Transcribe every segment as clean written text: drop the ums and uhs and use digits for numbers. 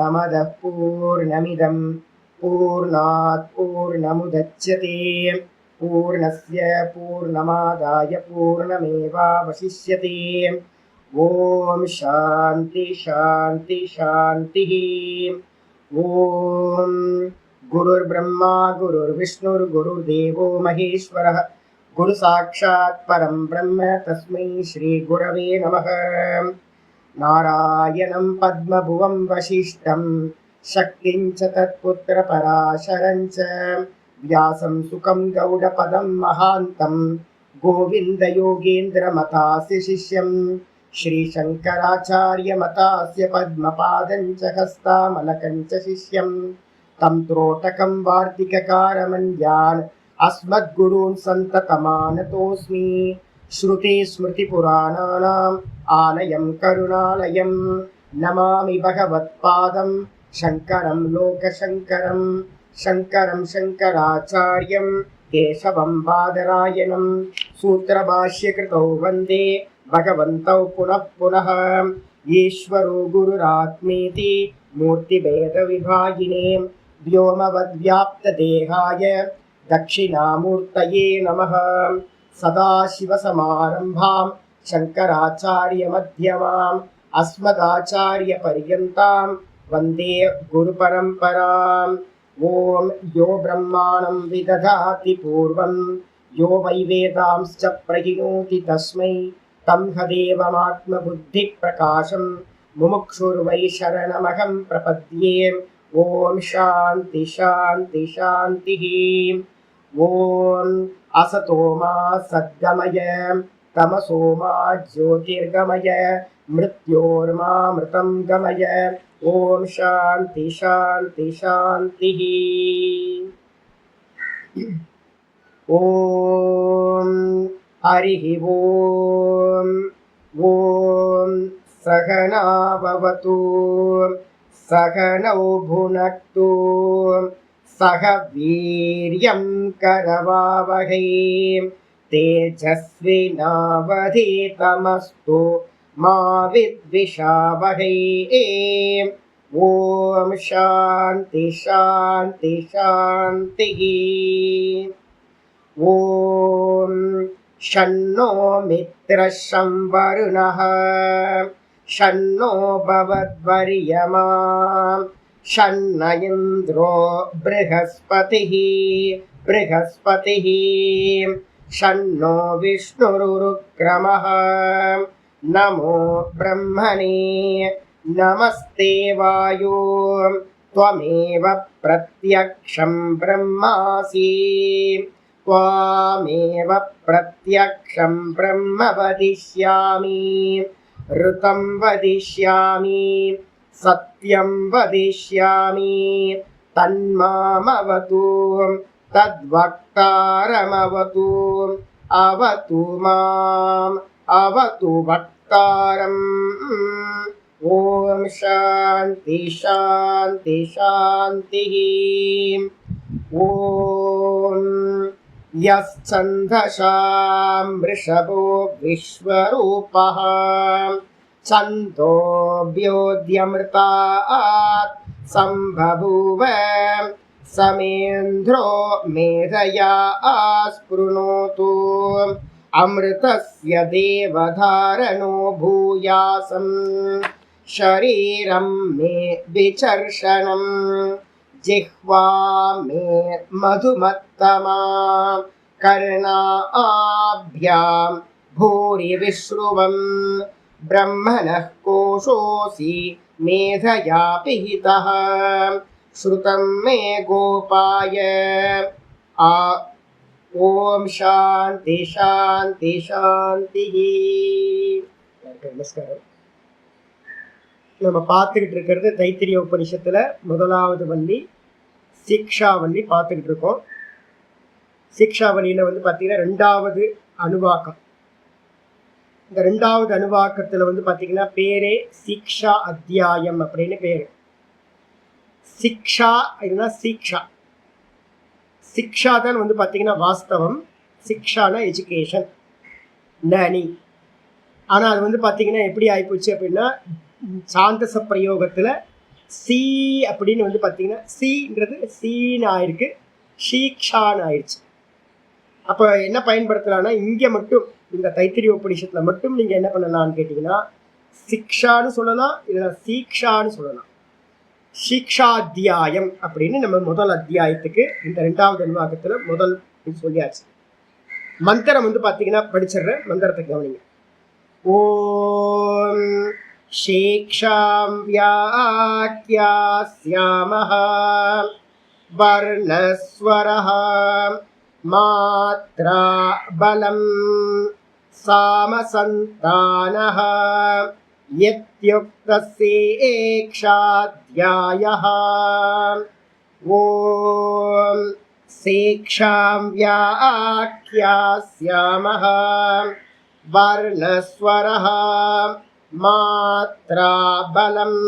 पूर्णमदः पूर्णमिदं पूर्णात् पूर्णमुदच्यते पूर्णस्य पूर्णमादाय पूर्णमेवावशिष्यते। ओम शांति शांति शांति। ओम गुरुर्ब्रह्मा गुरुर्विष्णुर्गुरुर्देवो महेश्वरः गुरु साक्षात् परं ब्रह्म तस्मै श्री गुरवे नमः। नारायणं पद्मभुवं वसिष्ठं शक्तिं च तत्पुत्र पराशरं च व्यासं सुखं गौडपदं महान्तं गोविन्द योगेन्द्रमतास्य शिष्यं श्रीशङ्कराचार्यमतास्य पद्मपादं च हस्तामलकं च शिष्यं तं त्रोटकं वार्तिककारमन्यान् अस्मद्गुरून् सन्ततमानतोऽस्मि। श्रुति स्मृतिपुराणानाम् आलयं करुणालयं नमामि भगवत्पादं शङ्करं लोकशङ्करं शङ्करं शङ्कराचार्यं केशवं बादरायणं सूत्रभाष्यकृतौ वन्दे भगवन्तौ पुनः पुनः। ईश्वरो गुरुरात्मेति मूर्तिभेदविभागिने व्योमवद्व्याप्तदेहाय दक्षिणामूर्तये नमः। सदाशिवसमारम्भां शङ्कराचार्यमध्यमाम् अस्मदाचार्यपर्यन्तां वन्दे गुरुपरम्पराम्। ॐ यो ब्रह्माणं विदधाति पूर्वं यो वै वेदांश्च प्रहिणोति तस्मै तं हदेवमात्मबुद्धिप्रकाशं मुमुक्षुर्वै शरणमहं प्रपद्ये। ॐ शान्ति शान्ति शान्तिः। ॐ असतो मा सद्गमय तमसो मा ज्योतिर्गमय मृत्योर्मामृतं गमय। ॐ शान्ति शान्ति शान्तिः। ॐ हरिः ॐ। ॐ सहना भवतु सहनौ भुनक्तु सह वीर्यं करवावहै तेजस्विनावधीतमस्तु मा विद्विषावहै। ॐ शान्ति शान्ति शान्तिः। ॐ शन्नो मित्रः शं वरुणः शन्नो भवद्वर्यमा शन्न इन्द्रो बृहस्पतिः शन्नो विष्णुरुक्रमः। नमो ब्रह्मणे नमस्ते वायो त्वमेव प्रत्यक्षं ब्रह्मासि त्वामेव प्रत्यक्षं ब्रह्म वदिष्यामि ऋतं वदिष्यामि सत्यं वदिष्यामि तन्मामवतु तद्वक्तारमवतु अवतु माम् अवतु वक्तारम्। ॐ शान्ति शान्ति शान्तिः। ॐ यश्छन्दसां वृषभो विश्वरूपः छन्दोऽभ्योऽद्यमृतात् सम्बभूव समेन्द्रो मेधया आस्पृणोतु अमृतस्य देवधारणो भूयासं शरीरं मे विचर्षणं जिह्वा मे मधुमत्तमा कर्णाभ्यां भूरि विश्रुवं ब्रह्मणः कोशोऽसि मेधया पिहितः श्रुतं मे गोपाय। ओम शांति शांति शांति। நமஸ்காரம். நம்ம பார்த்துக்கிட்டு இருக்கிறது தைத்திரிய உபனிஷத்துல முதலாவது வள்ளி சிக்ஷாவள்ளி பார்த்துக்கிட்டு இருக்கோம். சிக்ஷாவளியில பார்த்தீங்கன்னா ரெண்டாவது அணுவாக்கம். இந்த ரெண்டாவது அணுவாக்கத்துல பார்த்தீங்கன்னா பேரே சிக்ஷா அத்தியாயம் அப்படின்னு பேரு. சிக்ஷா இதுனா சிக்ஷா சிக்ஷா தான் பார்த்தீங்கன்னா வாஸ்தவம். சிக்ஷானா எஜுகேஷன் லேர்னிங். ஆனால் அது பார்த்தீங்கன்னா எப்படி ஆகிப்போச்சு அப்படின்னா சாந்தச பிரயோகத்தில் சி அப்படின்னு வந்து பார்த்தீங்கன்னா சின்றது சீன்னு ஆயிருக்கு, ஷீக்ஷான்னு ஆயிடுச்சு. அப்போ என்ன பயன்படுத்தலாம்னா இங்கே மட்டும் இந்த தைத்திரிய உபநிஷத்தில் மட்டும் நீங்கள் என்ன பண்ணலாம்னு கேட்டிங்கன்னா சிக்ஷான்னு சொல்லலாம், இல்லைன்னா சீக்ஷான்னு சொல்லலாம். சீக்ஷாத்தியாயம் அப்படின்னு நம்ம முதல் அத்தியாயத்துக்கு இந்த 2வது அனுவாகத்தில் முதல் சொல்லியாச்சு. மந்திரம் வந்து பார்த்தீங்கன்னா படிச்சிடுறேன், மந்திரத்தை கவனிங்க. ஓம் ஷீக்ஷாம் வியாக்யாஸ்யாமஹ வர்ணஸ்வரஹ மாத்ரா பலம் சாமசந்தானஹ யத்யுக்தஸ்யேக்ஷாத்யாயஹ. ஓம் சேக்ஷாம் வியாக்யாஸ்யாமஹ வர்ணஸ்வரஹ மாத்ரா பலம்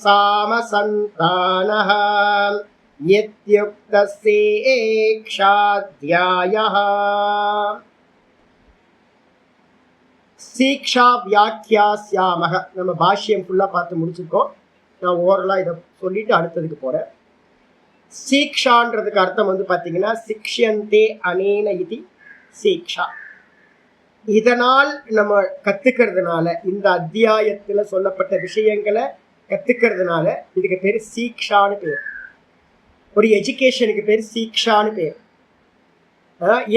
சாமசந்தானஹ யத்யுக்தஸ்யேக்ஷாத்யாயஹ. சீக்ஷா வியாக்கியாஸ்யாமக நம்ம பாஷ்யம் ஃபுல்லாக பார்த்து முடிச்சிருக்கோம். நான் ஓரலாக இதை சொல்லிட்டு அடுத்ததுக்கு போகிறேன். சீக்ஷான்றதுக்கு அர்த்தம் வந்து பார்த்தீங்கன்னா சிக்ஷியந்தே அனேன இது சீக்ஷா. இதனால் நம்ம கற்றுக்கிறதுனால, இந்த அத்தியாயத்தில் சொல்லப்பட்ட விஷயங்களை கற்றுக்கிறதுனால இதுக்கு பேர் சீக்ஷான்னு பேர். ஒரு எஜுகேஷனுக்கு பேர் சீக்ஷான்னு பேர்.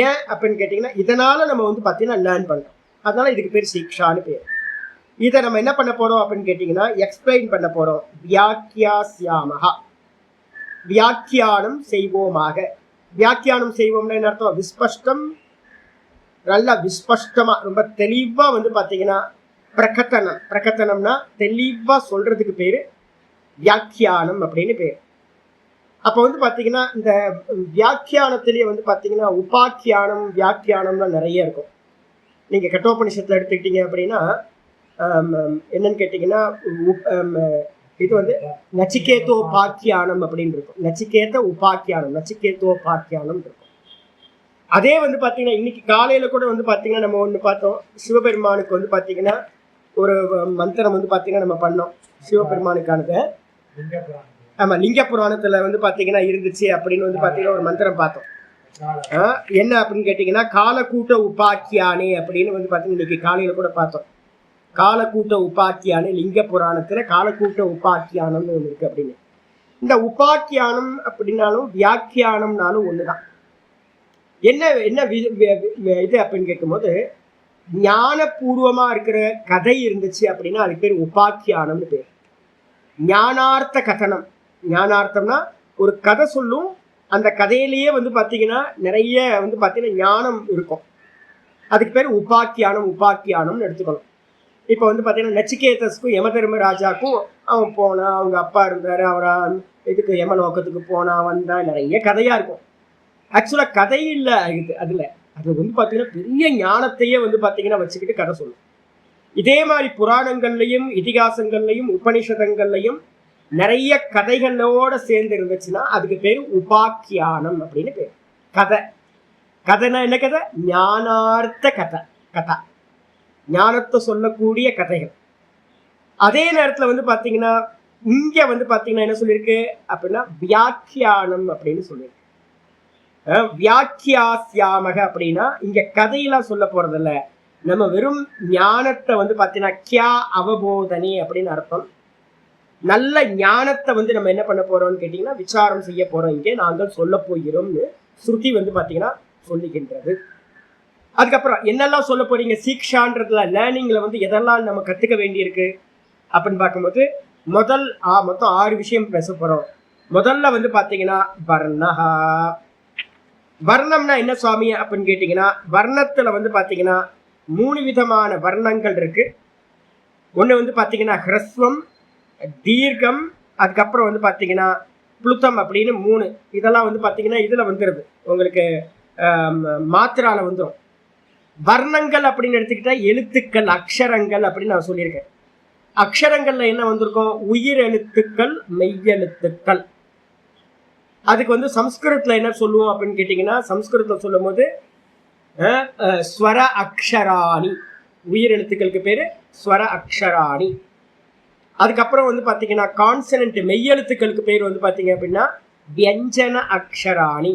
ஏன் அப்படின்னு கேட்டிங்கன்னா இதனால் நம்ம வந்து பார்த்தீங்கன்னா லேர்ன் பண்ணுறோம், அதனால இதுக்கு பேர் சீக்ஷான்னு பேர். இதை நம்ம என்ன பண்ண போகிறோம் அப்படின்னு கேட்டிங்கன்னா எக்ஸ்பிளைன் பண்ண போகிறோம். வியாக்கியாஸ்யாமஹா, வியாக்கியானம் செய்வோமாக. வியாக்கியானம் செய்வோம்னா என்ன அர்த்தம்? விஸ்பஷ்டம், நல்லா விஸ்பஷ்டமாக ரொம்ப தெளிவாக வந்து பார்த்தீங்கன்னா பிரகத்தனம். பிரகத்தனம்னா தெளிவாக சொல்கிறதுக்கு பேர் வியாக்கியானம் அப்படின்னு பேர். அப்போ வந்து பார்த்தீங்கன்னா இந்த வியாக்கியானத்திலேயே வந்து பார்த்தீங்கன்னா உபாக்கியானம் வியாக்கியானம்லாம் நிறைய இருக்கும். நீங்கள் கட்டோபனிஷத்தில் எடுத்துக்கிட்டீங்க அப்படின்னா என்னன்னு கேட்டிங்கன்னா இது வந்து நச்சிகேதோபாக்கியானம் அப்படின்னு இருக்கும். நச்சிகேத உபாக்கியானம், நச்சிகேதோபாக்கியானம் இருக்கும். அதே வந்து பார்த்தீங்கன்னா இன்னைக்கு காலையில் கூட வந்து பார்த்தீங்கன்னா நம்ம ஒன்று பார்த்தோம். சிவபெருமானுக்கு வந்து பார்த்தீங்கன்னா ஒரு மந்திரம் வந்து பார்த்தீங்கன்னா நம்ம பண்ணோம் சிவபெருமானுக்கானது. ஆமாம், லிங்க புராணத்தில் வந்து பார்த்தீங்கன்னா இருந்துச்சு அப்படின்னு வந்து பார்த்தீங்கன்னா ஒரு மந்திரம் பார்த்தோம். என்ன அப்படின்னு கேட்டிங்கன்னா காலக்கூட்ட உபாக்கியானே அப்படின்னு வந்து பார்த்தீங்கன்னா இன்னைக்கு காலையில் கூட பார்த்தோம். காலக்கூட்ட உபாக்கியானே லிங்க புராணத்தில் காலக்கூட்ட உபாக்கியானம்னு ஒன்று இருக்குது அப்படின்னு. இந்த உபாக்கியானம் அப்படின்னாலும் வியாக்கியானம்னாலும் ஒன்று தான். என்ன என்ன இது அப்படின்னு கேட்கும்போது ஞானபூர்வமாக இருக்கிற கதை இருந்துச்சு அப்படின்னா அதுக்கு பேர் உபாக்கியானம்னு பேர். ஞானார்த்த கதனம், ஞானார்த்தம்னா ஒரு கதை சொல்லும், அந்த கதையிலேயே வந்து பார்த்தீங்கன்னா நிறைய வந்து பார்த்தீங்கன்னா ஞானம் இருக்கும், அதுக்கு பேர் உபாக்கியானம். உபாக்கியானம்னு எடுத்துக்கணும். இப்போ வந்து பார்த்தீங்கன்னா நச்சிகேதஸ்க்கும் யமதர்மராஜாக்கும் அவன் போனான், அவங்க அப்பா இருந்தார், அவரை இதுக்கு யமலோகத்துக்கு போனான் வந்தான், நிறைய கதையாக இருக்கும். ஆக்சுவலாக கதை இல்லை அதில், அது வந்து பார்த்தீங்கன்னா பெரிய ஞானத்தையே வந்து பார்த்தீங்கன்னா வச்சுக்கிட்டு கதை சொல்லும். இதே மாதிரி புராணங்கள்லையும் இதிகாசங்கள்லையும் உபனிஷதங்கள்லையும் நிறைய கதைகளோட சேர்ந்து இருந்துச்சுன்னா அதுக்கு பேர் உபாக்கியானம் அப்படின்னு பேர். கதை, கதைனா என்ன கதை? ஞானார்த்த கதை, கதை ஞானத்தை சொல்லக்கூடிய கதைகள். அதே நேரத்தில் வந்து பார்த்தீங்கன்னா இங்கே வந்து பார்த்தீங்கன்னா என்ன சொல்லியிருக்கு அப்படின்னா வியாக்கியானம் அப்படின்னு சொல்லியிருக்கு. வியாக்கியாஸ்யாமக அப்படின்னா இங்கே கதையெல்லாம் சொல்ல போகிறதில்ல, நம்ம வெறும் ஞானத்தை வந்து பார்த்தீங்கன்னா கியா அவபோதனி அப்படின்னு அர்த்தம். நல்ல ஞானத்தை வந்து நம்ம என்ன பண்ண போகிறோம்னு கேட்டிங்கன்னா விசாரம் செய்ய போகிறோம், இங்கே நாங்கள் சொல்ல போகிறோம்னு ஸ்ருதி வந்து பார்த்தீங்கன்னா சொல்லுகின்றது. அதுக்கப்புறம் என்னெல்லாம் சொல்ல போகிறீங்க சீக்ஷான்றதுல லேர்னிங்கில் வந்து எதெல்லாம் நம்ம கற்றுக்க வேண்டியிருக்கு அப்படின்னு பார்க்கும்போது மொத்தம் 6 விஷயம் பேச போகிறோம். முதல்ல வந்து பார்த்தீங்கன்னா வர்ணஹா. வர்ணம்னா என்ன சுவாமி அப்படின்னு கேட்டிங்கன்னா வர்ணத்தில் வந்து பார்த்தீங்கன்னா 3 விதமான வர்ணங்கள் இருக்குது. ஒன்று வந்து பார்த்தீங்கன்னா ஹ்ரஸ்வம், தீர்க்கம், அதுக்கப்புறம் வந்து பார்த்தீங்கன்னா புளுத்தம் அப்படின்னு 3. இதெல்லாம் வந்து பார்த்தீங்கன்னா இதில் வந்துடுது, உங்களுக்கு மாத்திரால வந்துடும். வர்ணங்கள் அப்படின்னு எடுத்துக்கிட்டால் எழுத்துக்கள், அக்ஷரங்கள் அப்படின்னு நான் சொல்லியிருக்கேன். அக்ஷரங்களில் என்ன வந்திருக்கும்? உயிர் எழுத்துக்கள், மெய்யெழுத்துக்கள். அதுக்கு வந்து சம்ஸ்கிருதத்தில் என்ன சொல்லுவோம் அப்படின்னு கேட்டிங்கன்னா சம்ஸ்கிருதத்தில் சொல்லும் போது ஸ்வர அக்ஷராணி, உயிர் எழுத்துக்களுக்கு பேர் ஸ்வர அக்ஷராணி. அதுக்கப்புறம் வந்து பார்த்தீங்கன்னா கான்சனன்ட் மெய்யெழுத்துக்களுக்கு பேர் வந்து பார்த்தீங்க அப்படின்னா வியஞ்சன அக்ஷராணி.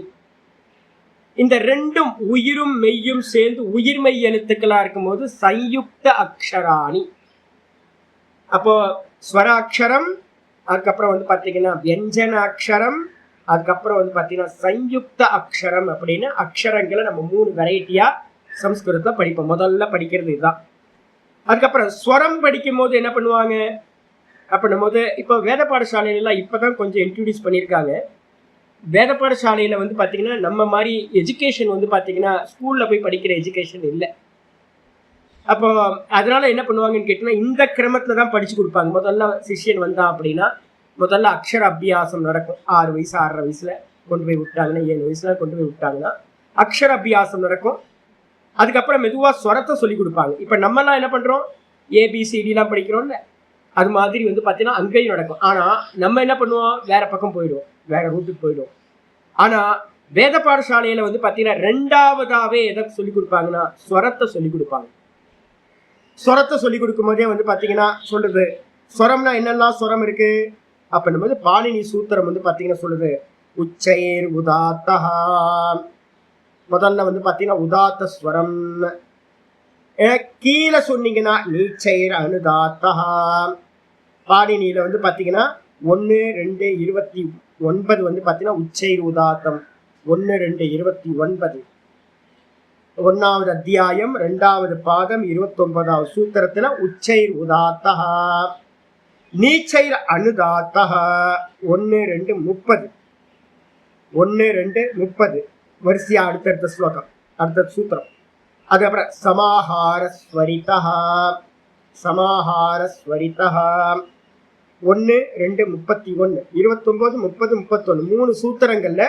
இந்த ரெண்டும் உயிரும் மெய்யும் சேர்ந்து உயிர்மெய் எழுத்துக்களா இருக்கும்போது சயுக்த அக்ஷராணி. அப்போ ஸ்வர அக்ஷரம், அதுக்கப்புறம் வந்து பார்த்தீங்கன்னா வியஞ்சன அக்ஷரம், அதுக்கப்புறம் வந்து பார்த்தீங்கன்னா சயுக்த அக்ஷரம் அப்படின்னு அக்ஷரங்களை நம்ம 3 வெரைட்டியா சம்ஸ்கிருதத்தில் படிப்போம். முதல்ல படிக்கிறது இதுதான். அதுக்கப்புறம் ஸ்வரம் படிக்கும் போது என்ன பண்ணுவாங்க அப்படின்னும் போது, இப்போ வேத பாடசாலையிலாம் இப்போதான் கொஞ்சம் இன்ட்ரடியூஸ் பண்ணியிருக்காங்க. வேத பாடசாலையில் வந்து பார்த்தீங்கன்னா நம்ம மாதிரி எஜுகேஷன் வந்து பார்த்தீங்கன்னா ஸ்கூலில் போய் படிக்கிற எஜுகேஷன் இல்லை. அப்போ அதனால என்ன பண்ணுவாங்கன்னு கேட்டிங்கன்னா இந்த கிரமத்தில் தான் படித்து கொடுப்பாங்க. முதல்ல சிஷ்யன் வந்தான் அப்படின்னா முதல்ல அக்ஷர அபியாசம் நடக்கும். 6 வயசு 6.5 வயசுல கொண்டு போய் விட்டாங்கன்னா 7 வயசுல கொண்டு போய் விட்டாங்கன்னா அக்ஷர அபியாசம் நடக்கும். அதுக்கப்புறம் மெதுவாக ஸ்வரத்தை சொல்லி கொடுப்பாங்க. இப்போ நம்மலாம் என்ன பண்ணுறோம், ஏபிசிடிலாம் படிக்கிறோம்ல, அது மாதிரி வந்து பார்த்தீங்கன்னா அங்கேயும் நடக்கும். ஆனால் நம்ம என்ன பண்ணுவோம், வேற பக்கம் போயிடுவோம், வேற ரூட்டுக்கு போயிடுவோம். ஆனால் வேத பாடசாலையில் வந்து பார்த்தீங்கன்னா 2வதாவே எதை சொல்லிக் கொடுப்பாங்கன்னா ஸ்வரத்தை சொல்லிக் கொடுப்பாங்க. ஸ்வரத்தை சொல்லிக் கொடுக்கும் போதே வந்து பார்த்தீங்கன்னா சொல்லுது ஸ்வரம்னா என்னெல்லாம் ஸ்வரம் இருக்கு அப்படின்னும் போது பாணினி சூத்திரம் வந்து பார்த்தீங்கன்னா சொல்லுது உச்சைர் உதாத்தா. முதல்ல வந்து பார்த்தீங்கன்னா உதாத்த ஸ்வரம். கீழே சொன்னீங்கன்னா நீச்சைர் அனுதாத்தா. பாணினியில வந்து பார்த்தீங்கன்னா 1, 2, 29 வந்து பார்த்தீங்கன்னா உச்சைர் உதாத்தம். 1, 2, 29 1வது அத்தியாயம் 2வது பாதம் 29வது சூத்திரத்துல உச்சைர் உதாத்தா. நீச்சைர் அனுதாத்தா 1, 2, 30. 1, 2, 30 வரிசையா அடுத்தடுத்த ஸ்லோகம், அடுத்த சூத்திரம். அதுக்கப்புறம் சமாஹாரஸ்வரிதா. சமாஹாரஸ்வரிதா 1, 2, 31 29, 30, 31 3 சூத்திரங்கள்ல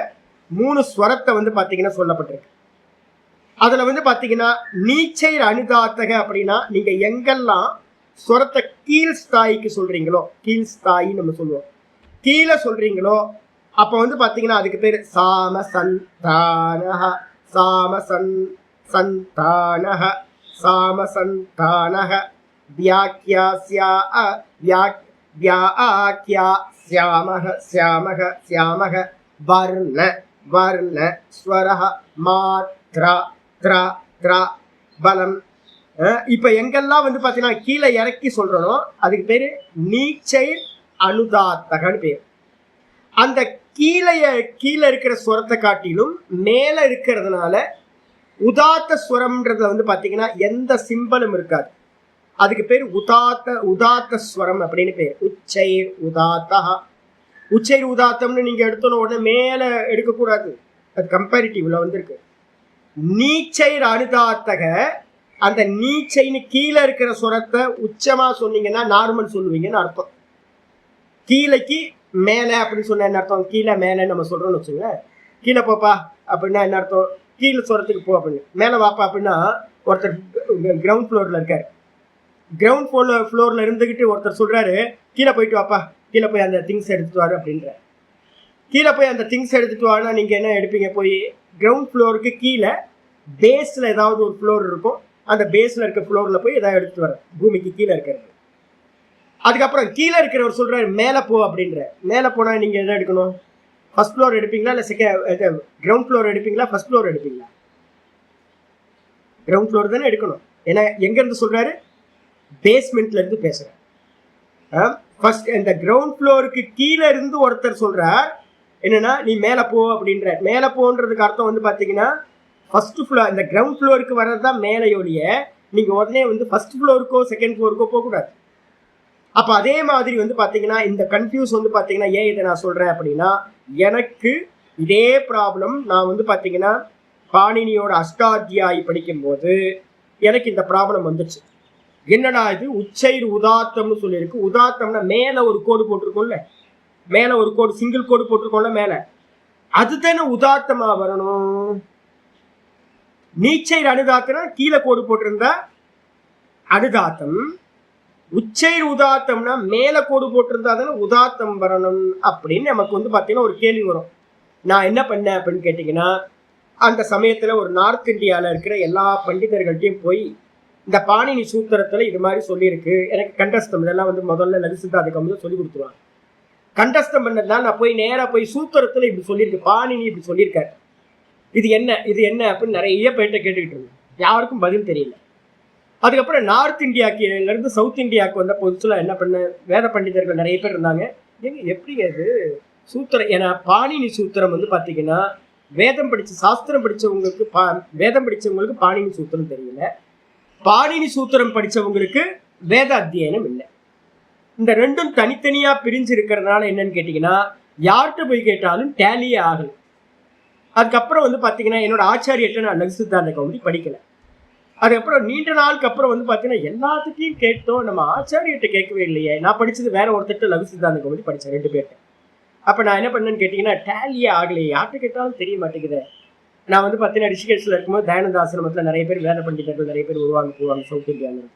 3 ஸ்வரத்தை வந்து பார்த்தீங்கன்னா சொல்லப்பட்டிருக்கு. அதுல வந்து பார்த்தீங்கன்னா நீச்சைர் அனுதாத்தக அப்படின்னா நீங்க எங்கெல்லாம் ஸ்வரத்தை கீழ் ஸ்தாயிக்கு சொல்றீங்களோ, கீழ் ஸ்தாயி நம்ம சொல்லுவோம், கீழே சொல்றீங்களோ அப்ப வந்து பார்த்தீங்கன்னா அதுக்கு பேர் சாம சந்தானஹ. சாம சந்தானஹ சாம சந்தானஹ. வியாக்கியாஸ்யா வியாக்கியா ஸ்யாமஹ ஸ்யாமஹ ஸ்யாமஹ. வர்ண வர்ண ஸ்வரஹ மாத்ரா த்ரா த்ரா பலம். இப்ப எங்கெல்லாம் வந்து பாத்தீங்கன்னா கீழே இறக்கி சொல்றோம் அதுக்கு பேரு நீச்சைர் அனுதாத்தகன்னு பேர். அந்த கீழே இருக்கிற ஸ்வரத்தை காட்டிலும் மேல இருக்கிறதுனால உதாத்த ஸ்வரம்ன்றதுல வந்து பாத்தீங்கன்னா எந்த சிம்பலும் இருக்காது. அதுக்கு பேர் உதாத்த ஸ்வரம் அப்படின்னு பேர். உச்சைர் உதாத்தா. உச்சைர் உதாத்தம்னு நீங்க எடுத்தோன்னு உடனே மேல எடுக்கக்கூடாது, அது கம்பேரிட்டிவ்ல வந்திருக்கு. நீச்சைர் அனுதாத்தக, அந்த நீச்சைன்னு கீழே இருக்கிற சுரத்தை உச்சமா சொன்னீங்கன்னா நார்மல் சொல்லுவீங்கன்னு அர்த்தம். கீழைக்கு மேல அப்படின்னு சொன்ன என்ன அர்த்தம், கீழே மேல நம்ம சொல்றோம்னு வச்சுங்க. கீழே போப்பா அப்படின்னா என்ன அர்த்தம், கீழே சுரத்துக்கு போ அப்படின்னு. மேலே வாப்பா அப்படின்னா ஒருத்தர் கிரவுண்ட் ஃப்ளோர்ல இருக்காரு, கிரவுண்ட் ஃப்ளோர்ல இருந்துகிட்டு ஒருத்தர் சொல்றாரு கீழே போயிட்டு வாப்பா, கீழே போய் அந்த திங்ஸ் எடுத்துட்டு வாரு அப்படின்ற. கீழே போய் அந்த திங்ஸ் எடுத்துட்டு வாருன்னா நீங்க என்ன எடுப்பீங்க, போய் கிரவுண்ட் ஃப்ளோருக்கு கீழே பேஸ்ல ஏதாவது ஒரு ஃப்ளோர் இருக்கும், அந்த பேஸ்ல இருக்க ஃப்ளோர்ல போய் ஏதாவது எடுத்துட்டு வர, பூமிக்கு கீழே இருக்கிறது. அதுக்கப்புறம் கீழே இருக்கிறவர் சொல்றாரு மேலே போ அப்படின்ற. மேலே போனா நீங்க எதை எடுக்கணும், ஃபர்ஸ்ட் ஃப்ளோர் எடுப்பீங்களா இல்லை செகண்ட் கிரவுண்ட் ஃப்ளோர் எடுப்பீங்களா, ஃபர்ஸ்ட் ஃப்ளோர் எடுப்பீங்களா? கிரவுண்ட் ஃப்ளோர் தானே எடுக்கணும். ஏன்னா எங்க இருந்து சொல்றாரு, பேஸ்மெண்ட்ல இருந்து பேசுறேன். ஃபர்ஸ்ட் இந்த கிரவுண்ட் ஃப்ளோருக்கு கீழே இருந்து ஒருத்தர் சொல்றார் என்னன்னா நீ மேலே போ அப்படின்ற. மேலே போன்றதுக்கு அர்த்தம் வந்து பார்த்தீங்கன்னா ஃபர்ஸ்ட் ஃப்ளோர், இந்த கிரவுண்ட் ஃப்ளோருக்கு வர்றது தான் மேலையோடைய. நீங்க உடனே வந்து ஃபர்ஸ்ட் ஃப்ளோருக்கோ செகண்ட் ஃப்ளோருக்கோ போகக்கூடாது. அப்போ அதே மாதிரி வந்து பார்த்தீங்கன்னா இந்த கன்ஃபியூஸ் வந்து பார்த்தீங்கன்னா ஏன் இதை நான் சொல்றேன் அப்படின்னா, எனக்கு இதே ப்ராப்ளம் நான் வந்து பார்த்தீங்கன்னா பாணினியோட அஷ்டாத்தியாயி படிக்கும்போது எனக்கு இந்த ப்ராப்ளம் வந்துச்சு. என்னடா இது உச்சைர் உதாத்தம்னு சொல்லியிருக்கு. உதாத்தம்னா மேலே ஒரு கோடு போட்டிருக்கோம்ல, மேலே ஒரு கோடு சிங்கிள் கோடு போட்டிருக்கோம்ல மேலே, அதுதானே உதாத்தமா வரணும். நீச்சைர் அனுதாத்தம்னா கீழே கோடு போட்டிருந்தா அனுதாத்தம், உச்சைர் உதாத்தம்னா மேலே கோடு போட்டிருந்தா தானே உதாத்தம் வரணும் அப்படின்னு நமக்கு வந்து பார்த்தீங்கன்னா ஒரு கேள்வி வரும். நான் என்ன பண்ணேன் அப்படின்னு கேட்டிங்கன்னா, அந்த சமயத்தில் ஒரு நார்த் இந்தியாவில் இருக்கிற எல்லா பண்டிதர்கள்ட்டையும் போய் இந்த பாணினி சூத்திரத்துல இது மாதிரி சொல்லியிருக்கு, எனக்கு கண்டஸ்தம் இதெல்லாம் வந்து முதல்ல லலித சித்தாந்தம் வந்து சொல்லி கொடுத்துருவாங்க. கண்டஸ்தம் பண்ணதுனால நான் போய் நேரா போய் சூத்திரத்துல இப்படி சொல்லியிருக்கு, பாணினி இப்படி சொல்லியிருக்காரு, இது என்ன அப்படின்னு நிறைய பேர்கிட்ட கேட்டுக்கிட்டு இருந்தேன். யாருக்கும் பதில் தெரியல. அதுக்கப்புறம் நார்த் இந்தியாக்குல இருந்து சவுத் இந்தியாவுக்கு வந்த புதுசுல என்ன பண்ண, வேத பண்டிதர்கள் நிறைய பேர் இருந்தாங்க. எப்படி அது சூத்திரம், ஏன்னா பாணினி சூத்திரம் வந்து பாத்தீங்கன்னா வேதம் படிச்ச சாஸ்திரம் படிச்சவங்களுக்கு வேதம் படிச்சவங்களுக்கு பாணினி சூத்திரம் தெரியல, பாணினி சூத்திரம் படிச்சவங்களுக்கு வேத அத்தியனம் இல்லை. இந்த ரெண்டும் தனித்தனியா பிரிஞ்சு இருக்கிறதுனால என்னன்னு கேட்டீங்கன்னா யார்கிட்ட போய் கேட்டாலும் டேலியே ஆகல. அதுக்கப்புறம் வந்து பாத்தீங்கன்னா என்னோட ஆச்சாரியர்கிட்ட நான் லலித சித்தாந்த கௌமுதி படிக்கல. அதுக்கப்புறம் நீண்ட நாளுக்கு அப்புறம் வந்து பாத்தீங்கன்னா எல்லாத்துக்கையும் கேட்டோம், நம்ம ஆச்சாரியர்கிட்ட கேட்கவே இல்லையே. நான் படிச்சது வேற ஒருத்தர் லலித சித்தாந்த கௌமுதி படிச்சேன், 2 பேர்கிட்ட. அப்ப நான் என்ன பண்ணேன்னு கேட்டீங்கன்னா டேலியே ஆகலையே, யார்கிட்ட கேட்டாலும் தெரிய மாட்டேங்குது. நான் வந்து பாத்தீங்கன்னா ரிஷிகேஷ்ல இருக்கும்போது தயானந்த ஆசிரமத்துல நிறைய பேர் வேத பண்டிதர்கள் நிறைய பேர் வருவாங்க போவாங்க சவுத் இந்தியாவில்.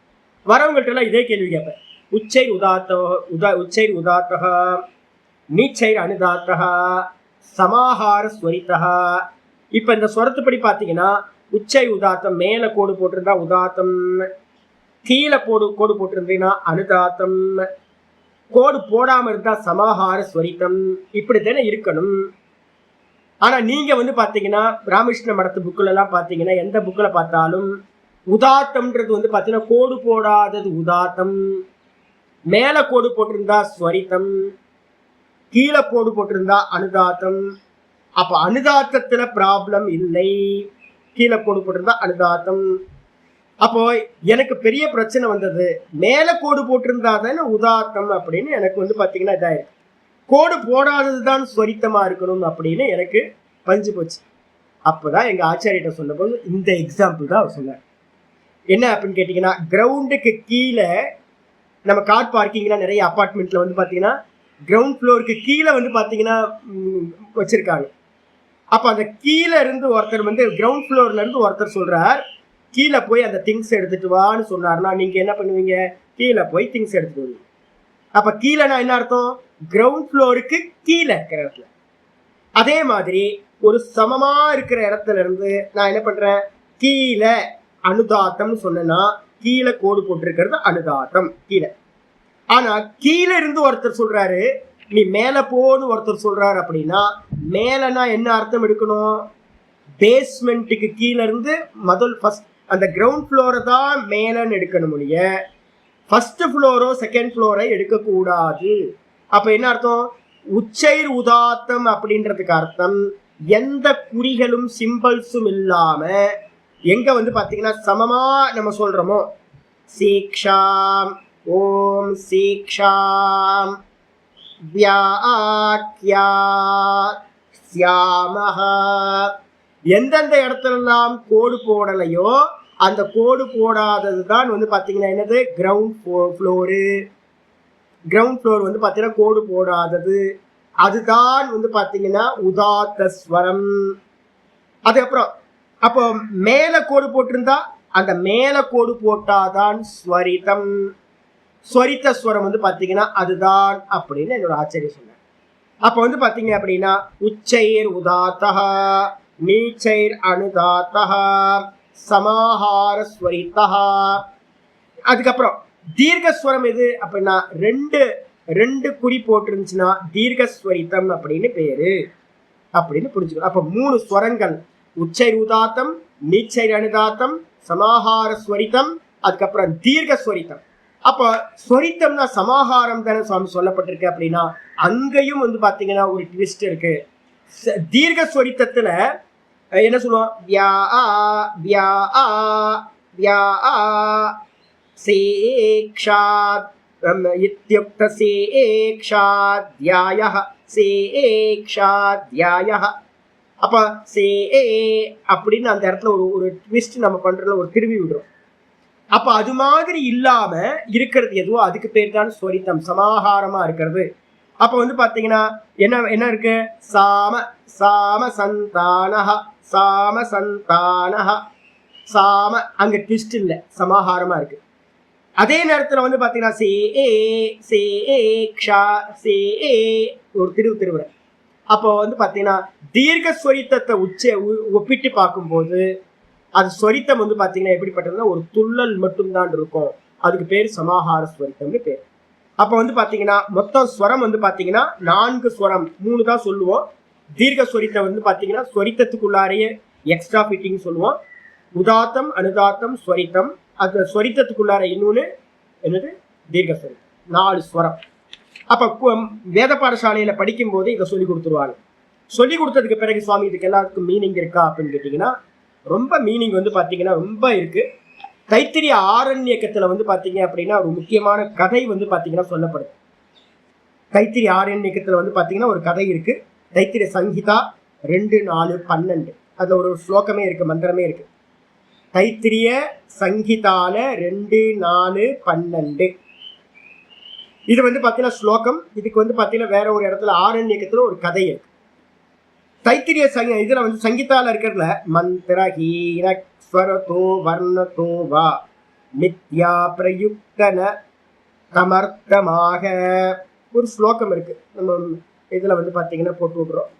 வரவங்கள்ட்ட எல்லாம் இதே கேள்வி கேட்பேன். உச்சைர் உதாத்தக நீச்சைர் அனுதாத்தக சமாஹார ஸ்வரித்தக. இப்ப இந்த ஸ்வரத்துப்படி பாத்தீங்கன்னா உச்சை உதாத்தம் மேல கோடு போட்டிருந்தா உதாத்தம், கீழே கோடு போட்டிருந்தீங்கன்னா அனுதாத்தம், கோடு போடாம இருந்தா சமாஹார ஸ்வரித்தம். இப்படித்தானே இருக்கணும். ஆனா நீங்க வந்து பாத்தீங்கன்னா ராமகிருஷ்ண மடத்து புக்குல எல்லாம் பாத்தீங்கன்னா எந்த புக்கில் பார்த்தாலும் உதாத்தம்ன்றது வந்து பாத்தீங்கன்னா கோடு போடாதது உதாத்தம், மேல கோடு போட்டிருந்தா ஸ்வரித்தம், கீழே கோடு போட்டிருந்தா அனுதாத்தம். அப்ப அனுதாத்தத்துல ப்ராப்ளம் இல்லை, கீழே கோடு போட்டிருந்தா அனுதாத்தம். அப்போ எனக்கு பெரிய பிரச்சனை வந்தது, மேல கோடு போட்டிருந்தா தானே உதாத்தம் அப்படின்னு எனக்கு வந்து பாத்தீங்கன்னா இதாயிருக்கு, கோடு போடாததுதான் ஸ்வரித்தமா இருக்கணும் அப்படின்னு எனக்கு பஞ்சு போச்சு. அப்பதான் எங்க ஆச்சாரியிட்ட சொன்ன போது இந்த எக்ஸாம்பிள் தான் அவர் சொன்னார். என்ன அப்படின்னு கேட்டீங்கன்னா கிரவுண்டுக்கு கீழே நம்ம கார் பார்க்கிங்லாம் நிறைய அப்பார்ட்மெண்ட்ல வந்து பாத்தீங்கன்னா கிரவுண்ட் ஃப்ளோருக்கு கீழே வந்து பாத்தீங்கன்னா வச்சிருக்காங்க. அப்ப அந்த கீழே இருந்து ஒருத்தர் வந்து கிரவுண்ட் ஃப்ளோர்ல இருந்து ஒருத்தர் சொல்றார் கீழே போய் அந்த திங்ஸ் எடுத்துட்டு வான்னு சொன்னார்னா நீங்க என்ன பண்ணுவீங்க, கீழே போய் திங்ஸ் எடுத்துட்டு வருவீங்க. அப்ப கீழேனா என்ன அர்த்தம், கிரவுண்ட் ஃப்ளோருக்கு கீழே இருக்கிற இடத்துல. அதே மாதிரி ஒரு சமமா இருக்கிற இடத்துல இருந்து நான் என்ன பண்றேன், கீழே அனுதாத்தம் சொன்னா கீழே கோடு போட்டிருக்கிறது அனுதாத்தம் கீழே. ஆனா கீழே இருந்து ஒருத்தர் சொல்றாரு நீ மேல போன்னு ஒருத்தர் சொல்றாரு அப்படின்னா மேலனா என்ன அர்த்தம் எடுக்கணும், பேஸ்மெண்ட்டுக்கு கீழே இருந்து ஃபர்ஸ்ட் அந்த கிரவுண்ட் ஃப்ளோரை தான் மேலன்னு எடுக்கணும், முடிய ஃபர்ஸ்ட் ஃப்ளோரோ செகண்ட் ஃப்ளோரை எடுக்கக்கூடாது. அப்ப என்ன அர்த்தம், உச்சைர் உதாத்தம் அப்படின்றதுக்கு அர்த்தம் எந்த குறிகளும் சிம்பிள்ஸும் இல்லாம எங்க வந்து பாத்தீங்கன்னா சமமா நம்ம சொல்றோமோ, சீக்ஷாம் ஓம் சீக்ஷாம் வியாக்யா ஸ்யாமஹ, எந்தெந்த இடத்துலலாம் கோடு போடலையோ அந்த கோடு போடாதது தான் வந்து பாத்தீங்கன்னா என்னது கிரவுண்ட் ஃப்ளோரு. கிரவுண்ட் ஃப்ளோர் வந்து பாத்தீங்கன்னா கோடு போடாதது, அதுதான் வந்து பாத்தீங்கன்னா உதாத்த ஸ்வரம். அதுக்கப்புறம் அப்போ மேல கோடு போட்டிருந்தா அந்த மேல கோடு போட்டாதான் ஸ்வரிதம், ஸ்வரித்த ஸ்வரம் வந்து பாத்தீங்கன்னா அதுதான் அப்படின்னு என்னோட ஆச்சரியம் சொன்னார். அப்ப வந்து பாத்தீங்க அப்படின்னா உச்சைர் உதாத்தஹ நீச்சைர் அனுதாத்தஹ சமாஹார ஸ்வரித்தஹ. அதுக்கப்புறம் தீர்க்கஸ்வரம் எது அப்படின்னா ரெண்டு குறி போட்டிருந்துச்சுன்னா தீர்க்கஸ்வரித்தம் அப்படின்னு பேரு அப்படின்னு புரிஞ்சுக்கணும். அப்ப 3 ஸ்வரங்கள், உச்சை உதாத்தம் நீச்சை அனுதாத்தம் சமாஹார ஸ்வரித்தம், அதுக்கப்புறம் தீர்க்கஸ்வரித்தம். அப்ப ஸ்வரித்தம்னா சமாஹாரம் தானே சுவாமி சொல்லப்பட்டிருக்கு அப்படின்னா அங்கேயும் வந்து பாத்தீங்கன்னா ஒரு ட்விஸ்ட் இருக்கு. தீர்க்கஸ்வரித்தத்துல என்ன சொல்லுவோம், வியா வியா வியா சேக்ஷாத் இத்யுக்த சேக்ஷாத்யாயஹ சேக்ஷாத்யாயஹ. அப்ப சே அப்படின்னு அந்த இடத்துல ஒரு ட்விஸ்ட் நம்ம பண்றதுல ஒரு திருவி விடுறோம். அப்ப அது மாதிரி இல்லாம இருக்கிறது எதுவோ அதுக்கு பேர் தான் ஸ்வரித்தம், சமாஹாரமா இருக்கிறது. அப்ப வந்து பாத்தீங்கன்னா என்ன இருக்கு, சாம சாம சந்தானஹ சாம சந்தானஹ சாம, அங்க ட்விஸ்ட் இல்ல, சமாஹாரமா இருக்கு. அதே நேரத்துல வந்து பாத்தீங்கன்னா சே ஒரு திருவுற. அப்போ வந்து பாத்தீங்கன்னா தீர்க்கஸ்வரித்தத்தை ஒப்பிட்டு பார்க்கும்போது அது ஸ்வரித்தம் வந்து பாத்தீங்கன்னா எப்படிப்பட்டதுன்னா ஒரு துள்ளல் மட்டும்தான் இருக்கும். அதுக்கு பேர் சமாஹார ஸ்வரித்தம்னு பேர். அப்ப வந்து பாத்தீங்கன்னா மொத்தம் ஸ்வரம் வந்து பாத்தீங்கன்னா 4 ஸ்வரம், 3 தான் சொல்லுவோம். தீர்க்க ஸ்வரித்தம் வந்து பாத்தீங்கன்னா ஸ்வரித்தத்துக்குள்ளாரையே எக்ஸ்ட்ரா ஃபிட்டிங் சொல்லுவோம். உதாத்தம், அனுதாத்தம், ஸ்வரித்தம். அந்த ஸ்வரித்தத்துக்குள்ளார இன்னொன்னு என்னது தீர்க்க ஸ்வரித்தம். 4 ஸ்வரம். அப்ப வேத பாடசாலையில படிக்கும் போது இதை சொல்லி கொடுத்துருவாங்க. சொல்லி கொடுத்ததுக்கு பிறகு சுவாமி இதுக்கு எல்லாத்துக்கும் மீனிங் இருக்கா அப்படின்னு கேட்டீங்கன்னா ரொம்ப மீனிங் வந்து பாத்தீங்கன்னா ரொம்ப இருக்கு. தைத்திரிய ஆரண்யக்கத்துல வந்து பாத்தீங்க அப்படின்னா ஒரு முக்கியமான கதை வந்து பாத்தீங்கன்னா சொல்லப்படுது. தைத்திரிய ஆரண்யக்கத்துல வந்து பாத்தீங்கன்னா ஒரு கதை இருக்கு. தைத்திரிய சங்கீதா 2, 4, 12 அதுல ஒரு ஸ்லோகமே இருக்கு, மந்திரமே இருக்கு. தைத்திரிய சங்கீதால 2, 4, 12 இது வந்து பாத்தீங்கன்னா ஸ்லோகம். இதுக்கு வந்து பாத்தீங்கன்னா வேற ஒரு இடத்துல ஆரண்யக்கத்துல ஒரு கதை இருக்கு. தைத்திரிய இதுல வந்து சங்கீதால இருக்கிறதுல மந்திரஹீன ஸ்வரதோ வர்ணதோ வா மித்யா பிரயுக்தன கமர்த்தமாக ஒரு ஸ்லோகம் இருக்கு. நம்ம இதுல வந்து பாத்தீங்கன்னா போட்டு விடுறோம்,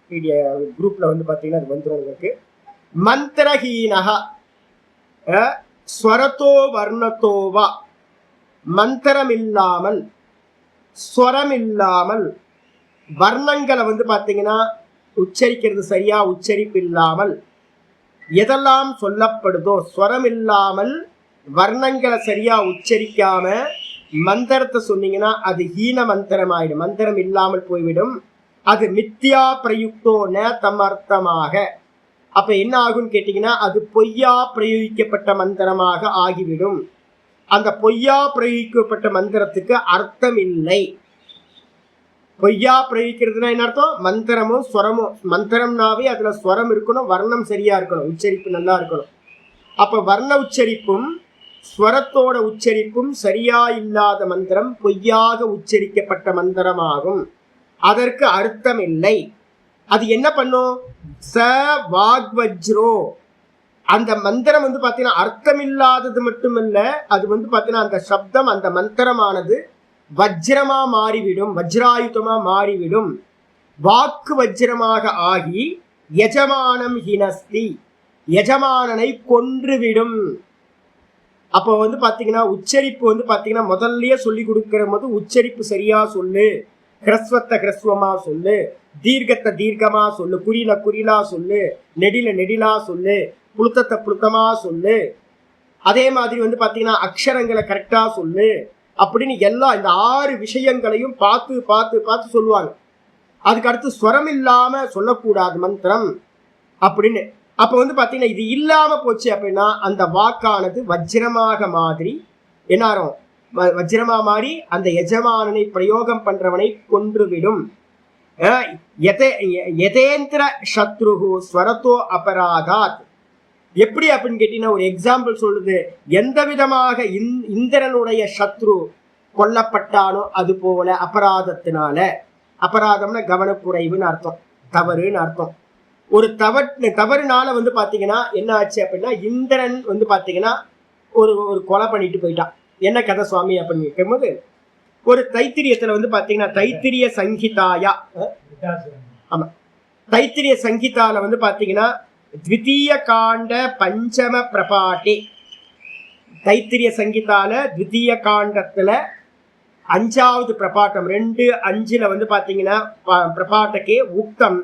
குரூப்ல வந்து பாத்தீங்கன்னா அது வந்துடும் உங்களுக்கு. மந்திரஹீனஹ ஸ்வரதோ வர்ணதோ வா, மந்திரம் இல்லாமல் ஸ்வரம் இல்லாமல் வர்ணங்களை வந்து பாத்தீங்கன்னா உச்சரிக்கிறது சரியா உச்சரிப்பு இல்லாமல் எதெல்லாம் சொல்லப்படுதோ ஸ்வரம் இல்லாமல் வர்ணங்களை சரியா உச்சரிக்காம மந்திரத்தை சொன்னீங்கன்னா அது ஹீன மந்திரம் ஆயிடும், மந்திரம் இல்லாமல் போய்விடும். அது மித்யா பிரயுக்தோ ந தமர்த்தமாக. அப்ப என்ன ஆகும்னு கேட்டீங்கன்னா அது பொய்யா பிரயோகிக்கப்பட்ட மந்திரமாக ஆகிவிடும். அந்த பொய்யா பிரயோகிக்கப்பட்ட மந்திரத்துக்கு அர்த்தம் இல்லை. பொய்யா பிரயோகிக்கிறதுனா என்ன அர்த்தம்? மந்திரமும் ஸ்வரமும், மந்திரம்னாவே அதுல ஸ்வரம் இருக்கணும், வர்ணம் சரியா இருக்கணும், உச்சரிப்பு நல்லா இருக்கணும். அப்ப வர்ண உச்சரிப்பும் ஸ்வரத்தோட உச்சரிப்பும் சரியா இல்லாத மந்திரம் பொய்யாக உச்சரிக்கப்பட்ட மந்திரமாகும். அதற்கு அர்த்தம் இல்லை. அது என்ன பண்ணும்? ச வாக்வஜ்ரோ, அந்த மந்திரம் வந்து பாத்தீங்கன்னா அர்த்தம் இல்லாதது மட்டுமல்ல, அது வந்து பாத்தீங்கன்னா அந்த சப்தம் அந்த மந்திரமானது வஜ்ரமா மாறிவிடும், வஜ்ராயுதமா மாறிவிடும், வாக்கு வஜ்ரமாக ஆகி எஜமானம் ஹினஸ்தி, எஜமானனை கொன்றுவிடும். அப்போ வந்து பாத்தீங்கன்னா உச்சரிப்பு வந்து பாத்தீங்கன்னா முதல்லயே சொல்லி கொடுக்கிற போது உச்சரிப்பு சரியா சொல்லு, கிரஸ்வத்தை கிரஸ்வமா சொல்லு, தீர்க்கத்தை தீர்க்கமா சொல்லு, குறியில குறிலா சொல்லு, நெடில நெடிலா சொல்லு, புளுத்தத்தை புளுத்தமா சொல்லு, அதே மாதிரி வந்து பாத்தீங்கன்னா அக்ஷரங்களை கரெக்டா சொல்லு அப்படின்னு எல்லாம் இந்த 6 விஷயங்களையும் பார்த்து பார்த்து பார்த்து சொல்லுவாங்க. அதுக்கு அடுத்து ஸ்வரம் இல்லாம சொல்லக்கூடாது மந்திரம் அப்படின்னு. அப்ப வந்து பாத்தீங்கன்னா இது இல்லாம போச்சு அப்படின்னா அந்த வாக்கானது வஜ்ரமாக மாதிரி என்னாரும் வஜ்ரமா மாறி அந்த எஜமானனை பிரயோகம் பண்றவனை கொன்றுவிடும். யதேந்திர சத்ருஹு ஸ்வரத்தோ அபராதாத். எப்படி அப்படின்னு கேட்டீங்கன்னா ஒரு எக்ஸாம்பிள் சொல்லுது. எந்த விதமாக இந்திரனுடைய சத்ரு கொல்லப்பட்டானோ அது போல அபராதத்தினால, அபராதம்னா கவனக்குறைவுன்னு அர்த்தம், தவறுன்னு அர்த்தம். ஒரு தவறுனால வந்து பாத்தீங்கன்னா என்ன ஆச்சு அப்படின்னா இந்திரன் வந்து பாத்தீங்கன்னா ஒரு கொலை பண்ணிட்டு போயிட்டான். என்ன கதை சுவாமி அப்படின்னு கேட்கும்போது ஒரு தைத்திரியத்துல வந்து பாத்தீங்கன்னா தைத்திரிய சங்கீதாயா, ஆமா தைத்திரிய சங்கீதால வந்து பாத்தீங்கன்னா த்விதீய காண்ட பஞ்சம பிரபாட்டே, தைத்திரிய சங்கீதால த்விதீய காண்டத்துல 5வது பிரபாட்டம் 2:5 வந்து பாத்தீங்கன்னா பிரபாட்டக்கே உக்தம்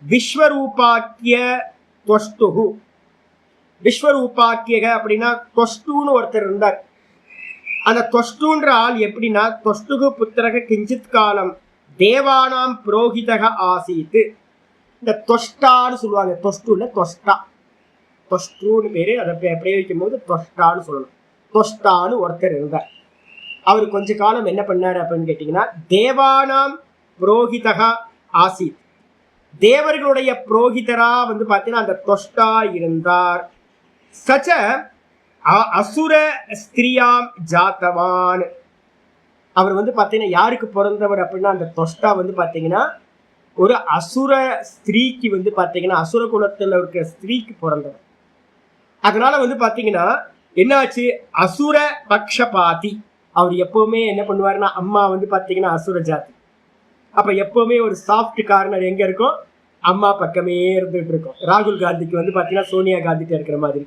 விஸ்வரூபாக்கிய தொஷ்டுகு. விஸ்வரூபாக்கியக அப்படின்னா தொஷ்டுன்னு ஒருத்தர் இருந்தார். அந்த தொஷ்டுன்ற ஆள் எப்படின்னா தொஷ்டுகு புத்திரக கிஞ்சித் காலம் தேவானாம் புரோஹிதக ஆசீத்து. இந்த தொஷ்டான்னு சொல்லுவாங்க, தொஷ்டுல தொஷ்டா, தொஷ்டுன்னு பேரு. அதை பிரயோகிக்கும் போது தொஷ்டான்னு சொல்லணும். தொஷ்டான்னு ஒருத்தர் இருந்தார். அவர் கொஞ்ச காலம் என்ன பண்ணாரு அப்படின்னு கேட்டீங்கன்னா தேவானாம் புரோஹிதகா ஆசீத், தேவர்களுடைய புரோஹிதரா வந்து பாத்தீங்கன்னா அந்த தொஷ்டா இருந்தார். சச்ச அசுர ஸ்திரியாம் ஜாத்தவான். அவர் வந்து பாத்தீங்கன்னா யாருக்கு பிறந்தவர் அப்படின்னா அந்த தொஷ்டா வந்து பாத்தீங்கன்னா ஒரு அசுர ஸ்திரீக்கு வந்து பாத்தீங்கன்னா அசுர குலத்துல இருக்கிற ஸ்திரீக்கு பிறந்தவர். அதனால வந்து பாத்தீங்கன்னா என்னாச்சு, அசுர பக்ஷபாதி. அவர் எப்பவுமே என்ன பண்ணுவாருன்னா அம்மா வந்து பாத்தீங்கன்னா அசுர ஜாதி. அப்ப எப்பவுமே ஒரு சாஃப்ட் கார்னர் எங்க இருக்கும், அம்மா பக்கமே இருந்துட்டு இருக்கும். ராகுல் காந்திக்கு வந்து பாத்தீங்கன்னா சோனியா காந்திட்ட இருக்கிற மாதிரி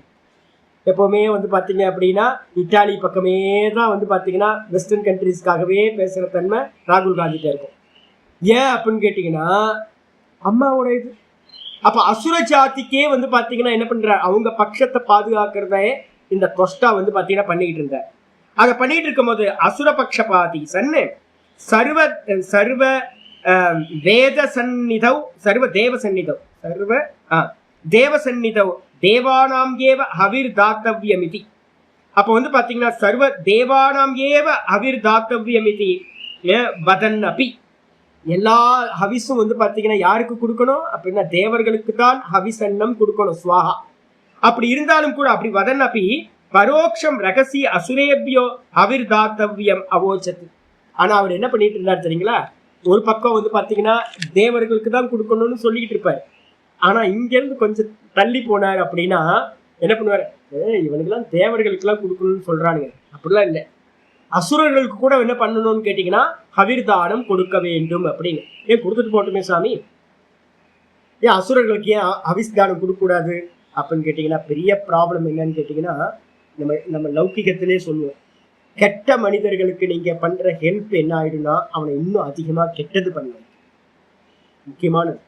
எப்பவுமே வந்து பாத்தீங்க அப்படின்னா இத்தாலி பக்கமே தான் வந்து பாத்தீங்கன்னா வெஸ்டர்ன் கண்ட்ரிஸ்க்காகவே பேசுற தன்மை ராகுல் காந்திட்ட இருக்கும். ஏன் அப்படின்னு கேட்டீங்கன்னா அம்மாவோட இது. அப்ப அசுர ஜாதிக்கே வந்து பாத்தீங்கன்னா என்ன பண்ற, அவங்க பட்சத்தை பாதுகாக்கிறதே இந்த தொஷ்டா வந்து பாத்தீங்கன்னா பண்ணிக்கிட்டு இருந்த. அதை பண்ணிட்டு இருக்கும் போது அசுரபக்ஷபாதி சன்னு சர்வ சர்வ வேத சந்நிதவ் சர்வ தேவ சந்நிதவ் சர்வ தேவ சந்நிதவ் தேவானாம் ஏவ ஹவிர் தாத்தவ்யமிதி. அப்போ வந்து பாத்தீங்கன்னா சர்வ தேவானாம் ஏவ ஹவிர் தாத்தவ்யமிதி வதன் அபி. எல்லா ஹவிஸும் வந்து பாத்தீங்கன்னா யாருக்கு கொடுக்கணும் அப்படின்னா தேவர்களுக்கு தான் ஹவிஸ் அன்னம் கொடுக்கணும், சுவாகா. அப்படி இருந்தாலும் கூட அப்படி வதன் அப்பி பரோக்ஷம் ரகசிய அசுரேபியோ ஹவிர் தாத்தவ்யம் அவோச்சத்து. ஆனா அவர் என்ன பண்ணிட்டு இருந்தார் தெரியுங்களா, ஒரு பக்கம் வந்து பாத்தீங்கன்னா தேவர்களுக்கு தான் கொடுக்கணும்னு சொல்லிக்கிட்டு இருப்பாரு. ஆனா இங்க இருந்து கொஞ்சம் தள்ளி போனார் அப்படின்னா என்ன பண்ணுவாரு, இவனுக்கெல்லாம் தேவர்களுக்கெல்லாம் கொடுக்கணும்னு சொல்றானுங்க, அப்படிலாம் இல்லை, அசுரர்களுக்கு கூட என்ன பண்ணணும்னு கேட்டீங்கன்னா ஹவிர் தானம் கொடுக்க வேண்டும் அப்படின்னு. ஏன் கொடுத்துட்டு போட்டுமே சாமி, ஏன் அசுரர்களுக்கு ஏன் ஹவிஸ் தானம் கொடுக்க கூடாது அப்படின்னு கேட்டீங்கன்னா பெரிய ப்ராப்ளம் என்னன்னு கேட்டீங்கன்னா நம்ம லௌகிகத்திலே சொல்லுவோம், கெட்ட மனிதர்களுக்கு நீங்க பண்ற ஹெல்ப் என்ன ஆயிடும்னா அவனை இன்னும் அதிகமா கெட்டது பண்ணுவாங்க, முக்கியமானது.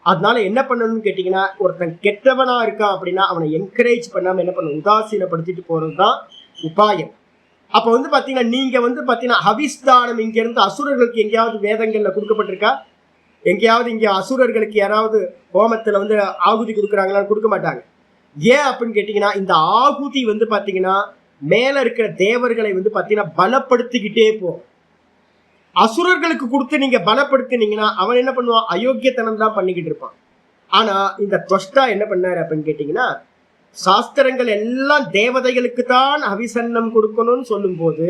அதனால என்ன பண்ணணும்னு கேட்டீங்கன்னா ஒருத்தன் கெட்டவனா இருக்கான் அப்படின்னா அவனை என்கரேஜ் பண்ணாம என்ன பண்ணணும், உதாசீனப்படுத்திட்டு போறதுதான் உபாயம். அப்ப வந்து பாத்தீங்கன்னா நீங்க வந்து பாத்தீங்கன்னா ஹவிஸ்தானம் இங்க இருந்து அசுரர்களுக்கு எங்கேயாவது வேதங்கள்ல கொடுக்கப்பட்டிருக்கா? எங்கேயாவது இங்க அசுரர்களுக்கு யாராவது ஹோமத்துல வந்து ஆகுதி கொடுக்குறாங்களான்னு கொடுக்க மாட்டாங்க. ஏன் அப்படின்னு கேட்டீங்கன்னா இந்த ஆகுதி வந்து பாத்தீங்கன்னா மேல இருக்கிற தேவர்களை வந்து பாத்தீங்கன்னா பலப்படுத்திக்கிட்டே போகும். அசுரர்களுக்கு கொடுத்து நீங்க பலப்படுத்தினீங்கன்னா அவன் என்ன பண்ணுவான், அயோக்கியத்தனம் தான் பண்ணிக்கிட்டு இருப்பான். ஆனா இந்த தொஷ்டா என்ன பண்ணாரு அப்படின்னு கேட்டீங்கன்னா சாஸ்திரங்கள் எல்லாம் தேவதைகளுக்கு தான் அவிசன்னம் கொடுக்கணும்னு சொல்லும் போது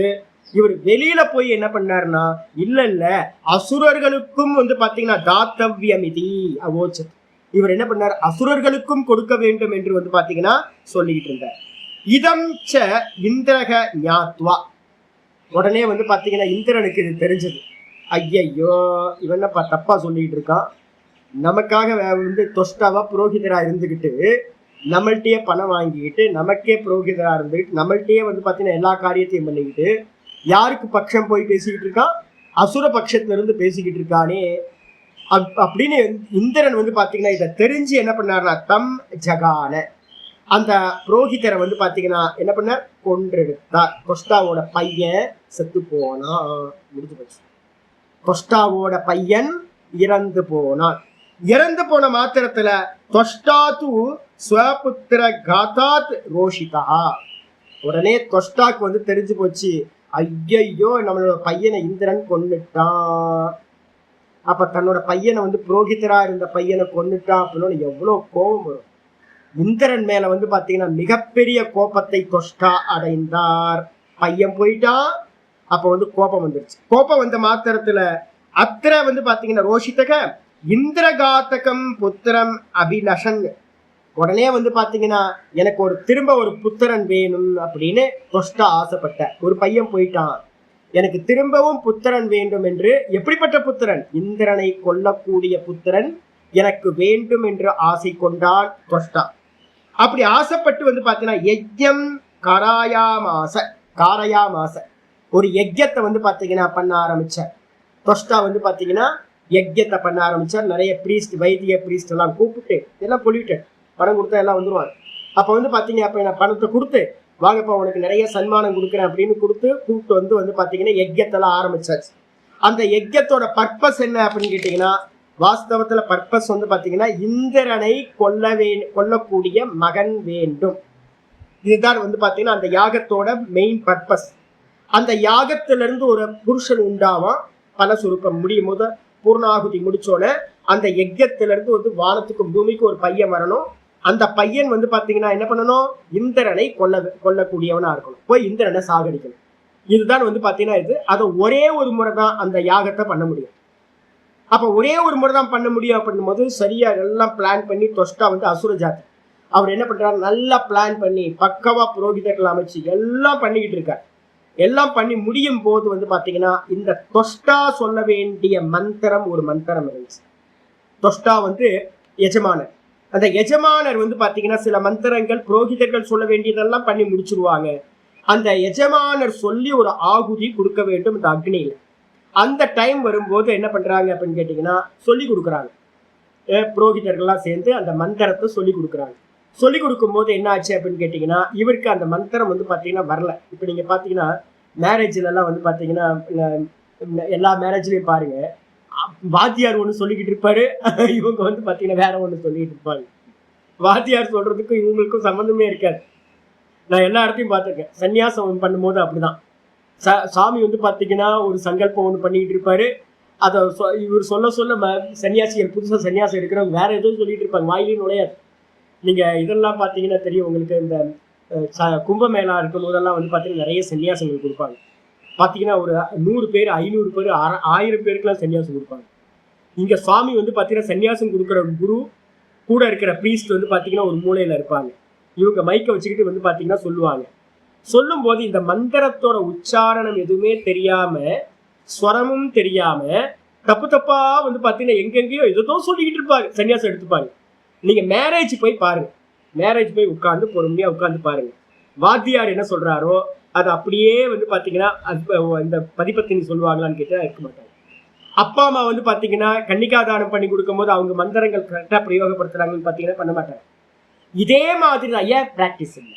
இவர் வெளியில போய் என்ன பண்ணாருன்னா இல்ல அசுரர்களுக்கும் வந்து பாத்தீங்கன்னா தாத்தவ்யமிதி அவோச்சத். இவர் என்ன பண்ணார், அசுரர்களுக்கும் கொடுக்க வேண்டும் என்று வந்து பாத்தீங்கன்னா சொல்லிக்கிட்டு இருந்தார். இதம் ச இந்திரக ஞாத்வா. உடனே வந்து பாத்தீங்கன்னா இந்திரனுக்கு இது தெரிஞ்சது, ஐயையோ இவன் தப்பா சொல்லிட்டு இருக்கான், நமக்காக வந்து தொஷ்டாவா புரோகிதரா இருந்துகிட்டு நம்மள்கிட்டயே பணம் வாங்கிக்கிட்டு நமக்கே புரோகிதரா இருந்துக்கிட்டு நம்மள்கிட்டயே வந்து பாத்தீங்கன்னா எல்லா காரியத்தையும் பண்ணிக்கிட்டு யாருக்கு பட்சம் போய் பேசிக்கிட்டு இருக்கான், அசுர பட்சத்துல இருந்து பேசிக்கிட்டு இருக்கானே அப்படின்னு இந்திரன் வந்து பாத்தீங்கன்னா இதை தெரிஞ்சு என்ன பண்ணாருன்னா தம் ஜகான அந்த புரோகிதரை வந்து பாத்தீங்கன்னா என்ன பண்ண கொன்றெடுத்தார். கொஸ்டாவோட பையன் செத்து போனா, முடிஞ்சு போச்சு. கொஸ்டாவோட பையன் இறந்து போனான். இறந்து போன மாத்திரத்துல தொஷ்டாத்து ஸ்வபுத்திர காத்தாத் ரோஷிதா. உடனே தொஷ்டாக்கு வந்து தெரிஞ்சு போச்சு, ஐயையோ நம்மளோட பையனை இந்திரன் கொன்னுட்டான். அப்ப தன்னோட பையனை வந்து புரோகிதரா இருந்த பையனை கொன்னுட்டான் அப்படின்னு எவ்வளவு கோபம் வரும். இந்திரன் மேல வந்து பாத்தீங்கன்னா மிகப்பெரிய கோபத்தை தொஷ்டா அடைந்தார். பையன் போயிட்டான், அப்ப வந்து கோபம் வந்துருச்சு. கோபம் வந்த மாத்திரத்துல அத்திர வந்து பாத்தீங்கன்னா ரோஷிதக இந்திரகாத்தகம் புத்திரம் அபிலஷன். உடனே வந்து பாத்தீங்கன்னா எனக்கு திரும்ப ஒரு புத்திரன் வேணும் அப்படின்னு தொஷ்டா ஆசைப்பட்ட. ஒரு பையன் போயிட்டான், எனக்கு திரும்பவும் புத்திரன் வேண்டும் என்று. எப்படிப்பட்ட புத்திரன், இந்திரனை கொல்லக்கூடிய புத்திரன் எனக்கு வேண்டும் என்று ஆசை கொண்டான் தொஷ்டா. அப்படி ஆசைப்பட்டு வந்து பாத்தீங்கன்னா யஜ்யம் காராயாமாச ஒரு யஜ்யத்தை வந்து பாத்தீங்கன்னா பண்ண ஆரம்பிச்சார். தொஷ்டா வந்து பாத்தீங்கன்னா யஜ்யத்தை பண்ண ஆரம்பிச்சார். நிறைய பிரீஸ்ட், வைத்திய பிரீஸ்ட் எல்லாம் கூப்பிட்டு எல்லாம் பொலிவிட்டு பணம் கொடுத்தா எல்லாம் வந்துருவாங்க. அப்ப வந்து பாத்தீங்க அப்ப நான் பணத்தை கொடுத்து வாங்கப்பா உனக்கு நிறைய சன்மானம் கொடுக்குறேன் அப்படின்னு கூப்பிட்டு வந்து பாத்தீங்கன்னா யஜ்யத்தெல்லாம் ஆரம்பிச்சாச்சு. அந்த யஜ்யத்தோட பர்பஸ் என்ன அப்படின்னு கேட்டீங்கன்னா வாஸ்தவத்துல பர்பஸ் வந்து பாத்தீங்கன்னா இந்திரனை கொல்லக்கூடிய மகன் வேண்டும். இதுதான் வந்து பாத்தீங்கன்னா அந்த யாகத்தோட மெயின் பர்பஸ். அந்த யாகத்திலிருந்து ஒரு புருஷன் உண்டாவான். பலசுருப்பம் முடியும் போது பூர்ணாகுதி முடிச்சோட அந்த யஜ்யத்திலிருந்து வந்து வானத்துக்கும் பூமிக்கும் ஒரு பையன் வரணும். அந்த பையன் வந்து பாத்தீங்கன்னா என்ன பண்ணணும், இந்திரனை கொல்லக்கூடியவனா இருக்கணும், போய் இந்திரனை சாகடிக்கணும். இதுதான் வந்து பாத்தீங்கன்னா இது. அதை ஒரே ஒரு முறை தான் அந்த யாகத்தை பண்ண முடியும். அப்ப ஒரே ஒரு முறை தான் பண்ண முடியும் அப்படின்னும் போது சரியா எல்லாம் பிளான் பண்ணி தொஷ்டா வந்து அசுர ஜாதி அவர் என்ன பண்றாரு, நல்லா பிளான் பண்ணி பக்கவா புரோகிதர்கள் அமைச்சு எல்லாம் பண்ணிக்கிட்டு இருக்காரு. எல்லாம் பண்ணி முடியும் போது வந்து பாத்தீங்கன்னா இந்த தொஷ்டா சொல்ல வேண்டிய மந்திரம் ஒரு மந்திரம் இருந்துச்சு. தொஷ்டா வந்து எஜமானர், அந்த எஜமானர் வந்து பாத்தீங்கன்னா சில மந்திரங்கள் புரோகிதர்கள் சொல்ல வேண்டியதெல்லாம் பண்ணி முடிச்சிருவாங்க. அந்த எஜமானர் சொல்லி ஒரு ஆகுதி கொடுக்க வேண்டும் இந்த அக்னியில. அந்த டைம் வரும்போது என்ன பண்றாங்க அப்படின்னு கேட்டீங்கன்னா சொல்லி கொடுக்குறாங்க. புரோகிதர்கள்லாம் சேர்ந்து அந்த மந்திரத்தை சொல்லி கொடுக்குறாங்க. சொல்லி கொடுக்கும் போது என்ன ஆச்சு அப்படின்னு கேட்டீங்கன்னா இவருக்கு அந்த மந்திரம் வந்து பாத்தீங்கன்னா வரல. இப்ப நீங்க பாத்தீங்கன்னா மேரேஜ்ல எல்லாம் வந்து பாத்தீங்கன்னா எல்லா மேரேஜ்லயும் பாருங்க, வாத்தியார் ஒண்ணு சொல்லிக்கிட்டு இருப்பாரு, இவங்க வந்து பாத்தீங்கன்னா வேற ஒண்ணு சொல்லிட்டு இருப்பாங்க. வாத்தியார் சொல்றதுக்கும் இவங்களுக்கும் சம்மந்தமே இருக்காது. நான் எல்லா இடத்தையும் பார்த்திருக்கேன். சன்னியாசம் பண்ணும்போது அப்படிதான். சாமி வந்து பாத்தீங்கன்னா ஒரு சங்கல்பம் ஒண்ணு பண்ணிட்டு இருப்பாரு. அதை இவர் சொல்ல சொல்ல சன்னியாசிகள் புதுசா சன்னியாசம் இருக்கிறவங்க வேற எதுவும் சொல்லிட்டு இருப்பாங்க, வாயிலையும் நுழையாது. நீங்க இதெல்லாம் பாத்தீங்கன்னா தெரியும் உங்களுக்கு. இந்த கும்பமேளா இருக்கும் போதெல்லாம் வந்து பாத்தீங்கன்னா நிறைய சன்னியாசங்கள் கொடுப்பாங்க. பாத்தீங்கன்னா ஒரு 100 பேர் 500 பேர் 1000 பேருக்குலாம் சன்னியாசம் கொடுப்பாங்க. இங்க சுவாமி வந்து பாத்தீங்கன்னா சன்னியாசம் கொடுக்குற குரு கூட இருக்கிற பிரீஸ்ட் வந்து பாத்தீங்கன்னா ஒரு மூலையில இருப்பாங்க. இவங்க மைக்க வச்சுக்கிட்டு வந்து பாத்தீங்கன்னா சொல்லுவாங்க. சொல்லும் போது இந்த மந்திரத்தோட உச்சாரணம் எதுவுமே தெரியாம, ஸ்வரமும் தெரியாம தப்பு தப்பா வந்து பாத்தீங்கன்னா எங்கெங்கயோ எதோ சொல்லிக்கிட்டு இருப்பாங்க, சன்னியாசம் எடுத்துப்பாங்க. நீங்க மேரேஜ் போய் பாருங்க, மேரேஜ் போய் உட்காந்து பொறுமையா உட்காந்து பாருங்க. வாத்தியார் என்ன சொல்றாரோ அது அப்படியே வந்து பாத்தீங்கன்னா இந்த பதிப்பத்தினி சொல்லுவாங்களான்னு கேட்டா இருக்க மாட்டாங்க. அப்பா அம்மா வந்து பாத்தீங்கன்னா கன்னிகாதானம் பண்ணி கொடுக்கும் போது அவங்க மந்திரங்கள் கரெக்டா பிரயோகப்படுத்துறாங்கன்னு பாத்தீங்கன்னா பண்ண மாட்டாங்க. இதே மாதிரி தான். ஏன் பிராக்டிஸ் இல்லை.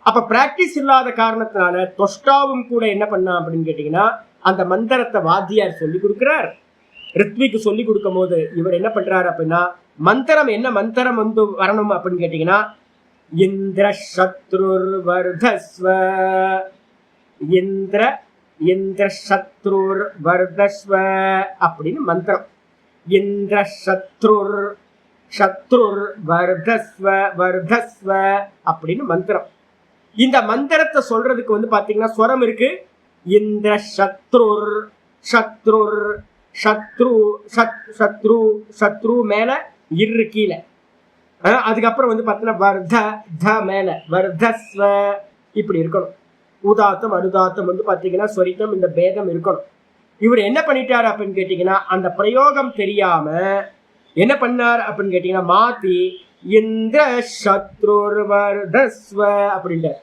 அப்ப பிராக்டிஸ் இல்லாத காரணத்தினால தொஷ்டாவும் கூட என்ன பண்ணா அப்படின்னு கேட்டீங்கன்னா அந்த மந்திரத்தை வாத்தியார் சொல்லி கொடுக்கிறார். ரித்விக்கு சொல்லி கொடுக்கும் போது இவர் என்ன பண்றாரு அப்படின்னா மந்திரம் என்ன மந்திரம் வந்து வரணும் அப்படின்னு கேட்டீங்கன்னா இந்திர சத்ருர் வர்தஸ்வ, இந்திர இந்திர சத்ருர் வர்தஸ்வ அப்படின்னு மந்திரம். இந்திர சத்ருர் சத்ருர் வர்தஸ்வ வர்தஸ்வ அப்படின்னு மந்திரம். இந்த மந்திரத்தை சொல்றதுக்கு வந்து பாத்தீங்கன்னா ஸ்வரம் இருக்கு. இந்திர சத்ருர் சத்ருர் சத்ரு சத்ரு சத்ரு மேல இரு கீழே. அதுக்கப்புறம் வந்து பாத்தீங்கன்னா வர்த த மேல வர்தஸ்வ இப்படி இருக்கணும். உதாத்தம் அனுதாத்தம் வந்து பாத்தீங்கன்னா ஸ்வரித்தம் இந்த பேதம் இருக்கணும். இவர் என்ன பண்ணிட்டாரு அப்படின்னு கேட்டீங்கன்னா அந்த பிரயோகம் தெரியாம என்ன பண்ணார் அப்படின்னு கேட்டீங்கன்னா மாத்தி இந்திர சத்ருர் வர்தஸ்வ அப்படின்ட்டு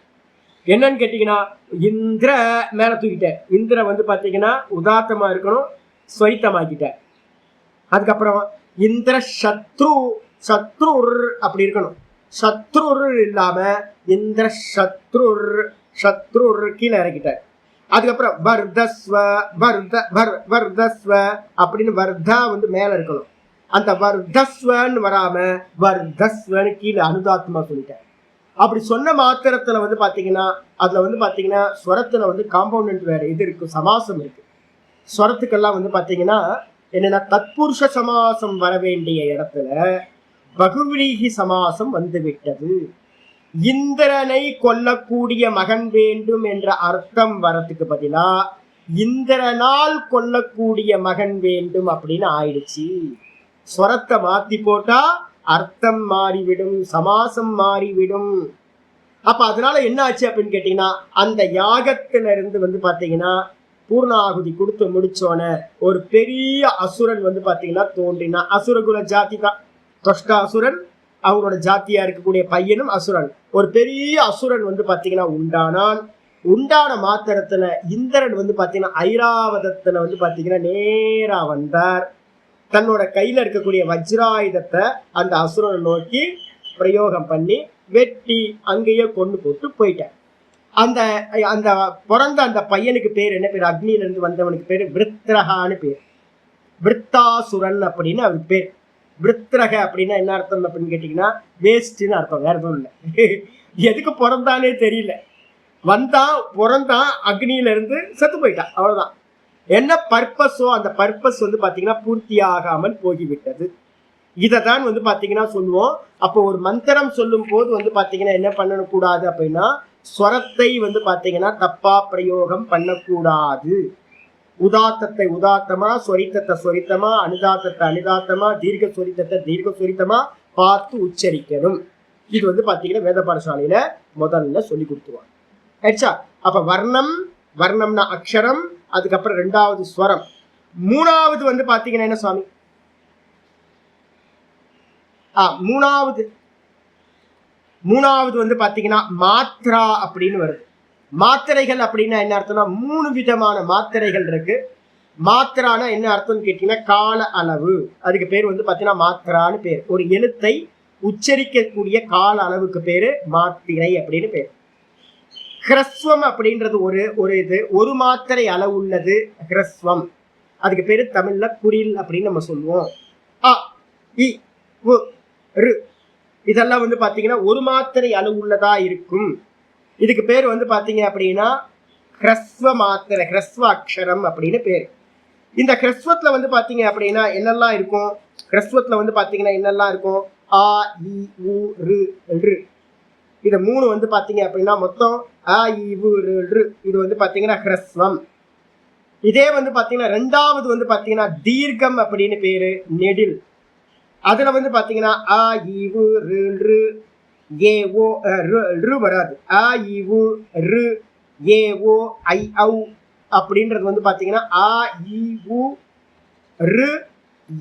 என்னன்னு கேட்டீங்கன்னா இந்திர மேல தூக்கிட்டார். இந்திர வந்து பாத்தீங்கன்னா உதாத்தமா இருக்கணும், ஸ்வரித்தமாக்கிட்டார். அதுக்கப்புறம் இந்திர சத்ரு சத்ருர் அப்படி இருக்கணும். சத்ருர் இல்லாம இந்திர சத்ருர் சத்ருர் கீழே இறக்கிட்டார். அதுக்கப்புறம் வர்தஸ்வ வர்தஸ்வ அப்படின்னு வர்தா வந்து மேல இருக்கணும். அந்த வர்தஸ்வன்னு வராம வர்தஸ்வன்னு கீழே அனுதாத்மா சொல்லிட்டார். அப்படி சொன்ன மாத்திரத்துல வந்து பாத்தீங்கன்னா அதுல வந்து பாத்தீங்கன்னா ஸ்வரத்துல வந்து காம்பவுண்ட் வேற இது இருக்கு, சமாசம் இருக்கு. ஸ்வரத்துக்கெல்லாம் வந்து பாத்தீங்கன்னா என்னன்னா தத்புருஷ சமாசம் வர வேண்டிய இடத்துல பகுவிரீகி சமாசம் வந்து விட்டது. இந்திரனை கொல்லக்கூடிய மகன் வேண்டும் என்ற அர்த்தம் வரத்துக்கு பதிலா இந்திரனால் கொல்லக்கூடிய மகன் வேண்டும் அப்படின்னு ஆயிடுச்சு. ஸ்வரத்தை மாத்தி போட்டா அர்த்தம் மாறிவிடும், சமாசம் மாறிவிடும். அப்ப அதனால என்ன ஆச்சு அப்படின்னு கேட்டீங்கன்னா அந்த யாகத்துல இருந்து வந்து பாத்தீங்கன்னா பூர்ணாகுதி கொடுத்து முடிச்சோன ஒரு பெரிய அசுரன் வந்து பாத்தீங்கன்னா தோன்றினா. அசுரகுல ஜாதி தான் தொஷ்டா அசுரன், அவங்களோட ஜாத்தியா இருக்கக்கூடிய பையனும் அசுரன். ஒரு பெரிய அசுரன் வந்து பாத்தீங்கன்னா உண்டானான். உண்டான மாத்திரத்துல இந்திரன் வந்து பாத்தீங்கன்னா ஐராவதத்துல வந்து பாத்தீங்கன்னா நேரா வந்தார். தன்னோட கையில இருக்கக்கூடிய வஜ்ராயுதத்தை அந்த அசுரனை நோக்கி பிரயோகம் பண்ணி வெட்டி அங்கேயே கொண்டு போட்டு போயிட்டார். அந்த அந்த பிறந்த அந்த பையனுக்கு பேர் என்ன பேர்? அக்னியில இருந்து வந்தவனுக்கு பேரு விருத்ரகான்னு பேர். விருத்தாசுரன் அப்படின்னு அவருக்கு பேர். விருத்ரக அப்படின்னா என்ன அர்த்தம் அப்படின்னு கேட்டீங்கன்னா வேஸ்ட்னு அர்த்தம், வேற எதுவும் இல்லை. எதுக்கு பிறந்தானே தெரியல, வந்தான் பிறந்தான் அக்னியில இருந்து செத்து போயிட்டான், அவ்வளவுதான். என்ன பர்பஸோ அந்த பர்பஸ் வந்து பாத்தீங்கன்னா பூர்த்தி ஆகாமல் போகிவிட்டது. இதைதான் வந்து பாத்தீங்கன்னா சொல்லுவோம். அப்போ ஒரு மந்திரம் சொல்லும் போது வந்து பாத்தீங்கன்னா என்ன பண்ணக்கூடாது அப்படின்னா ஸ்வரத்தை வந்து பாத்தீங்கன்னா தப்பா பிரயோகம் பண்ணக்கூடாது. உதாத்தத்தை உதாத்தமா, சொரித்தத்தை சொரித்தமா, அனுதாத்தத்தை அனுதாத்தமா, தீர்க்க சொரித்தத்தை தீர்க்க சொரித்தமா பார்த்து உச்சரிக்கணும். இது வந்து பாத்தீங்கன்னா வேத பாடசாலையில முதல்ல சொல்லி கொடுத்துருவாங்க. ஆயிடுச்சா? அப்ப வர்ணம், வர்ணம்னா அக்ஷரம், அதுக்கப்புறம் 2வது ஸ்வரம், 3வது வந்து பாத்தீங்கன்னா என்ன சுவாமி? மூணாவது வந்து பாத்தீங்கன்னா மாத்ரா அப்படின்னு வருது. மாத்திரைகள் அப்படின்னா என்ன அர்த்தம்னா 3 விதமான மாத்திரைகள் இருக்கு. மாத்திரானா என்ன அர்த்தம்னு கேட்டீங்கன்னா கால அளவு. அதுக்கு பேர் வந்து பாத்தீங்கன்னா மாத்திரான்னு பேர். ஒரு எழுத்தை உச்சரிக்கக்கூடிய கால அளவுக்கு பேரு மாத்திரை அப்படின்னு பேர். ஹ்ரஸ்வம் அப்படின்றது ஒரு மாத்திரை அளவு உள்ளது ஹ்ரஸ்வம். அதுக்கு பேரு தமிழ்ல குறில் அப்படின்னு நம்ம சொல்லுவோம். அ இ உ ரு இதெல்லாம் வந்து பாத்தீங்கன்னா ஒரு மாத்திரை அளவு உள்ளதா இருக்கும். இதுக்கு பேர் வந்து பாத்தீங்க அப்படின்னா ஹ்ரஸ்வ மாத்திரை, ஹ்ரஸ்வ அக்ஷரம் அப்படின்னு பேரு. இந்த ஹ்ரஸ்வத்துல வந்து பாத்தீங்க அப்படின்னா என்னெல்லாம் இருக்கும்? ஹ்ரஸ்வத்துல வந்து பாத்தீங்கன்னா என்னெல்லாம் இருக்கும்? ஆ இ உ ரு ரு இது 3 வந்து பாத்தீங்க அப்படின்னா மொத்தம் ஆ இ உ ரு ரு இது வந்து பாத்தீங்கன்னா ஹ்ரஸ்வம். இதே வந்து பாத்தீங்கன்னா ரெண்டாவது வந்து பாத்தீங்கன்னா தீர்க்கம் அப்படின்னு பேரு, நெடில். அதுல வந்து பாத்தீங்கன்னா ஆ இ உ ரு ரு ஏ ஓ ரு வராது. ஆ இ உ ரு ஏ ஓ ஐ ஔ அப்படின்றது வந்து பாத்தீங்கன்னா ஆ இ உ ரு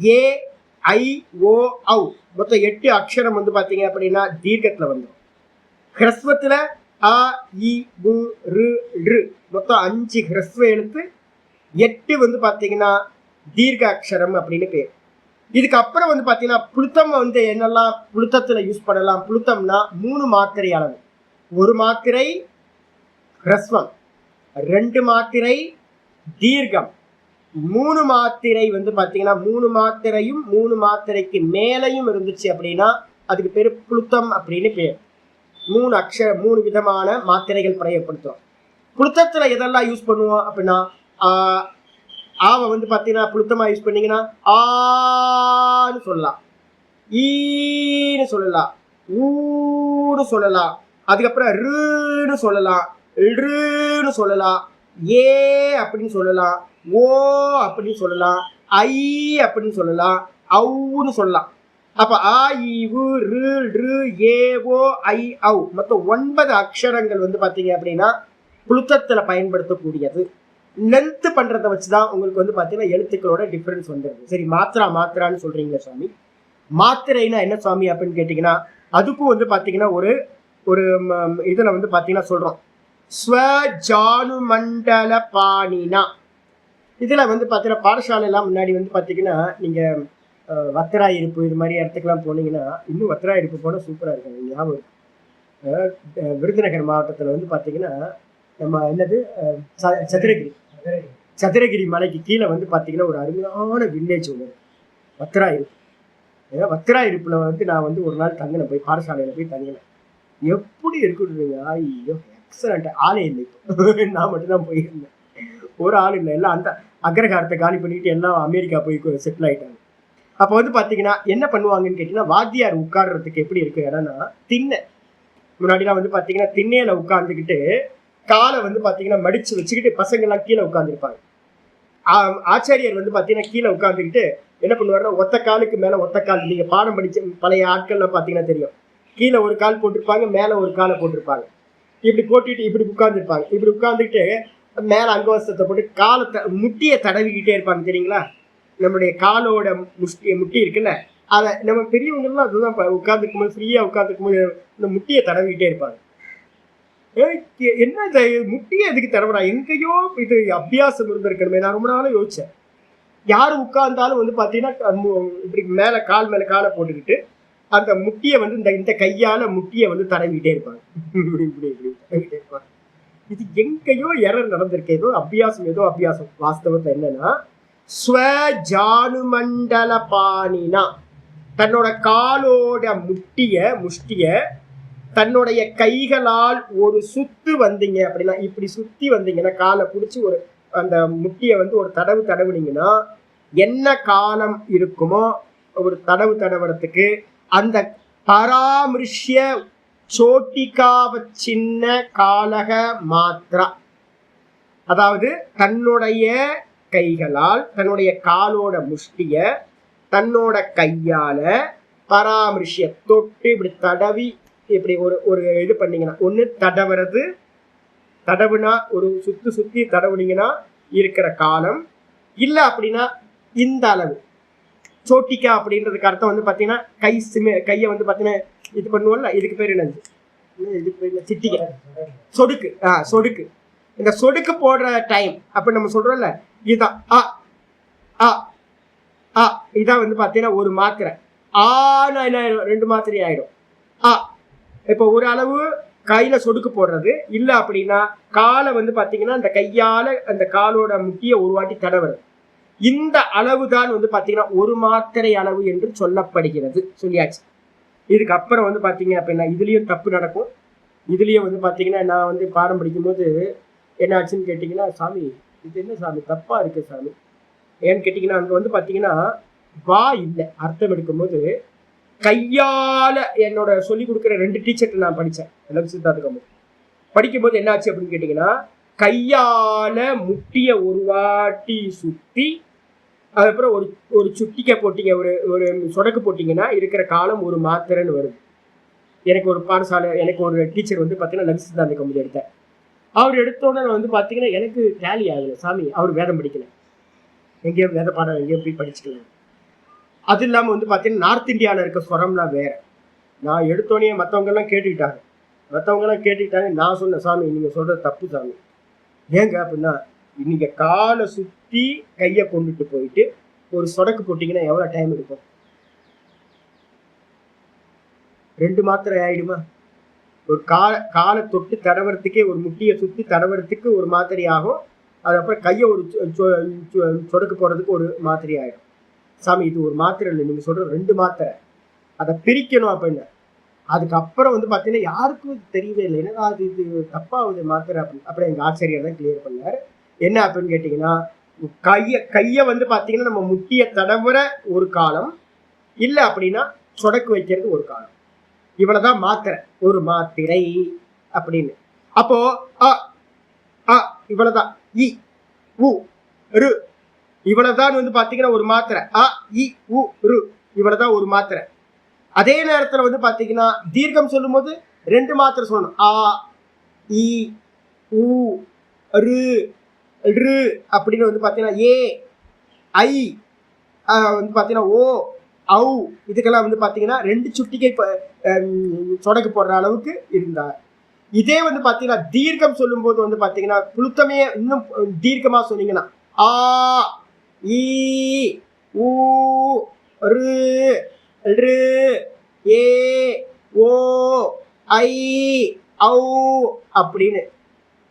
ஏ ஐ ஓ ஔ மொத்தம் 8 அக்ஷரம் வந்து பாத்தீங்க அப்படின்னா தீர்க்கத்துல வந்துடும். ஹ்ரஸ்வத்துல ஆ இ உ ரு ரு மொத்தம் 5 ஹ்ரஸ்வ எழுத்து, 8 வந்து பாத்தீங்கன்னா தீர்க்க அக்ஷரம் அப்படின்னு பேர். இதுக்கப்புறம் வந்து பாத்தீங்கன்னா புளுத்தம் வந்து என்னெல்லாம் புளுத்தத்துல யூஸ் பண்ணலாம்? புளுத்தம்னா 3 மாத்திரை அளவு. 1 மாத்திரை ஹ்ரஸ்வம், 2 மாத்திரை தீர்க்கம், 3 மாத்திரை வந்து பாத்தீங்கன்னா 3 மாத்திரையும் 3 மாத்திரைக்கு மேலையும் இருந்துச்சு அப்படின்னா அதுக்கு பேரு புளுத்தம் அப்படின்னு பேர். 3 விதமான மாத்திரைகள் பிரயோகப்படுத்தும். புளுத்தத்துல எதெல்லாம் யூஸ் பண்ணுவோம் அப்படின்னா ஆவை வந்து பாத்தீங்கன்னா புளுத்தமா யூஸ் பண்ணீங்கன்னா ஆன்னு சொல்லலாம், ஈன்னு சொல்லலாம், ஊன்னு சொல்லலாம், அதுக்கப்புறம் ருன்னு சொல்லலாம், ருன்னு சொல்லலாம், ஏ அப்படின்னு சொல்லலாம், ஓ அப்படின்னு சொல்லலாம், ஐ அப்படின்னு சொல்லலாம், ஔன்னு சொல்லலாம். அப்ப ஆ இ உ ரு ரு ஏ ஓ ஐ ஔ மொத்தம் 9 அக்ஷரங்கள் வந்து பாத்தீங்க அப்படின்னா புளுத்தத்துல பயன்படுத்தக்கூடியது. லென்த் பண்றதை வச்சுதான் உங்களுக்கு வந்து பாத்தீங்கன்னா எழுத்துக்களோட டிஃபரன்ஸ் வந்துருது. சரி, மாத்திரான்னு சொல்றீங்களா சுவாமி, மாத்திரைனா என்ன சுவாமி அப்படின்னு கேட்டீங்கன்னா அதுக்கும் வந்து பாத்தீங்கன்னா ஒரு ஒரு இதுல வந்து பாத்தீங்கன்னா சொல்றோம் ஸ்வஜானுமண்டல பாணினா. இதுல வந்து பாத்தீங்கன்னா பாடசாலை எல்லாம் முன்னாடி வந்து பாத்தீங்கன்னா நீங்க வத்திராயிருப்பு இது மாதிரி இடத்துக்குலாம் போனீங்கன்னா இன்னும் வத்திராயிருப்பு போனால் சூப்பரா இருக்கும். ஞாபகம் விருதுநகர் மாவட்டத்துல வந்து பாத்தீங்கன்னா நம்ம என்னது சதுரகிரி மலைக்கு கீழே வந்து பாத்தீங்கன்னா ஒரு அருமையான வில்லேஜ் ஒன்று வத்திராயிருப்பு. வத்திராயிருப்புல வந்து நான் வந்து ஒரு நாள் தங்கினேன், போய் பாடசாலையில போய் தங்கினேன். எப்படி இருக்குதுங்க, ஐயோ எக்ஸலண்ட். ஆளே இல்லை, நான் மட்டும்தான் போயிருந்தேன், ஒரு ஆள் இல்லை. எல்லாம் அந்த அக்ரஹாரத்தை காலி பண்ணிட்டு எல்லாம் அமெரிக்கா போய் செட்டில் ஆயிட்டாங்க. அப்போ வந்து பாத்தீங்கன்னா என்ன பண்ணுவாங்கன்னு கேட்டீங்கன்னா வாத்தியார் உட்கார்றதுக்கு எப்படி இருக்கு இடம்னா திண்ணை. முன்னாடிலாம் வந்து பாத்தீங்கன்னா திண்ணையில உட்கார்ந்துக்கிட்டு காலை வந்து பாத்தீங்கன்னா மடிச்சு வச்சுக்கிட்டு பசங்க எல்லாம் கீழே உட்கார்ந்துருப்பாங்க. ஆச்சாரியர் வந்து பாத்தீங்கன்னா கீழே உட்கார்ந்துக்கிட்டு என்ன பண்ணுவாருன்னா ஒத்த காலுக்கு மேல ஒத்த கால், நீங்க பாடம் படிச்ச பழைய ஆட்கள்லாம் பாத்தீங்கன்னா தெரியும், கீழே ஒரு கால் போட்டிருப்பாங்க, மேல ஒரு காலை போட்டிருப்பாங்க. இப்படி போட்டுட்டு இப்படி உட்கார்ந்துருப்பாங்க. இப்படி உட்கார்ந்துக்கிட்டு மேல அங்கவஸ்திரத்தை போட்டு காலை முட்டியை தடவிக்கிட்டே இருப்பாங்க. தெரியுங்களா, நம்மளுடைய காலோட முட்டி இருக்குல்ல, அதை நம்ம பெரியவங்கலாம் அதுதான் உட்காந்துக்கும் போது ஃப்ரீயா உட்காந்துக்கும் போது இந்த முட்டியை தடவிக்கிட்டே இருப்பாங்க. என்ன இந்த முட்டியை எதுக்கு தடவுறா, எங்கேயோ இது அபியாசம் இருந்திருக்கணுமே. நான் ரொம்ப நாளும் யோசிச்சேன். யாரு உட்கார்ந்தாலும் வந்து பாத்தீங்கன்னா இப்படி மேல கால் மேல காலை போட்டுக்கிட்டு அந்த முட்டியை வந்து இந்த கையால முட்டியை வந்து தடவிக்கிட்டே இருப்பாங்க. இப்படி இப்படி இப்படி தடவிக்கிட்டே இருப்பாங்க. இது எங்கேயோ எரர் நடந்திருக்கு, ஏதோ அபியாசம். வாஸ்தவத்தை என்னன்னா ஸ்வஜானுமண்டல பாணினா தன்னோட காலோட முஷ்டிய தன்னுடைய கைகளால் ஒரு சுத்து வந்தீங்க அப்படின்னா, இப்படி சுத்தி வந்தீங்கன்னா காலை பிடிச்சி ஒரு அந்த முட்டியை வந்து ஒரு தடவுனீங்கன்னா என்ன காலம் இருக்குமோ ஒரு தடவுறதுக்கு அந்த பராமிருஷ்ய சோட்டிகாவ சின்ன காலக மாத்ரா, அதாவது தன்னுடைய கைகளால் தன்னுடைய காலோட முஷ்டிய தன்னோட கையால பராமரிஷிய தொட்டு இப்படி தடவி இப்படி ஒரு இது பண்ணீங்கன்னா, ஒண்ணு தடவுனா ஒரு சுத்தி தடவுனீங்கன்னா இருக்கிற காலம், இல்ல அப்படின்னா இந்த அளவு சோட்டிக்கா அப்படின்றதுக்கு அர்த்தம் வந்து பார்த்தீங்கன்னா கையை வந்து பார்த்தீங்கன்னா இது பண்ணுவோம்ல, இதுக்கு பேர் என்னது, இதுக்கு பேர் சிட்டிகை, சொடுக்கு. சொடுக்கு. இந்த சொடுக்கு போடுற டைம் அப்ப நம்ம சொல்றோம்ல, இதுதான் அ அ அ இதான் வந்து பார்த்தீங்கன்னா ஒரு மாத்திரை. ஆனா என்ன ஆயிடும், 2 மாத்திரை ஆயிடும். இப்போ ஒரு அளவு கையில சொடுக்கு போடுறது இல்லை அப்படின்னா காலை வந்து பார்த்தீங்கன்னா அந்த கையால அந்த காலோட முக்கிய ஒரு வாட்டி தடவுறது. இந்த அளவு தான் வந்து பார்த்தீங்கன்னா ஒரு மாத்திரை அளவு என்று சொல்லப்படுகிறது. சொல்லியாச்சு. இதுக்கப்புறம் வந்து பார்த்தீங்க அப்படின்னா இதுலேயும் தப்பு நடக்கும். இதுலேயும் வந்து பார்த்தீங்கன்னா நான் வந்து பாடம் படிக்கும்போது என்ன ஆச்சுன்னு கேட்டிங்கன்னா, சாமி இது என்ன சாமி தப்பாக இருக்கு சாமி ஏன்னு கேட்டிங்கன்னா, அங்கே வந்து பார்த்தீங்கன்னா வா இல்லை அர்த்தம் எடுக்கும்போது கையால என்னோட சொல்லி கொடுக்குற 2 டீச்சர்கிட்ட நான் படித்தேன். எனக்கு சித்தாந்தம் படிக்கும்போது என்ன ஆச்சு அப்படின்னு கேட்டிங்கன்னா, கையால முட்டிய ஒரு வாட்டி சுற்றி அதுக்கப்புறம் ஒரு சுட்டிக்கை போட்டிங்க, ஒரு சொடக்கு போட்டிங்கன்னா இருக்கிற காலம் ஒரு மாத்திரைன்னு வருது. எனக்கு ஒரு பாடசாலை எனக்கு ஒரு டீச்சர் வந்து பார்த்தீங்கன்னா லலித் சித்தாந்த கம்பெனி எடுத்தேன். அவர் எடுத்தோடனே வந்து பார்த்தீங்கன்னா எனக்கு டேலி ஆகலை சாமி. அவர் வேதம் படிக்கல, எங்கேயோ வேத பாடம் எங்கேயோ போய் படிச்சுக்கலாம். அது இல்லாமல் வந்து பார்த்தீங்கன்னா நார்த் இந்தியாவில் இருக்க ஸ்வரம்லாம் வேற. நான் எடுத்தோடனே மற்றவங்கெல்லாம் கேட்டுக்கிட்டாங்க. நான் சொன்னேன், சாமி நீங்கள் சொல்கிறது தப்பு சாமி. ஏங்க அப்படின்னா, நீங்கள் காலை சுற்றி கையை கொண்டுட்டு போயிட்டு ஒரு சொடக்கு போட்டிங்கன்னா எவ்வளோ டைம் எடுக்கும்? 2 மாத்திரை ஆயிடுமா? ஒரு காலை தொட்டு தடவறதுக்கே, ஒரு முட்டியை சுற்றி தடவறதுக்கு ஒரு மாத்திரை ஆகும். அதுக்கப்புறம் கையை ஒரு சொடக்கு போடுறதுக்கு ஒரு மாத்திரை ஆகிடும். சாமி இது ஒரு மாத்திரை இல்லை, நீங்கள் சொல்கிற 2 மாத்திரை, அதை பிரிக்கணும் அப்படின்னு. அதுக்கப்புறம் வந்து பார்த்தீங்கன்னா யாருக்கும் தெரியவே இல்லை, என்னடா அது இது தப்பாகுது மாத்திரை அப்படின்னு. அப்புறம் எங்கள் ஆசிரியர் தான் கிளியர் பண்ணார். என்ன அப்படின்னு கேட்டிங்கன்னா, கையை வந்து பார்த்தீங்கன்னா நம்ம முட்டியை தடவுற ஒரு காலம், இல்லை அப்படின்னா சொடக்கு வைக்கிறது ஒரு காலம். இவ்வளவுதான் மாத்திரை, ஒரு மாத்திரை அப்படின்னு. அப்போ இவ்வளவுதான் இ உ ரு இவ்வளவுதான் வந்து பாத்தீங்கன்னா ஒரு மாத்திரை. இ உ ரு இவ்வளவுதான் ஒரு மாத்திரை. அதே நேரத்துல வந்து பாத்தீங்கன்னா தீர்க்கம் சொல்லும் போது 2 மாத்திரை சொல்லணும். ஆ இ உ ரு ரு அப்படின்னு வந்து பாத்தீங்கன்னா ஏ ஐ வந்து பாத்தீங்கன்னா ஓ ஔ இதுக்கெல்லாம் வந்து பார்த்தீங்கன்னா 2 சுட்டிகை சொடக்கு போடுற அளவுக்கு இருந்தார். இதே வந்து பார்த்தீங்கன்னா தீர்க்கம் சொல்லும்போது வந்து பார்த்தீங்கன்னா புளுத்தமே இன்னும் தீர்க்கமாக சொன்னீங்கன்னா ஆ ஈ ஊ ரு ரு ஏ ஓ ஐ ஔ அப்படின்னு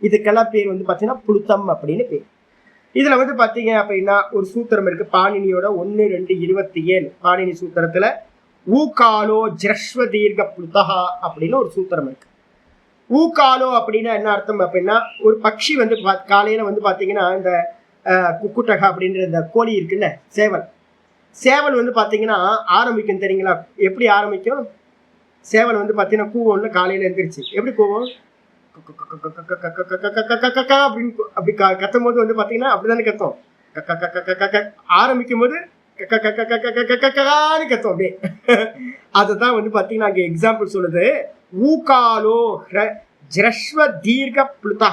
இதுக்கெல்லாம் பேர் வந்து பார்த்தீங்கன்னா புளுத்தம் அப்படின்னு பேர். இதில் வந்து பார்த்தீங்க அப்படின்னா ஒரு சூத்திரம் இருக்குது பாணினியோட 1-2-27 பாணினி சூத்திரத்தில் ஊகாலோ ஜ்ரஸ்வ தீர்க்க புளுதா அப்படின்னு ஒரு சூத்திரம் இருக்குது. ஊகாலோ அப்படின்னா என்ன அர்த்தம் அப்படின்னா, ஒரு பட்சி வந்து காலையில் வந்து பார்த்தீங்கன்னா இந்த குக்குட்டகா அப்படின்ற இந்த கோழி இருக்குல்ல, சேவல் வந்து பார்த்தீங்கன்னா ஆரம்பிக்கும் தெரியுங்களா? எப்படி ஆரம்பிக்கும்? சேவல் வந்து பார்த்தீங்கன்னா கூவம்னு காலையில் எழுந்திரிச்சு எப்படி கூவும்? அப்படின்னு அப்படி கத்தும் போது வந்து பாத்தீங்கன்னா அப்படிதானே கத்தும். ஆரம்பிக்கும் போது கத்தும் அப்படியே. அதுதான் வந்து பாத்தீங்கன்னா அங்க எக்ஸாம்பிள் சொல்லுது. ஊகாலோ ஜ்ரஸ்வ தீர்க்க புளுதா,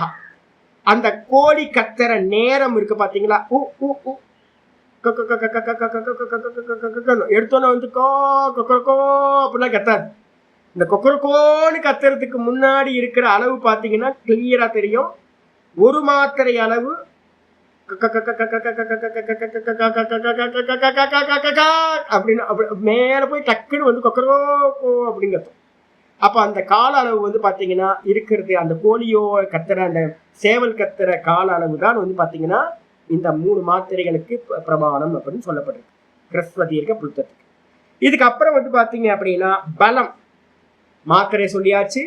அந்த கோழி கத்துற நேரம் இருக்கு பாத்தீங்களா? எடுத்தோன்னே வந்து அப்படிலாம் கத்தாது. இந்த கொக்கரக்கோன்னு கத்துறதுக்கு முன்னாடி இருக்கிற அளவு பார்த்தீங்கன்னா கிளியரா தெரியும். ஒரு மாத்திரை அளவு அப்படின்னு மேல போய் டக்குன்னு வந்து கொக்கரோ அப்படின்னு கத்தும். அப்ப அந்த கால அளவு வந்து பாத்தீங்கன்னா இருக்கிறது, அந்த கோழியோ கத்துற அந்த சேவல் கத்துற கால அளவு தான் வந்து பாத்தீங்கன்னா இந்த 3 மாத்திரைகளுக்கு பிரமாணம் அப்படின்னு சொல்லப்படுது கிரஸ்வதீர்க்க புளுத்தத்துக்கு. இதுக்கப்புறம் வந்து பாத்தீங்க அப்படின்னா பலம் மாத்திரை சொல்லியாச்சு.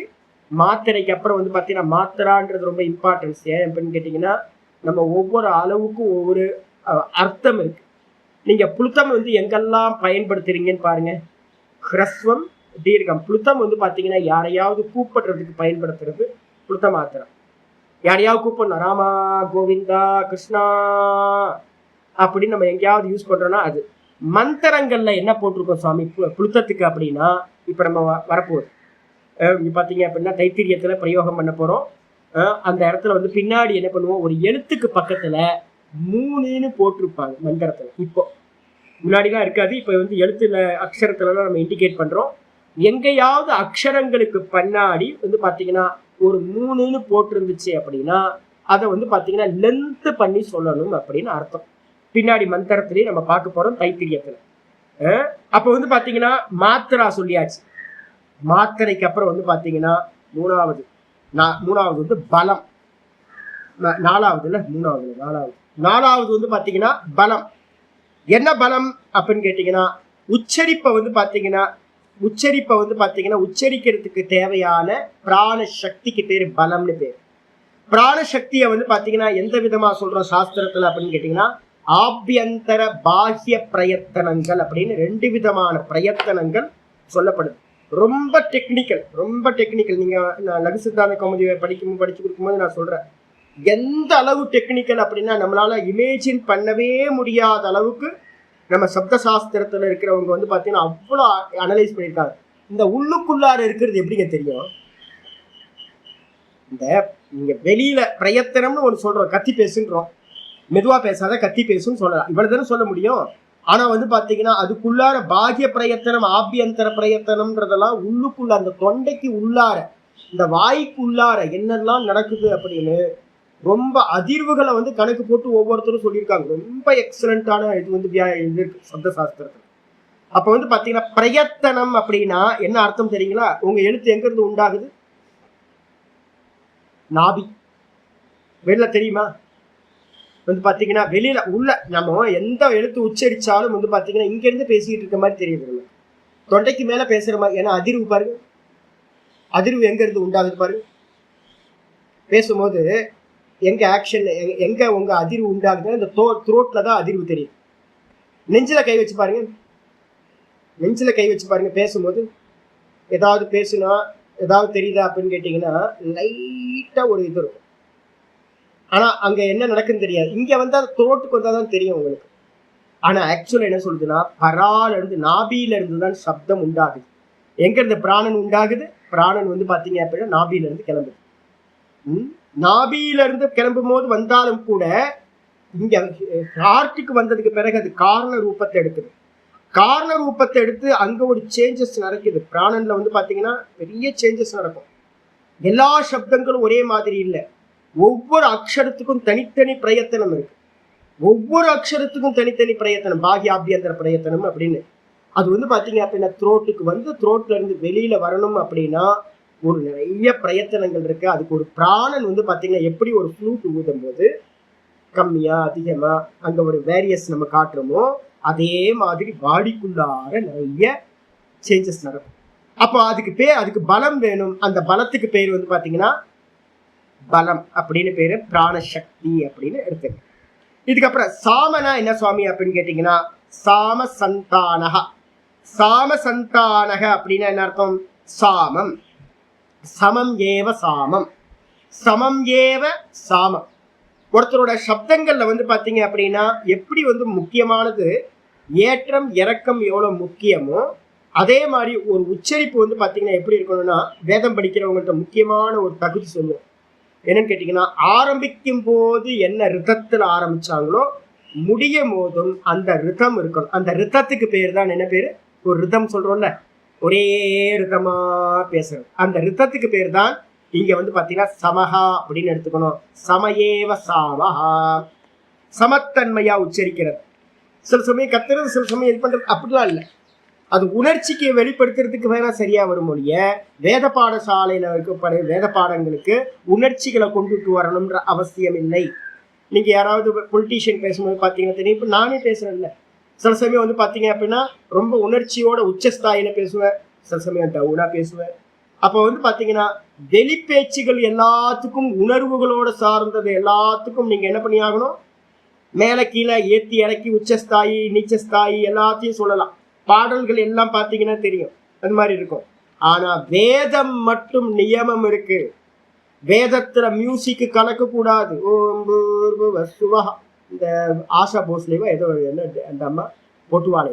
மாத்திரைக்கு அப்புறம் வந்து பார்த்தீங்கன்னா மாத்திரான்றது ரொம்ப இம்பார்ட்டன்ஸ். ஏன் அப்படின்னு கேட்டிங்கன்னா, நம்ம ஒவ்வொரு அளவுக்கும் ஒவ்வொரு அர்த்தம் இருக்கு. நீங்கள் புளுத்தம் வந்து எங்கெல்லாம் பயன்படுத்துறீங்கன்னு பாருங்க. ஹ்ரஸ்வம் தீர்க்கம். புளுத்தம் வந்து பார்த்தீங்கன்னா யாரையாவது கூப்பிடுறதுக்கு பயன்படுத்துறது புளுத்த மாத்திரம். யாரையாவது கூப்பிடணும், ராமா கோவிந்தா கிருஷ்ணா அப்படின்னு நம்ம எங்கேயாவது யூஸ் பண்ணுறோன்னா அது. மந்திரங்கள்ல என்ன போட்டிருக்கோம் சுவாமி புளுத்தத்துக்கு அப்படின்னா, இப்போ நம்ம வரப்போகுது பார்த்தீங்க அப்படின்னா தைத்திரியத்தில் பிரயோகம் பண்ண போகிறோம். அந்த இடத்துல வந்து பின்னாடி என்ன பண்ணுவோம், ஒரு எழுத்துக்கு பக்கத்தில் 3ன்னு போட்டிருப்பாங்க மந்திரத்தில். இப்போ முன்னாடிலாம் இருக்காது. இப்போ வந்து எழுத்துல அக்ஷரத்துலலாம் நம்ம இண்டிகேட் பண்றோம். எங்கேயாவது அக்ஷரங்களுக்கு பின்னாடி வந்து பாத்தீங்கன்னா ஒரு 3ன்னு போட்டிருந்துச்சு அப்படின்னா அதை வந்து பாத்தீங்கன்னா லென்த் பண்ணி சொல்லணும் அப்படின்னு அர்த்தம். பின்னாடி மந்திரத்திலேயே நம்ம பார்க்க போறோம் தைத்திரியத்துல. அப்ப வந்து பாத்தீங்கன்னா மாத்திரா சொல்லியாச்சு. மாத்திரைக்கு அப்புறம் வந்து பாத்தீங்கன்னா மூணாவது வந்து பலம். நாலாவது வந்து பாத்தீங்கன்னா பலம். என்ன பலம் அப்படின்னு கேட்டீங்கன்னா உச்சரிப்பை வந்து பாத்தீங்கன்னா உச்சரிக்கிறதுக்கு தேவையான பிராண சக்திக்கு பேரு பலம்னு பேரு. பிராண சக்தியை வந்து பாத்தீங்கன்னா எந்த விதமா சொல்றோம் சாஸ்திரத்துல அப்படின்னு கேட்டீங்கன்னா ஆபியந்தர பாஹ்ய பிரயத்தனங்கள் அப்படின்னு 2 விதமான பிரயத்தனங்கள் சொல்லப்படுது. ரொம்ப டெக்னிக்கல். நீங்க லகு சித்தாந்த கௌமுதி படிச்சு கொடுக்கும்போது நான் சொல்றேன், எந்த அளவு டெக்னிக்கல் அப்படின்னா நம்மளால இமேஜின் பண்ணவே முடியாத அளவுக்கு நம்ம சப்த சாஸ்திரத்துல இருக்கிறவங்க வந்து பாத்தீங்கன்னா அவ்வளவு அனலைஸ் பண்ணியிருக்காங்க. இந்த உள்ளுக்குள்ளார இருக்கிறது எப்படிங்க தெரியும்? இந்த நீங்க வெளியில பிரயத்தனம்னு ஒண்ணு சொல்றோம், கத்தி பேசுன்றோம். மெதுவா பேசாத கத்தி பேசுன்னு சொல்லலாம், இவ்வளவுதானே சொல்ல முடியும். ஆனா வந்து பாத்தீங்கன்னா அதுக்குள்ளார பாகிய பிரயத்தனம் ஆபியந்தர பிரயத்தனம்ன்றதெல்லாம் உள்ளுக்குள்ள அந்த தொண்டைக்கு உள்ளார இந்த வாய்க்கு உள்ளார என்னெல்லாம் நடக்குது அப்படின்னு ரொம்ப அதிர்வுகளை வந்து கணக்கு போட்டு ஒவ்வொருத்தரும் சொல்லியிருக்காங்க. ரொம்ப எக்ஸலண்டான இது வந்து இது சப்த சாஸ்திரத்துல. அப்ப வந்து பாத்தீங்கன்னா பிரயத்தனம் அப்படின்னா என்ன அர்த்தம் தெரியுங்களா? உங்க எழுத்து எங்க இருந்து உண்டாகுது? நாபி. வெளில தெரியுமா? வந்து பாத்தீங்கன்னா வெளியில உள்ள நம்ம எந்த எழுத்து உச்சரிச்சாலும் வந்து பாத்தீங்கன்னா இங்க இருந்து பேசிக்கிட்டு இருக்க மாதிரி தெரியுது. தொண்டைக்கு மேல பேசுற மாதிரி. ஏன்னா அதிர்வு பாருங்க, அதிர்வு எங்க இருந்து உண்டாகுது பாருங்க. பேசும்போது எங்க ஆக்ஷன் எங்க உங்க அதிர்வு உண்டாகுது? இந்த த்ரோட்ல தான் அதிர்வு தெரியும். நெஞ்சில கை வச்சு பாருங்க. பேசும்போது ஏதாவது பேசுனா ஏதாவது தெரியுதா அப்படின்னு கேட்டீங்கன்னா லைட்டா ஒரு இது இருக்கும். ஆனா அங்க என்ன நடக்குன்னு தெரியாது. இங்க வந்தா த்ரோட்டுக்கு வந்தாதான் தெரியும் உங்களுக்கு. ஆனா ஆக்சுவலா என்ன சொல்லுதுன்னா பரால இருந்து நாபியில இருந்து தான் சப்தம் உண்டாகுது. எங்க இருந்து பிராணன் உண்டாகுது? பிராணன் வந்து பாத்தீங்க அப்படின்னா நாபியில இருந்து கிளம்புது. நாபியில இருந்து கிளம்பும் போது வந்தாலும் கூட இங்க ஹார்ட்டுக்கு வந்ததுக்கு பிறகு அது காரண ரூபத்தை எடுக்குது. காரண ரூபத்தை எடுத்து அங்க ஒரு சேஞ்சஸ் நடக்குது. பிராணன்ல வந்து பாத்தீங்கன்னா பெரிய சேஞ்சஸ் நடக்கும். எல்லா சப்தங்களும் ஒரே மாதிரி இல்லை. ஒவ்வொரு அக்ஷரத்துக்கும் தனித்தனி பிரயத்தனம் இருக்கு. ஒவ்வொரு அக்ஷரத்துக்கும் தனித்தனி பிரயத்தனம், பாகிய ஆபியந்தர பிரயத்தனம் அப்படின்னு. அது வந்து பாத்தீங்க அப்படின்னா த்ரோட்டுக்கு வந்து த்ரோட்ல இருந்து வெளியில வரணும் அப்படின்னா ஒரு நிறைய பிரயத்தனங்கள் இருக்கு. அதுக்கு ஒரு பிராணன் வந்து பாத்தீங்கன்னா எப்படி ஒரு ஃப்ளூட் ஊதும் போது கம்மியா அதிகமா அங்க ஒரு வேரியஸ் நம்ம காட்டுறோமோ அதே மாதிரி பாடிக்குள்ளார நிறைய சேஞ்சஸ் நடக்கும். அப்போ அதுக்கு பலம் வேணும். அந்த பலத்துக்கு பேர் வந்து பாத்தீங்கன்னா பலம் அப்படின்னு பேரு, பிராணசக்தி அப்படின்னு எடுத்துங்க. இதுக்கப்புறம் சாமனா என்ன சுவாமி அப்படின்னு கேட்டீங்கன்னா சாமசந்தானக. சாமசந்தானக அப்படின்னா என்ன அர்த்தம்? சாமம், சமம் ஏவ சாமம், சமம் ஏவ சாமம். ஒருத்தரோட சப்தங்கள்ல வந்து பாத்தீங்க அப்படின்னா எப்படி வந்து முக்கியமானது ஏற்றம் இறக்கம் எவ்வளவு முக்கியமோ அதே மாதிரி ஒரு உச்சரிப்பு வந்து பாத்தீங்கன்னா எப்படி இருக்கணும்னா வேதம் படிக்கிறவங்கள்ட்ட முக்கியமான ஒரு தகுதி சொல்லுவோம். என்னன்னு கேட்டீங்கன்னா ஆரம்பிக்கும் போது என்ன ரிதத்துல ஆரம்பிச்சாங்களோ முடியும் போதும் அந்த ரிதம் இருக்கணும். அந்த ரிதத்துக்கு பேர் தான் என்ன பேரு? ஒரு ரிதம் சொல்றோம்ல, ஒரே ரிதமா பேசுறது. அந்த ரிதத்துக்கு பேர் தான் இங்க வந்து பாத்தீங்கன்னா சமஹா அப்படின்னு எடுத்துக்கணும். சமயேவ சாமஹா, சமத்தன்மையா உச்சரிக்கிறது. சில சமயம் கத்துறது, சில சமயம் இது பண்றது அப்படிலாம் இல்லை. அது உணர்ச்சிக்கு வெளிப்படுத்துறதுக்கு வேணா சரியா வரும் மொழிய. வேத பாடசாலையில இருக்கக்கூடிய வேத பாடங்களுக்கு உணர்ச்சிகளை கொண்டுட்டு வரணும்ன்ற அவசியம் இல்லை. நீங்க யாராவது பொலிட்டீஷியன் பேசும்போது பாத்தீங்கன்னா தெரியும். இப்ப நானே பேசுறேன்ல, சில சமயம் வந்து பாத்தீங்க அப்படின்னா ரொம்ப உணர்ச்சியோட உச்சஸ்தாயில பேசுவேன், சில சமயம் டவுனா பேசுவேன். அப்ப வந்து பாத்தீங்கன்னா வெளிப்பேச்சுகள் எல்லாத்துக்கும் உணர்வுகளோட சார்ந்தது எல்லாத்துக்கும் நீங்க என்ன பண்ணி ஆகணும்? மேல கீழே ஏத்தி இறக்கி உச்சஸ்தாயி நீச்சஸ்தாயி எல்லாத்தையும் சொல்லலாம். பாடல்கள் எல்லாம் பாத்தீங்கன்னா தெரியும், அது மாதிரி இருக்கும். ஆனா வேதம் மட்டும் நியமம் இருக்கு. வேதத்துல மியூசிக் கலக்க கூடாது. இந்த ஆஷா போஸ்லேவோ ஏதோ என்ன அந்த அம்மா பொட்டுவாளை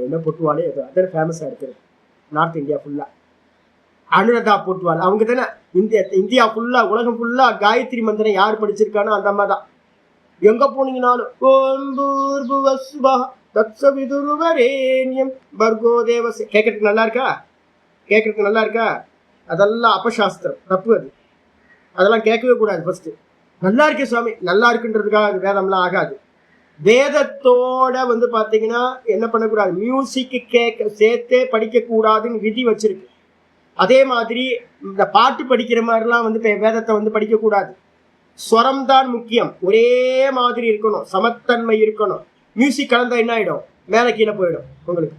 ஏதோ அதர் ஃபேமஸா இருக்குது நார்த் இந்தியா ஃபுல்லா. அனுராதா பொட்டுவாள் அவங்க தானே இந்தியா ஃபுல்லா உலகம் ஃபுல்லா காயத்ரி மந்திரம் யார் படிச்சிருக்கானோ அந்த அம்மா தான். எங்க போனீங்கன்னாலும் தத்சவிதுருவரேண்யம் பர்கோ தேவஸ். கேட்கறதுக்கு நல்லா இருக்கா? கேட்கறதுக்கு நல்லா இருக்கா? அதெல்லாம் அபசாஸ்திரம், தப்பு. அது அதெல்லாம் கேட்கவே கூடாது. ஃபர்ஸ்ட் நல்லா இருக்கே சுவாமி, நல்லா இருக்குன்றதுக்காக அது வேதம்லாம் ஆகாது. வேதத்தோட வந்து பாத்தீங்கன்னா என்ன பண்ணக்கூடாது, மியூசிக் கேட்க சேர்த்தே படிக்க கூடாதுன்னு விதி வச்சிருக்கு. அதே மாதிரி இந்த பாட்டு படிக்கிற மாதிரிலாம் வந்து வேதத்தை வந்து படிக்க கூடாது. ஸ்வரம் தான் முக்கியம், ஒரே மாதிரி இருக்கணும், சமத்தன்மை இருக்கணும். மியூசிக் கலந்தா என்ன ஆயிடும், மேலே கீழே போயிடும் உங்களுக்கு.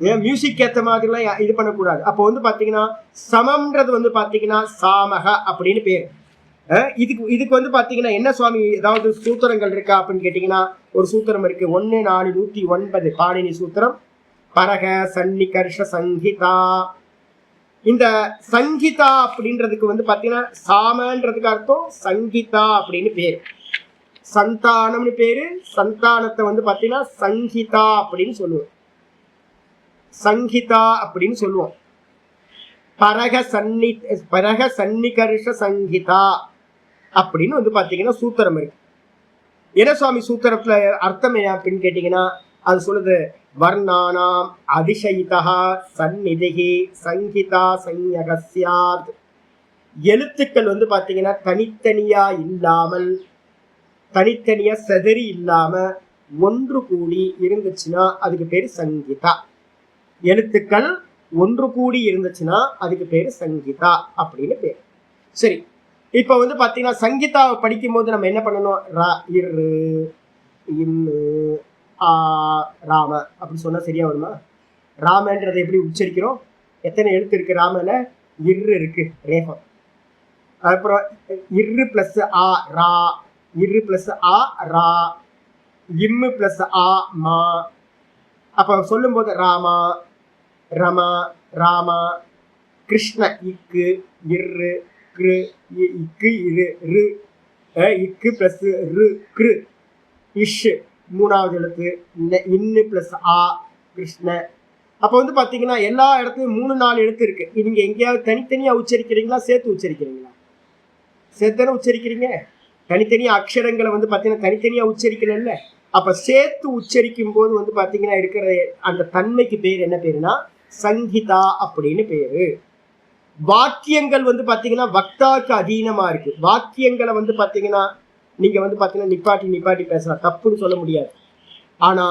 ஏன் மியூசிக் ஏற்ற மாதிரிலாம் இது பண்ணக்கூடாது. அப்போ வந்து பாத்தீங்கன்னா சமம்ன்றது வந்து பாத்தீங்கன்னா சாமக அப்படின்னு பேர். இதுக்கு வந்து பாத்தீங்கன்னா என்ன சுவாமி ஏதாவது சூத்திரங்கள் இருக்கா அப்படின்னு கேட்டீங்கன்னா ஒரு சூத்திரம் இருக்கு. 1:409 பாணினி சூத்திரம். பரக சன்னிகர்ஷ சங்கிதா. இந்த சங்கிதா அப்படின்றதுக்கு வந்து பாத்தீங்கன்னா சாமன்றதுக்கு அர்த்தம் சங்கிதா அப்படின்னு பேரு. சந்தானம்னு பேரு. சந்தானத்தை வந்து பாத்தீங்கன்னா சங்கிதா அப்படின்னு சொல்லுவோம். சங்கிதா அப்படின்னு சொல்லுவோம். பரக சன்னிகர்ஷ சங்கிதா அப்படின்னு வந்து பாத்தீங்கன்னா சூத்திரம் இருக்கு. என்ன சுவாமி சூத்திரத்துல அர்த்தம் என்ன அப்படின்னு கேட்டீங்கன்னா அது சொல்லுது, வர்ணானாம் அதிசயிதா சந்நிதிகி சங்கிதா சஞ்ஞகஸ்யாத். எழுத்துக்கள் வந்து பாத்தீங்கன்னா தனித்தனியா இல்லாமல், தனித்தனியா செதறி இல்லாம ஒன்று கூடி இருந்துச்சுன்னா அதுக்கு பேரு சங்கீதா. எழுத்துக்கள் ஒன்று கூடி இருந்துச்சுன்னா அதுக்கு பேரு சங்கீதா அப்படின்னு பேரு. சரி, இப்ப வந்து பாத்தீங்கன்னா சங்கீதாவை படிக்கும் போது நம்ம என்ன பண்ணணும், ராம அப்படி சொன்னா சரியா வருமா? ராமன்றதை எப்படி உச்சரிக்கிறோம்? எத்தனை எழுத்து இருக்கு ராமல? இருக்கு, ரேஃபம். அப்புறம் இரு பிளஸ் ஆ ரா, இரு பிளஸ் ஆ ரா, இம்மு பிளஸ் ஆ மா. அப்ப சொல்லும் போது ராமா, ரமா, ராமா, கிருஷ்ண இக்கு, இரு கிரு, இக்கு இரு, ரு இக்கு பிளஸ் ரு கிரு, இஷ் மூணாவது எழுத்து, இன்னு பிளஸ் ஆ கிருஷ்ண. அப்ப வந்து பாத்தீங்கன்னா எல்லா இடத்துலயும் 3-4 எழுத்து இருக்கு. நீங்க எங்கேயாவது தனித்தனியா உச்சரிக்கிறீங்களா, சேர்த்து உச்சரிக்கிறீங்களா? சேர்த்தானே உச்சரிக்கிறீங்க. தனித்தனியா அக்ஷரங்களை வந்து பாத்தீங்கன்னா தனித்தனியா உச்சரிக்கல. அப்ப சேர்த்து உச்சரிக்கும் போது வந்து பாத்தீங்கன்னா இருக்கிற அந்த தன்மைக்கு பேர் என்ன பேருனா சங்கீதா அப்படின்னு பேரு. வாக்கியங்கள் வந்து பாத்தீங்கன்னா வக்தாக்கு அதீனமா இருக்கு. வாக்கியங்களை வந்து பாத்தீங்கன்னா நீங்க வந்து பாத்தீங்கன்னா நிப்பாட்டி பேசலாம், தப்புன்னு சொல்ல முடியாது. ஆனா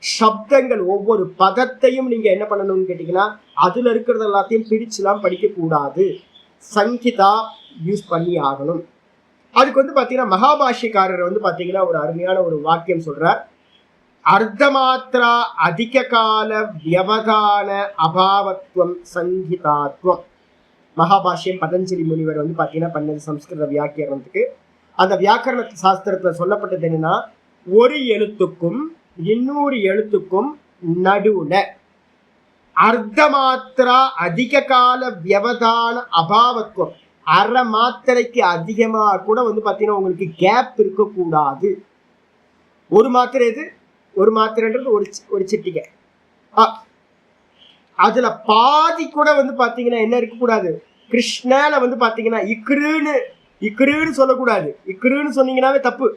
சப்தங்கள் ஒவ்வொரு பதத்தையும் நீங்க என்ன பண்ணணும்னு கேட்டீங்கன்னா அதுல இருக்கிறது எல்லாத்தையும் பிரிச்சுலாம் படிக்க கூடாது, சங்கீதா யூஸ் பண்ணி ஆகணும். அதுக்கு வந்து பாத்தீங்கன்னா மகாபாஷ்யக்காரர் வந்து பாத்தீங்கன்னா ஒரு அருமையான ஒரு வாக்கியம் சொல்றார். அர்த்தமாத்திரா அதிக கால வியவதான அபாவத்துவம் சங்கீதாத்வம். மகாபாஷ்யம் பதஞ்சலி முனிவர் வந்து பாத்தீங்கன்னா பண்ணது சம்ஸ்கிருத வியாக்கியானத்துக்கு. அந்த வியாக்கரண சாஸ்திரத்துல சொல்லப்பட்டது என்னன்னா, ஒரு எழுத்துக்கும் இன்னொரு எழுத்துக்கும் நடுவுல அர்த்தமாத்திரா அதிக கால வியவதான அபாவத்துவம், அரை மாத்திரைக்கு அதிகமா கூட வந்து பாத்தீங்கன்னா உங்களுக்கு கேப் இருக்கக்கூடாது. ஒரு மாத்திரை எது, ஒரு மாத்திரைன்றது ஒரு சிட்டிகை, அதுல பாதி கூட வந்து பாத்தீங்கன்னா என்ன இருக்கக்கூடாது, கிருஷ்ணால வந்து பாத்தீங்கன்னா இக்ருன்னு சொல்லக்கூடாது. இக்ருன்னு சொன்னீங்கன்னாவே தப்பு.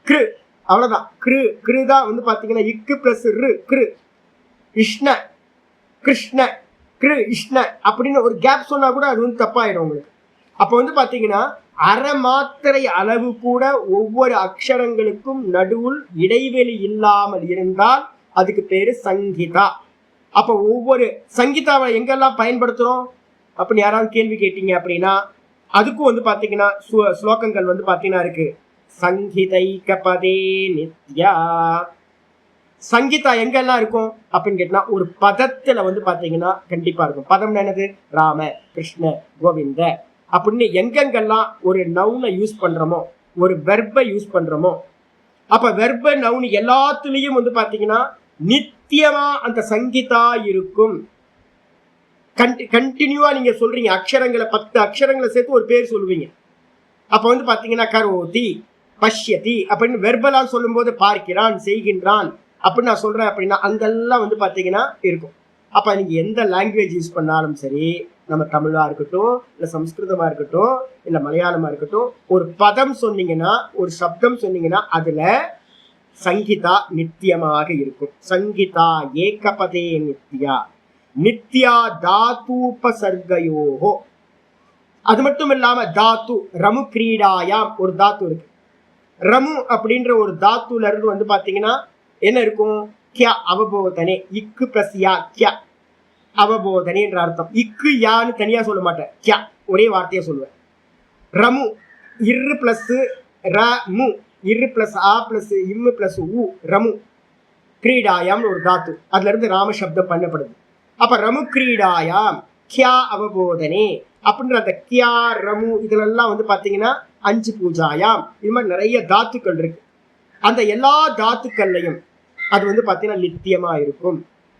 கிரு அவ்வளவுதான். கிரு தான் வந்து பாத்தீங்கன்னா இக்கு பிளஸ் ரு கிரு. கிருஷ்ண கிருஷ்ண கிரு இஷ்ண அப்படின்னு ஒரு கேப் சொன்னா கூட அது வந்து தப்பாயிடும் உங்களுக்கு. அப்ப வந்து பாத்தீங்கன்னா அரை மாத்திரை அளவு கூட ஒவ்வொரு அக்ஷரங்களுக்கும் நடுவுள் இடைவெளி இல்லாமல் இருந்தால் அதுக்கு பேரு சங்கீதா. அப்ப ஒவ்வொரு சங்கீதாவை எங்கெல்லாம் பயன்படுத்துறோம் அப்படின்னு யாராவது கேள்வி கேட்டீங்க அப்படின்னா அதுக்கும் வந்து பாத்தீங்கன்னா ஸ்லோகங்கள் வந்து பாத்தீங்கன்னா இருக்கு. சங்கீதைக பதே நித்யா. சங்கீதா எங்கெல்லாம் இருக்கும் அப்படின்னு கேட்டா ஒரு பதத்துல வந்து பாத்தீங்கன்னா கண்டிப்பா இருக்கும். பதம் என்னது, ராம கிருஷ்ண கோவிந்த அப்படின்னு எங்கெங்கெல்லாம் ஒரு நவுனை யூஸ் பண்றோமோ, ஒரு வெர்பை யூஸ் பண்றோமோ, அப்ப வெர்ப நவுன் எல்லாத்துலயும் வந்து பாத்தீங்கன்னா நித்தியமா அந்த சங்கீதா இருக்கும். கண்டினியூவா நீங்க சொல்றீங்க அக்ஷரங்களை, 10 அக்ஷரங்களை சேர்த்து ஒரு பேர் சொல்லுவீங்க. அப்ப வந்து பாத்தீங்கன்னா கரோதி பஷ்யதி அப்படின்னு வெர்பலா சொல்லும் போது பார்க்கிறான் செய்கின்றான் அப்படின்னு நான் சொல்றேன் அப்படின்னா அங்கெல்லாம் வந்து பாத்தீங்கன்னா இருக்கும். அப்ப நீங்க எந்த லாங்குவேஜ் யூஸ் பண்ணாலும் சரி, நம்ம தமிழா இருக்கட்டும், இல்ல சம்ஸ்கிருதமா இருக்கட்டும், இல்ல மலையாளமா இருக்கட்டும், ஒரு பதம் சொன்னீங்கன்னா, ஒரு சப்தம் சொன்னீங்கன்னா அதுல சங்கீதா நித்தியமாக இருக்கும். சங்கீதா ஏகபதே நித்யா நித்யா தாத்தூபசர்கயோகோ. அது மட்டும் இல்லாம தாத்து ரமு கிரீடாயாம் ஒரு தாத்து இருக்கு. ரமு அப்படின்ற ஒரு தாத்துல இருந்து வந்து பாத்தீங்கன்னா என்ன இருக்கும்? கியா அவபோதனே, இக்கு பிளஸ் யா கியா அவபோதனே என்ற அர்த்தம். இக்கு யான்னு தனியா சொல்ல மாட்டேன், கியா ஒரே வார்த்தையா சொல்லுவேன். ரமு இரு பிளஸ் ரமு, இரு பிளஸ் ஆ பிளஸ் இம்மு பிளஸ் உ ரமு கிரீடாயாம் ஒரு தாத்து, அதுல இருந்து ராம சப்தம் பண்ணப்படுது. அப்ப ரமு கிரீடாயாம் கியா அவபோதனே அப்படின்ற அந்த கியா ரமு இதுலெல்லாம் வந்து பாத்தீங்கன்னா 5 பூஜாயாம் இது மாதிரி நிறைய தாத்துக்கள் இருக்கு. அந்த எல்லா தாத்துக்கள்லையும் அது வந்து பாத்தீங்கன்னா நித்தியமா இருக்கும்.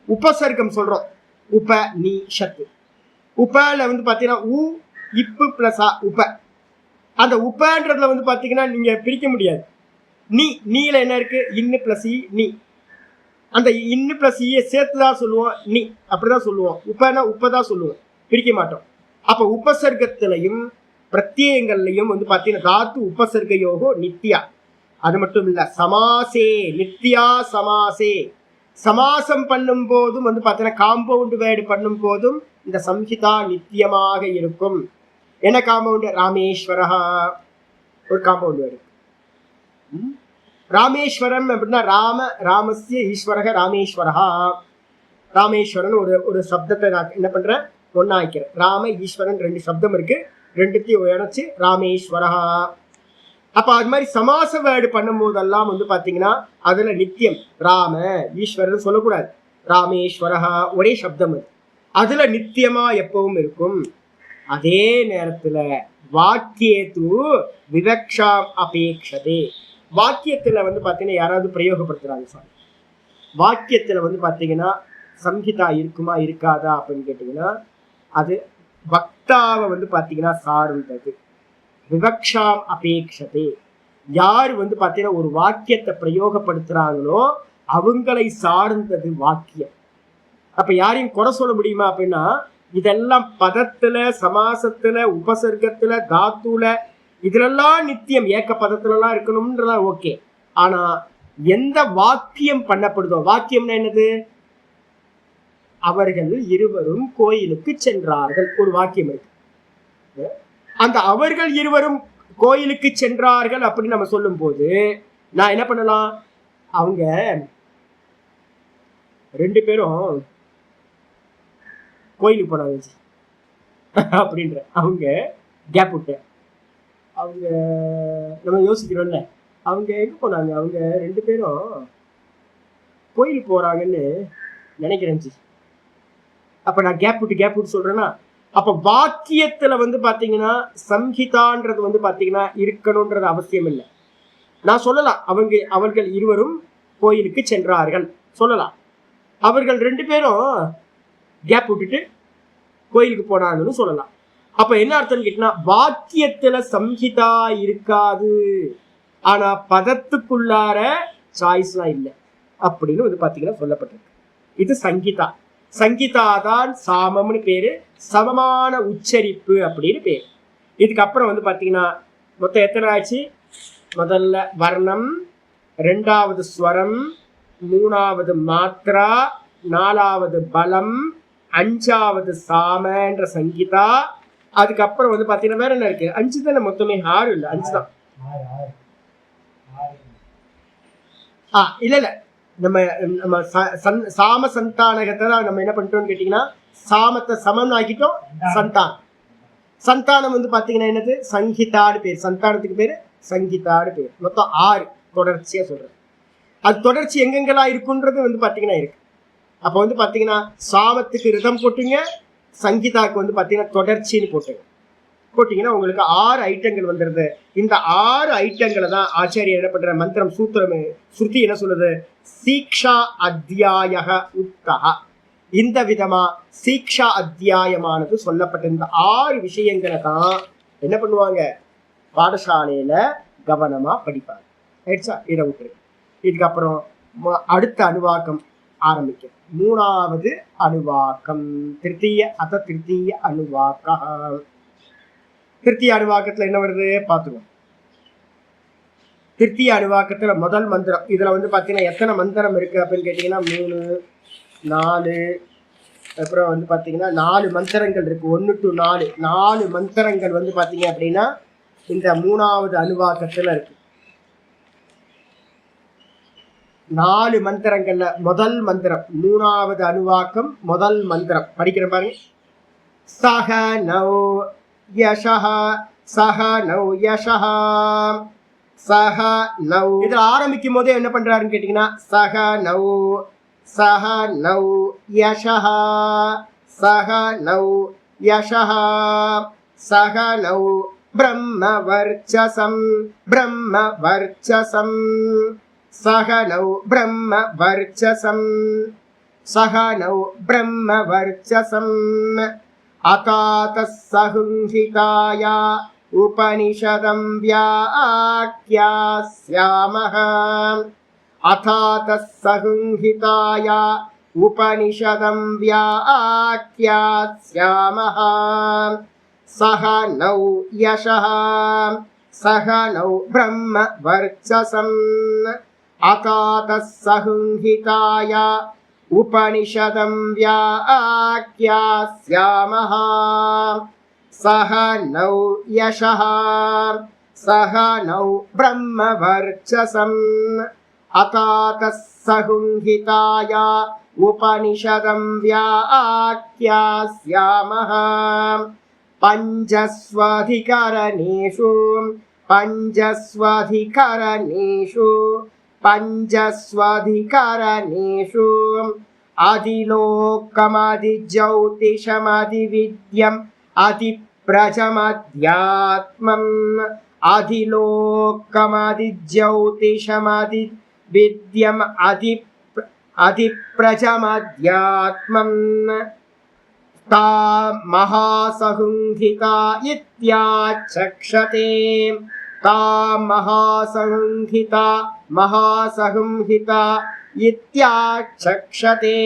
உபசர்க்கம் சொல்றோம், உப நீ ஷத்து. உபல வந்து பாத்தீங்கன்னா உ இப்பு பிளஸ் ஆ உப. அந்த உபன்றதுல வந்து பாத்தீங்கன்னா நீங்க பிரிக்க முடியாது. நீ நீல என்ன இருக்கு? இன்னு பிளஸ் இ நீ. அந்த இன்னு பிளஸ் ஈயை சேர்த்துதான் சொல்லுவோம், நீ அப்படிதான் சொல்லுவோம். உப்பனா உப்பதான் சொல்லுவோம், பிரிக்க மாட்டோம். அப்ப உபசர்க்கத்திலையும் பிரத்யங்கள்லையும் வந்து பாத்தீங்கன்னா தாத்து உபசர்கயோகோ நித்யா. அது மட்டும் இல்ல சமாசே நித்யா சமாசே, சமாசம் பண்ணும் போதும் வந்து பாத்தீங்கன்னா காம்பவுண்ட் வேர்டு பண்ணும் போதும் இந்த சம்ஹிதா நித்தியமாக இருக்கும். என்ன காம்பவுண்ட்? ராமேஸ்வரஹா ஒரு காம்பவுண்ட் வேர்டு. ராமேஸ்வரம் அப்படின்னா ராம ராமஸ்ய ஈஸ்வரக ராமேஸ்வரஹா. ராமேஸ்வரன் ஒரு சப்தத்தை நான் என்ன பண்றேன்? ஒன்னா ஆக்கிறேன். ராம ஈஸ்வரன் 2 சப்தம் இருக்கு, ரெண்டுத்தையும் இணைச்சு ராமேஸ்வரஹா. அப்ப அது மாதிரி சமாச வேர்டு பண்ணும் போதெல்லாம் வந்து பாத்தீங்கன்னா அதுல நித்தியம் ராம ஈஸ்வரன் சொல்லக்கூடாது, ராமேஸ்வரஹா ஒரே சப்தம் அது, அதுல நித்தியமா எப்பவும் இருக்கும். அதே நேரத்துல வாக்கியத்து விவக்ஷாம் அபேக்ஷதே. வாக்கியத்துல வந்து பாத்தீங்கன்னா யாராவது பிரயோகப்படுத்துறாங்க சார், வாக்கியத்துல வந்து பாத்தீங்கன்னா சம்ஹிதா இருக்குமா இருக்காதா அப்படின்னு கேட்டீங்கன்னா அது வக்தாவை வந்து பாத்தீங்கன்னா சார்ந்தது. விவக்ஷாம் அபேக்ஷதே, யார் வந்து பாத்தீங்கன்னா ஒரு வாக்கியத்தை பிரயோகப்படுத்துறாங்களோ அவங்களை சார்ந்தது வாக்கியம். அப்ப யாரையும் குறை சொல்ல முடியுமா அப்படின்னா இதெல்லாம் பதத்துல சமாசத்துல உபசர்க்கத்துல தாத்துல இதுலெல்லாம் நித்தியம் ஏக்க பதத்துலலாம் இருக்கணும்ன்றதா ஓகே. ஆனா எந்த வாக்கியம் பண்ணப்படுதோ, வாக்கியம்னா என்னது? அவர்கள் இருவரும் கோயிலுக்கு சென்றார்கள் ஒரு வாக்கியம் இருக்கு. அந்த அவர்கள் இருவரும் கோயிலுக்கு சென்றார்கள் அப்படின்னு நம்ம சொல்லும் போது நான் என்ன பண்ணலாம்? அவங்க 2 பேரும் கோயிலுக்கு போனாங்க அப்படின்ற அவங்க கேப் விட்டேன். அவங்க நம்ம யோசிக்கிறோம்ல, அவங்க எங்க போனாங்க? அவங்க 2 பேரும் கோயிலுக்கு போறாங்கன்னு நினைக்கிறேன். அப்ப நான் கேப் விட்டு சொல்றேன்னா அப்ப வாக்கியத்துல வந்து பாத்தீங்கன்னா சம்ஹிதான்றது வந்து பாத்தீங்கன்னா இருக்கணும்ன்றது அவசியம் இல்லை. நான் சொல்லலாம் அவர்கள் இருவரும் கோயிலுக்கு சென்றார்கள் சொல்லலாம், அவர்கள் 2 பேரும் கேப் விட்டுட்டு கோயிலுக்கு போனாங்கன்னு சொல்லலாம். அப்ப என்ன அர்த்தம் கேட்டீங்கன்னா வாக்கியத்துல சம்ஹிதா இருக்காது, ஆனா பதத்துக்குள்ளார சாய்ஸ்லாம் இல்லை அப்படின்னு வந்து பாத்தீங்கன்னா சொல்லப்பட்டிருக்கு. இது சங்கீதா. சங்கீதாதான் சாமம்னு பேரு, சமமான உச்சரிப்பு அப்படின்னு பேரு. இதுக்கப்புறம் வந்து பாத்தீங்கன்னா மொத்தம் எத்தனை ஆச்சு? முதல்ல வர்ணம், 2வது ஸ்வரம், 3வது மாத்ரா, 4வது பலம், 5வது சாமன்ற சங்கீதா. அதுக்கப்புறம் வந்து பாத்தீங்கன்னா வேற என்ன இருக்கு? 5 தானே மொத்தமே, 6 இல்லை 5 தான். இல்ல நம்ம நம்ம சாம சந்தானகத்தை தான் நம்ம என்ன பண்ணிட்டோம்னு கேட்டீங்கன்னா சாமத்தை சமம் ஆக்கிட்டோம். சந்தானம் வந்து பாத்தீங்கன்னா என்னது? சங்கீதாடு பேர். சந்தானத்துக்கு பேரு சங்கீதாடு பேர். மொத்தம் 6 தொடர்ச்சியா சொல்றேன். அது தொடர்ச்சி எங்கெங்கெல்லாம் இருக்குன்றது வந்து பாத்தீங்கன்னா இருக்கு. அப்ப வந்து பாத்தீங்கன்னா சாமத்துக்கு ரிதம் போட்டுங்க, சங்கீதாவுக்கு வந்து பாத்தீங்கன்னா தொடர்ச்சின்னு போட்டீங்கன்னா உங்களுக்கு 6 ஐட்டங்கள் வந்துடுது. இந்த 6 ஐட்டங்களை தான் ஆச்சாரியர் என்ன பண்ற மந்திரம் சூத்திரம் ஸ்ருதி என்ன சொல்லுது? சீக்ஷா அத்தியாய உத்தஹ. இந்த விதமா சீக்ஷா அத்தியாயமானது சொல்லப்பட்ட இந்த 6 விஷயங்களை தான் என்ன பண்ணுவாங்க? பாடசாலையில கவனமா படிப்பாங்க. ரைட்ஸா? இதை விட்டுரு. இதுக்கப்புறம் அடுத்த அணுவாக்கம் ஆரம்பிக்கும். 3வது அணுவாக்கம் திருத்தீய அணுவாக்கம். திருத்தீய அணுவாக்கத்துல என்ன வருது பார்த்துருவோம். திருத்திய அணுவாக்கத்துல முதல் மந்திரம். இதுல வந்து பாத்தீங்கன்னா எத்தனை மந்திரம் இருக்கு அப்படின்னு கேட்டீங்கன்னா 3, 4, அப்புறம் வந்து பாத்தீங்கன்னா 4 மந்திரங்கள் இருக்கு. 1 to 4 4 மந்திரங்கள் வந்து பாத்தீங்க அப்படின்னா இந்த 3வது அணுவாக்கத்துல இருக்கு. 4 மந்திரங்கள்ல முதல் மந்திரம் 3வது அணுவாக்கம் முதல் மந்திரம் படிக்கிற பாருங்க. சஹ நௌ யஷஹ சஹ நௌ யஷஹ சஹ நௌ. இதுல ஆரம்பிக்கும் போதே என்ன பண்றாருன்னு கேட்டீங்கன்னா சஹ நௌ சஹ நௌ யஷஹ சஹ நௌ யஷஹ சஹ நௌ பிரம்ம வர்ச்சசம் பிரம்ம வர்ச்சசம் சஹ நௌ பிரம்ம வர்ச்சசம் சஹ நௌ பிரம்ம வர்ச்சசம் அதாதஸ் சஹுங்கிதாயா உபனிஷதம் வியாக்யாஸ்யாமஹ அதாதஸ் சஹுங்கிதாயா உபனிஷதம் வியாக்யாஸ்யாமஹ சஹ நௌ யஷஹ சஹ நௌ பிரம்ம வர்ச்சசம் அதாதஸ் சஹுங்கிதாயா உபனிஷதம் வியாக்யாஸ்யாமஹ சஹ நௌ யஷஹ சஹ நௌ பிரம்ம வர்ச்சசம் அதாதஸ் சஹுங்கிதாயா உபனிஷதம் வியாக்யாஸ்யாமஹ பஞ்சஸ்வதிகரணேஷு பஞ்சஸ்வதிகரணேஷு பஞ்சஸ்வதிகரணேஷு அதிலோகமதிஜௌதிஷமதிவித்யம் அதிப்ரஜமத்யாத்மம் அதிலோகமதிஜௌதிஷமதிவித்யம் அதிப்ரஜமத்யாத்மம் ता महासहुंहिता इत्याचक्षते ता महासहुंहिता महासहुंहिता इत्याचक्षते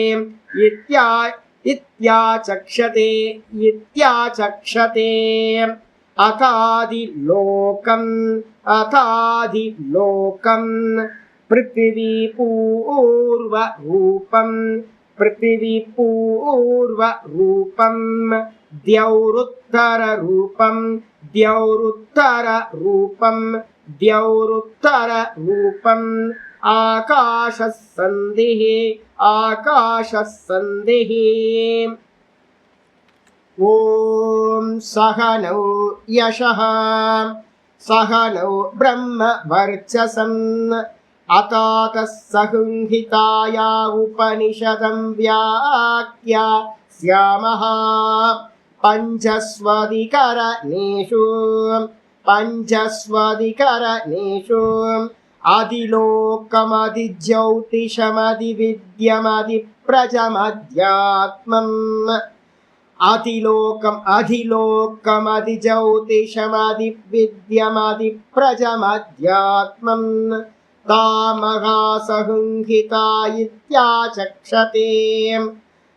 इत्याचक्षते इत्याचक्षते अथादिलोकं पृथिवी पूर्वरूपं पृथिवी पूर्वरूपं द्यौरुत्तररूपं द्यौरुत्तररूपं द्यौरुत्तररूपम् आकाशसन्धिः आकाशसन्धिः ॐ सहनौ यशः सहनौ ब्रह्म वर्चसं अतातः सहुंहिताया उपनिषदं व्याख्यास्यामः पञ्चस्वधिकरणेषु अधिलोकमधिज्योतिषमधिविद्यमधिप्रजमध्यात्मम् अधिलोकमधिज्योतिषमधिविद्यमधिप्रजमध्यात्मम् तामहासहुंहिता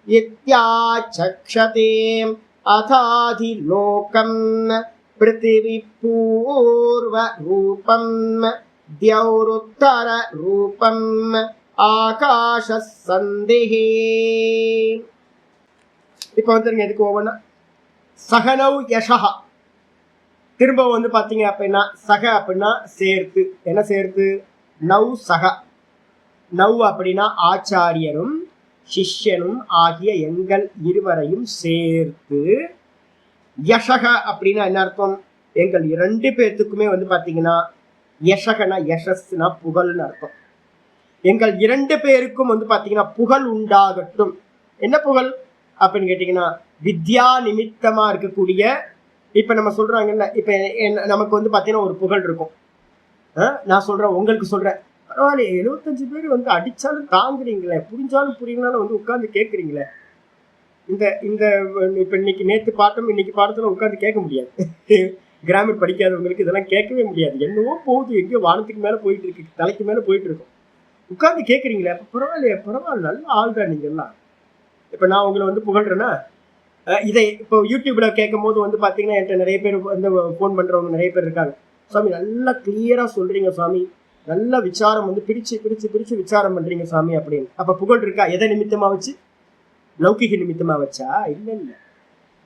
इत्याचक्षते अथाधिलोकं पृथिवी पूर्वरूपं द्यौरुत्तररूपं आकाशसन्धिः. இப்போ வந்துருங்க எதுக்கு ஒவ்வொன்றா. சகனவ் யஷஹா திரும்ப வந்து பார்த்தீங்க அப்படின்னா சக அப்படின்னா சேர்த்து என்ன சேர்த்து நவ் சக நவ் அப்படின்னா ஆச்சாரியரும் சிஷ்யனும் ஆகிய எங்கள் இருவரையும் சேர்த்து யஷக அப்படின்னா என்ன அர்த்தம் எங்கள் 2 பேர்த்துக்குமே வந்து பார்த்தீங்கன்னா யஷகனா யஷஸ்னா புகழ்னு அர்த்தம். எங்கள் 2 பேருக்கும் வந்து பார்த்தீங்கன்னா புகழ் உண்டாகட்டும். என்ன புகழ் அப்படின்னு கேட்டிங்கன்னா வித்யா நிமித்தமாக இருக்கக்கூடிய இப்போ நம்ம சொல்கிறாங்கல்ல இப்போ நமக்கு வந்து பார்த்தீங்கன்னா ஒரு புகழ் இருக்கும். நான் சொல்கிறேன் உங்களுக்கு சொல்கிறேன் பரவாயில்ல 75 பேர் வந்து அடித்தாலும் தாங்குறீங்களே புரிஞ்சாலும் புரியலனாலும் வந்து உட்காந்து கேட்குறீங்களே. இந்த இந்த இப்போ இன்னைக்கு நேற்று பாட்டம் இன்னைக்கு பாடத்தில் உட்காந்து கேட்க முடியாது. கிராமர் படிக்காதவங்களுக்கு இதெல்லாம் கேட்கவே முடியாது. என்னவோ போகுது எங்கேயோ வானத்துக்கு மேலே போயிட்டு இருக்கு தலைக்கு மேலே போயிட்டு இருக்கும். உட்காந்து கேட்குறீங்களே அப்போ பரவாயில்லையே பரவாயில்ல நல்ல ஆள் தான் நீங்கள்லாம். இப்போ நான் உங்களை வந்து புகழ்றேன்னா இதை இப்போ யூடியூப்பில் கேட்கும் போது வந்து பார்த்தீங்கன்னா என்கிட்ட நிறைய பேர் வந்து ஃபோன் பண்ணுறவங்க நிறைய பேர் இருக்காங்க. சுவாமி நல்லா கிளியராக சொல்கிறீங்க சுவாமி நல்ல விசாரம் வந்து பிரிச்சு பிரிச்சு பிரிச்சு விசாரம் பண்றீங்க சாமி அப்படின்னு. அப்ப புகழ் இருக்கா? எதை நிமித்தமா வச்சு? லௌகிக நிமித்தமா வச்சா? இல்ல இல்ல.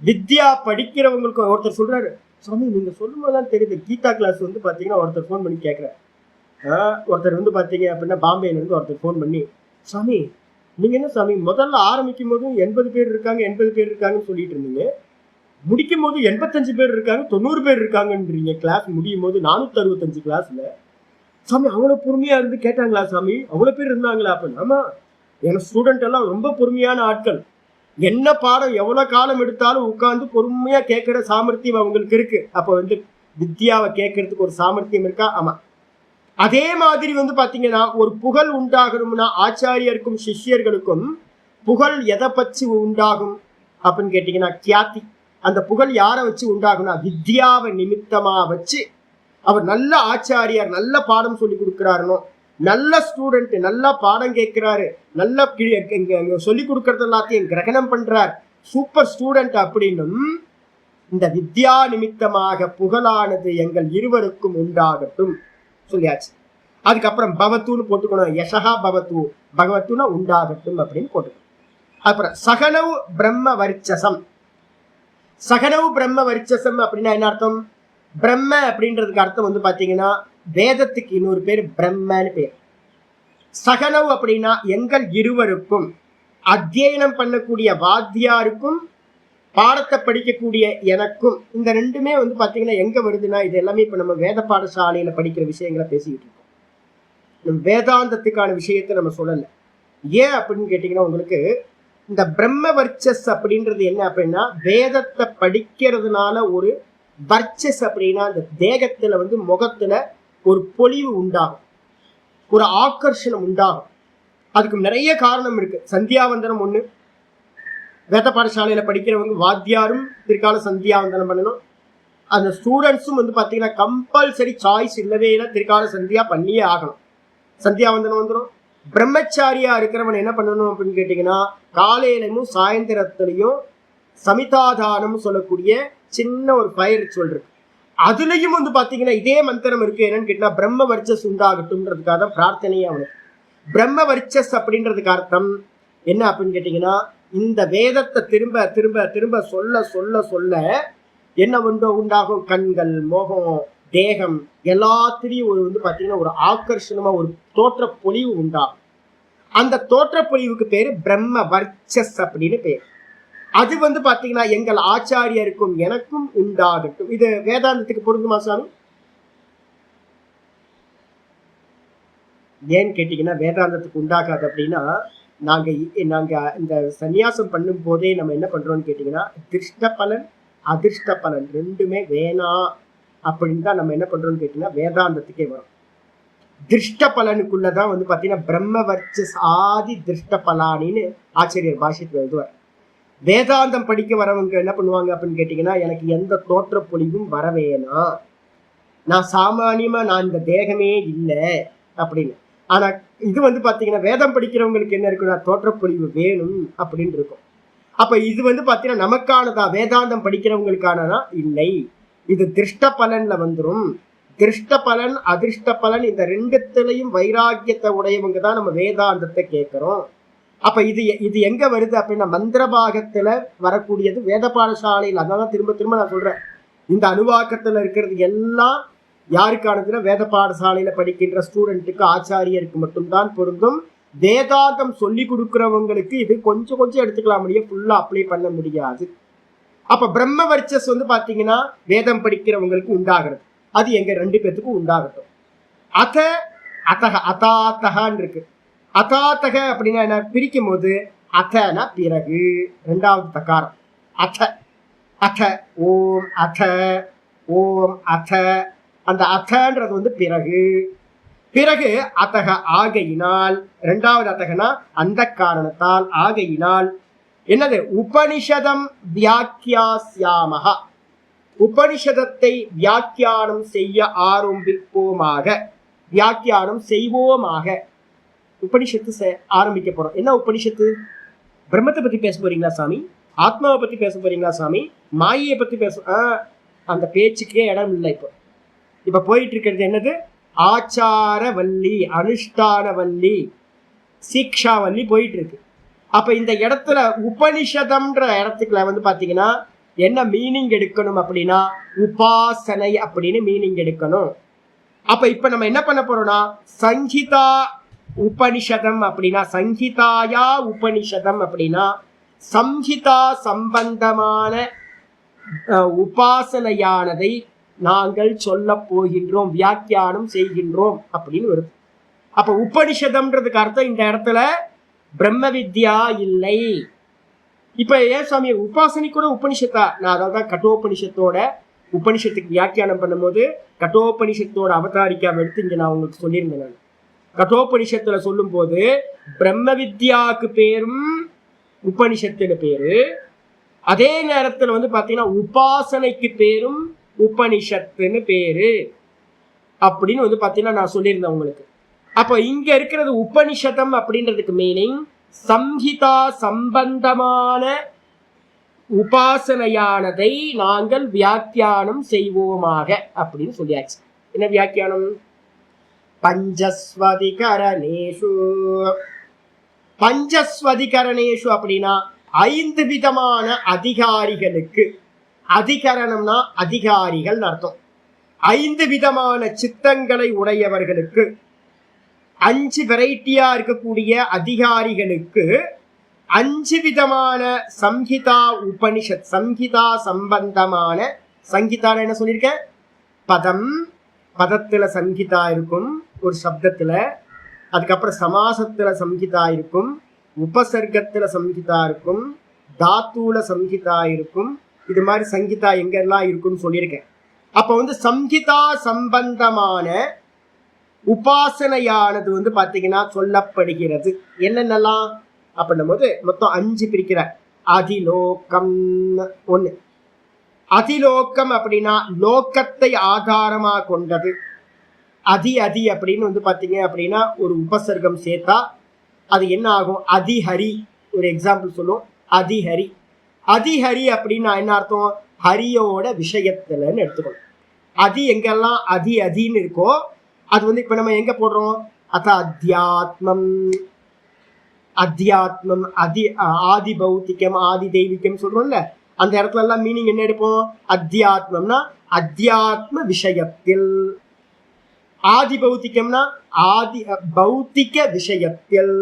வித்யா படிக்கிறவங்களுக்கு ஒருத்தர் சொல்றாரு, சாமி நீங்க சொல்லும் போதுதான் தெரியுது, கீதா கிளாஸ் வந்து பாத்தீங்கன்னா ஒருத்தர் ஃபோன் பண்ணி கேட்கிறார். ஒருத்தர் வந்து பாத்தீங்க அப்படின்னா பாம்பேல இருந்து ஒருத்தர் ஃபோன் பண்ணி, சாமி நீங்க என்ன சாமி முதல்ல ஆரம்பிக்கும் போதும் 80 பேர் இருக்காங்க 80 பேர் இருக்காங்கன்னு சொல்லிட்டு இருந்தீங்க, முடிக்கும் போது 85 பேர் இருக்காங்க 90 பேர் இருக்காங்கன்றீங்க, கிளாஸ் முடியும் போது 465 கிளாஸ்ல. சாமி அவ்வளவு பொறுமையா இருந்து கேட்டாங்களா சாமி? அவ்வளவு பேர் இருந்தாங்களா? அப்படின்னு. ஆமா, என் ஸ்டூடெண்ட் எல்லாம் ரொம்ப பொறுமையான ஆட்கள். என்ன பாடம் எவ்வளவு காலம் எடுத்தாலும் உட்கார்ந்து பொறுமையா கேட்கிற சாமர்த்தியம் அவங்களுக்கு இருக்கு. அப்ப வந்து வித்யாவை கேட்கறதுக்கு ஒரு சாமர்த்தியம் இருக்கா? ஆமா. அதே மாதிரி வந்து பாத்தீங்கன்னா ஒரு புகழ் உண்டாகணும்னா ஆச்சாரியருக்கும் சிஷ்யர்களுக்கும் புகழ் எதை பற்றி உண்டாகும் அப்படின்னு கேட்டீங்கன்னா கியாதி. அந்த புகழ் யாரை வச்சு உண்டாகும்னா வித்யாவை நிமித்தமா வச்சு. அவர் நல்ல ஆச்சாரியார், நல்ல பாடம் சொல்லி கொடுக்கிறாருனோ, நல்ல ஸ்டூடெண்ட் நல்லா பாடம் கேட்கிறாரு, நல்ல சொல்லி கொடுக்கறது எல்லாத்தையும் கிரகணம் பண்றார், சூப்பர் ஸ்டூடெண்ட் அப்படின்னும் இந்த வித்யா நிமித்தமாக புகழானது எங்கள் இருவருக்கும் உண்டாகட்டும் சொல்லியாச்சு. அதுக்கப்புறம் பவத்துன்னு போட்டுக்கணும், யசகா பவத்து, பகவத்துனா உண்டாகட்டும் அப்படின்னு போட்டுக்கணும். அப்புறம் சகனவ் பிரம்ம வர்ச்சசம். சகனவ் பிரம்ம வர்ச்சசம் அப்படின்னா என்ன அர்த்தம்? பிரம்ம அப்படின்றதுக்கு அர்த்தம் வந்து பாத்தீங்கன்னா வேதத்துக்கு இன்னொரு பேர் பிரம்மன்னு பேர். சகனவ் அப்படின்னா எங்கள் இருவருக்கும், அத்தியனம் பண்ணக்கூடிய வாத்தியாருக்கும் பாடத்தை படிக்கக்கூடிய எனக்கும். இந்த ரெண்டுமே வந்து பாத்தீங்கன்னா எங்க வருதுன்னா இது எல்லாமே இப்ப நம்ம வேத பாடசாலையில படிக்கிற விஷயங்களை பேசிக்கிட்டு இருக்கோம். நம்ம வேதாந்தத்துக்கான விஷயத்தை நம்ம சொல்லல. ஏன் அப்படின்னு கேட்டீங்கன்னா உங்களுக்கு இந்த பிரம்ம வர்ச்சஸ் அப்படின்றது என்ன அப்படின்னா வேதத்தை படிக்கிறதுனால ஒரு வர்ச்சஸ் அப்படின்னா அந்த தேகத்துல வந்து முகத்துல ஒரு பொலிவு உண்டாகும், ஒரு ஆக்கர்ஷணம் உண்டாகும். அதுக்கு நிறைய காரணம் இருக்கு. சந்தியாவந்தனம் ஒண்ணு. வேத பாடசாலையில படிக்கிறவங்க வாத்தியாரும் திருக்கால சந்தியாவந்தனம் பண்ணணும். அந்த ஸ்டூடெண்ட்ஸும் வந்து பாத்தீங்கன்னா கம்பல்சரி சாய்ஸ் இல்லவே இல்லை, திருக்கால சந்தியா பண்ணியே ஆகணும். சந்தியாவந்தனம் வந்துடும். பிரம்மச்சாரியா இருக்கிறவன் என்ன பண்ணணும் அப்படின்னு கேட்டீங்கன்னா காலையிலும் சாயந்தரத்திலையும் சமிதாதானம் சொல்லக்கூடிய சின்ன ஒரு ஃபயர் சொல்றது. அதுலயும் வந்து பாத்தீங்கன்னா இதே மந்திரம் இருக்கு. என்னன்னு கேட்டா பிரம்ம வர்ச்சஸ் உண்டாகட்டும்ன்றதுக்காக தான் பிரார்த்தனையே அவனுக்கு. பிரம்ம வர்ச்சஸ் அப்படின்றதுக்கு அர்த்தம் என்ன அப்படின்னு கேட்டீங்கன்னா இந்த வேதத்தை திரும்ப திரும்ப திரும்ப சொல்ல சொல்ல சொல்ல என்ன உண்டாகும்? கண்கள், முகம், தேகம் எல்லாத்திலையும் ஒரு வந்து பாத்தீங்கன்னா ஒரு ஆக்கர்ஷணமா ஒரு தோற்ற பொலிவு உண்டாகும். அந்த தோற்ற பொலிவுக்கு பேரு பிரம்ம வர்ச்சஸ் அப்படின்னு பேர். அது வந்து பாத்தீங்கன்னா எங்கள் ஆச்சாரியருக்கும் எனக்கும் உண்டாகட்டும். இது வேதாந்தத்துக்கு பொருந்துமா சாமி? ஏன்னு கேட்டீங்கன்னா வேதாந்தத்துக்கு உண்டாகாது அப்படின்னா நாங்க இந்த சந்நியாசம் பண்ணும் போதே நம்ம என்ன பண்றோம்னு கேட்டீங்கன்னா திருஷ்ட பலன் அதிர்ஷ்ட பலன் ரெண்டுமே வேணாம் அப்படின்னு தான் நம்ம என்ன பண்றோம்னு கேட்டீங்கன்னா வேதாந்தத்துக்கே வரும். திருஷ்ட பலனுக்குள்ளதான் வந்து பாத்தீங்கன்னா பிரம்ம வர்ச்சஸ் ஆதி திருஷ்ட பலானின்னு ஆச்சரியர் பாஷ்யத்தில் எழுதுவார். வேதாந்தம் படிக்க வரவங்க என்ன பண்ணுவாங்க அப்படின்னு கேட்டீங்கன்னா எனக்கு எந்த தோற்ற பொலிவும் வர வேணாம், நான் சாமானியமா நான் இந்த தேகமே இல்லை அப்படின்னு. ஆனா இது வந்து பாத்தீங்கன்னா வேதம் படிக்கிறவங்களுக்கு என்ன இருக்குன்னா தோற்றப்பொழிவு வேணும் அப்படின்னு இருக்கும். அப்ப இது வந்து பாத்தீங்கன்னா நமக்கானதா? வேதாந்தம் படிக்கிறவங்களுக்கானதா? இல்லை, இது திருஷ்ட பலன்ல வந்துடும். திருஷ்ட பலன் அதிர்ஷ்ட பலன் இந்த ரெண்டுத்திலையும் வைராக்கியத்தை உடையவங்க தான் நம்ம வேதாந்தத்தை கேட்கிறோம். அப்ப இது எங்க வருது அப்படின்னா மந்திரபாகத்துல வரக்கூடியது வேத பாடசாலையில். அதான் திரும்ப திரும்ப நான் சொல்றேன், இந்த அணுவாக்கத்துல இருக்கிறது எல்லாம் யாருக்கானதுன்னா வேத பாடசாலையில படிக்கின்ற ஸ்டூடெண்ட்டுக்கு ஆச்சாரியருக்கு மட்டும்தான் பொருந்தும். வேதாந்தம் சொல்லி கொடுக்கிறவங்களுக்கு இது கொஞ்சம் கொஞ்சம் எடுத்துக்கலாம், முடியும், ஃபுல்லா அப்ளை பண்ண முடியாது. அப்ப பிரம்ம வர்ச்சஸ் வந்து பாத்தீங்கன்னா வேதம் படிக்கிறவங்களுக்கு உண்டாகிறது. அது எங்க ரெண்டு பேத்துக்கும் உண்டாகட்டும். அத அத்தக அதாத்தகான்னு இருக்கு. அதாத்தக அப்படின்னா என்ன? பிரிக்கும் போது அத்தனா பிறகு ரெண்டாவது தகாரம் அத. அத ஓம் அத ஓம் அத. அந்த அத்தன்றது வந்து பிறகு. பிறகு அத்தக ஆகையினால், இரண்டாவது அத்தகனா அந்த காரணத்தால், ஆகையினால் என்னது? உபனிஷதம் வியாக்கியாஸ்யாமஹ. உபனிஷதத்தை வியாக்கியானம் செய்ய ஆரம்பிப்போமாக, வியாக்கியானம் செய்வோமாக. உபனிஷத்து ஆரம்பிக்க போறோம். என்ன உபனிஷத்து? பிரம்மத்தை பத்தி பேச போறீங்களா சாமி? ஆத்மாவை பத்தி பேச போறீங்களா சாமி? மாயையை பத்தி பேச அந்த பேச்சுக்கே இடம் இல்லை. இப்ப போயிட்டு இருக்கிறது என்னது? ஆச்சாரவல்லி, அனுஷ்டானவல்லி, சீக்ஷாவல்லி போயிட்டு இருக்கு. அப்ப இந்த இடத்துல உபனிஷதம்ன்ற இடத்துக்குள்ள வந்து பாத்தீங்கன்னா என்ன மீனிங் எடுக்கணும் அப்படின்னா உபாசனை அப்படின்னு மீனிங் எடுக்கணும். அப்ப இப்ப நம்ம என்ன பண்ண போறோம்னா சங்கீதா உபனிஷதம் அப்படின்னா, சங்கீதாயா உபனிஷதம் அப்படின்னா சம்ஹிதா சம்பந்தமான உபாசனையானதை நாங்கள் சொல்ல போகின்றோம், வியாக்கியானம் செய்கின்றோம் அப்படின்னு வருது. அப்ப உபனிஷதம்ன்றதுக்கு அர்த்தம் இந்த இடத்துல பிரம்ம வித்யா இல்லை. இப்ப ஏன் சுவாமி உபாசனை கூட உபனிஷத்தா? நான் அதான் கட்டோபனிஷத்தோட உபனிஷத்துக்கு வியாக்கியானம் பண்ணும்போது கட்டோபனிஷத்தோட அவதாரிக்காவை எடுத்து இங்க நான் உங்களுக்கு சொல்லியிருந்தேன். நான் கட்டோபனிஷத்துல சொல்லும் போது பிரம்ம வித்யாவுக்கு பேரும் உபனிஷத்துன்னு பேரு, அதே நேரத்துல வந்து பாத்தீங்கன்னா உபாசனைக்கு பேரும் உபனிஷத்துன்னு பேரு அப்படின்னு வந்து பாத்தீங்கன்னா நான் சொல்லியிருந்தேன் உங்களுக்கு. அப்ப இங்க இருக்கிறது உபனிஷதம் அப்படின்றதுக்கு மீனிங் சம்ஹிதா சம்பந்தமான உபாசனையானதை நாங்கள் வியாக்கியானம் செய்வோமாக அப்படின்னு சொல்லியாச்சு. என்ன வியாக்கியானம்? பஞ்சஸ்வதிகரணேஷு. பஞ்சஸ்வதிகரணேஷு அப்படின்னா 5 விதமான அதிகாரிகளுக்கு, அதிகரணம்னா அதிகாரிகள் அர்த்தம், 5 விதமான சித்தங்களை உடையவர்களுக்கு, 5 வெரைட்டியா இருக்கக்கூடிய அதிகாரிகளுக்கு 5 விதமான சம்ஹிதா உபனிஷத், சம்ஹிதா சம்பந்தமான, சங்கீதான என்ன சொல்லியிருக்கேன்? பதம், பதத்துல சங்கீதா இருக்கும் ஒரு சப்தத்துல, அதுக்கப்புறம் சமாசத்துல சம்ஹிதா இருக்கும், உபசர்க்கத்துல சம்ஹிதா இருக்கும், தாத்துல சம்ஹிதா இருக்கும். இது மாதிரி சங்கீதா எங்கெல்லாம் இருக்குன்னு சொல்லியிருக்கேன். அப்ப வந்து சம்ஹிதா சம்பந்தமான உபாசனையானது வந்து பாத்தீங்கன்னா சொல்லப்படுகிறது. என்னென்னலாம் அப்படின்னும் போது மொத்தம் 5 பிரிக்கிற. அதிலோகம் 1. அதிலோகம் அப்படின்னா லோக்கத்தை ஆதாரமா கொண்டது. அதி அதி அப்படின்னு வந்து பாத்தீங்க அப்படின்னா ஒரு உபசர்க்கம் சேர்த்தா அது என்ன ஆகும்? அதிஹரி. ஒரு எக்ஸாம்பிள் சொல்லுவோம், அதிஹரி. அதிஹரி அப்படின்னா என்ன அர்த்தம்? ஹரியோட விஷயத்துலன்னு எடுத்துக்கணும். அதி எங்கெல்லாம் அதி அதின்னு இருக்கோ அது வந்து இப்ப நம்ம எங்க போடுறோம்? அத அத்தியாத்மம், அத்தியாத்மம், ஆதி பௌத்திகம், ஆதி தெய்வீகம் சொல்றோம்ல, அந்த இடத்துல எல்லாம் மீனிங் என்ன எடுப்போம்? அத்தியாத்மம்னா அத்தியாத்ம விஷயத்தில், ஆதி பௌத்திகம்னா ஆதி பௌத்திக விஷயத்தில்,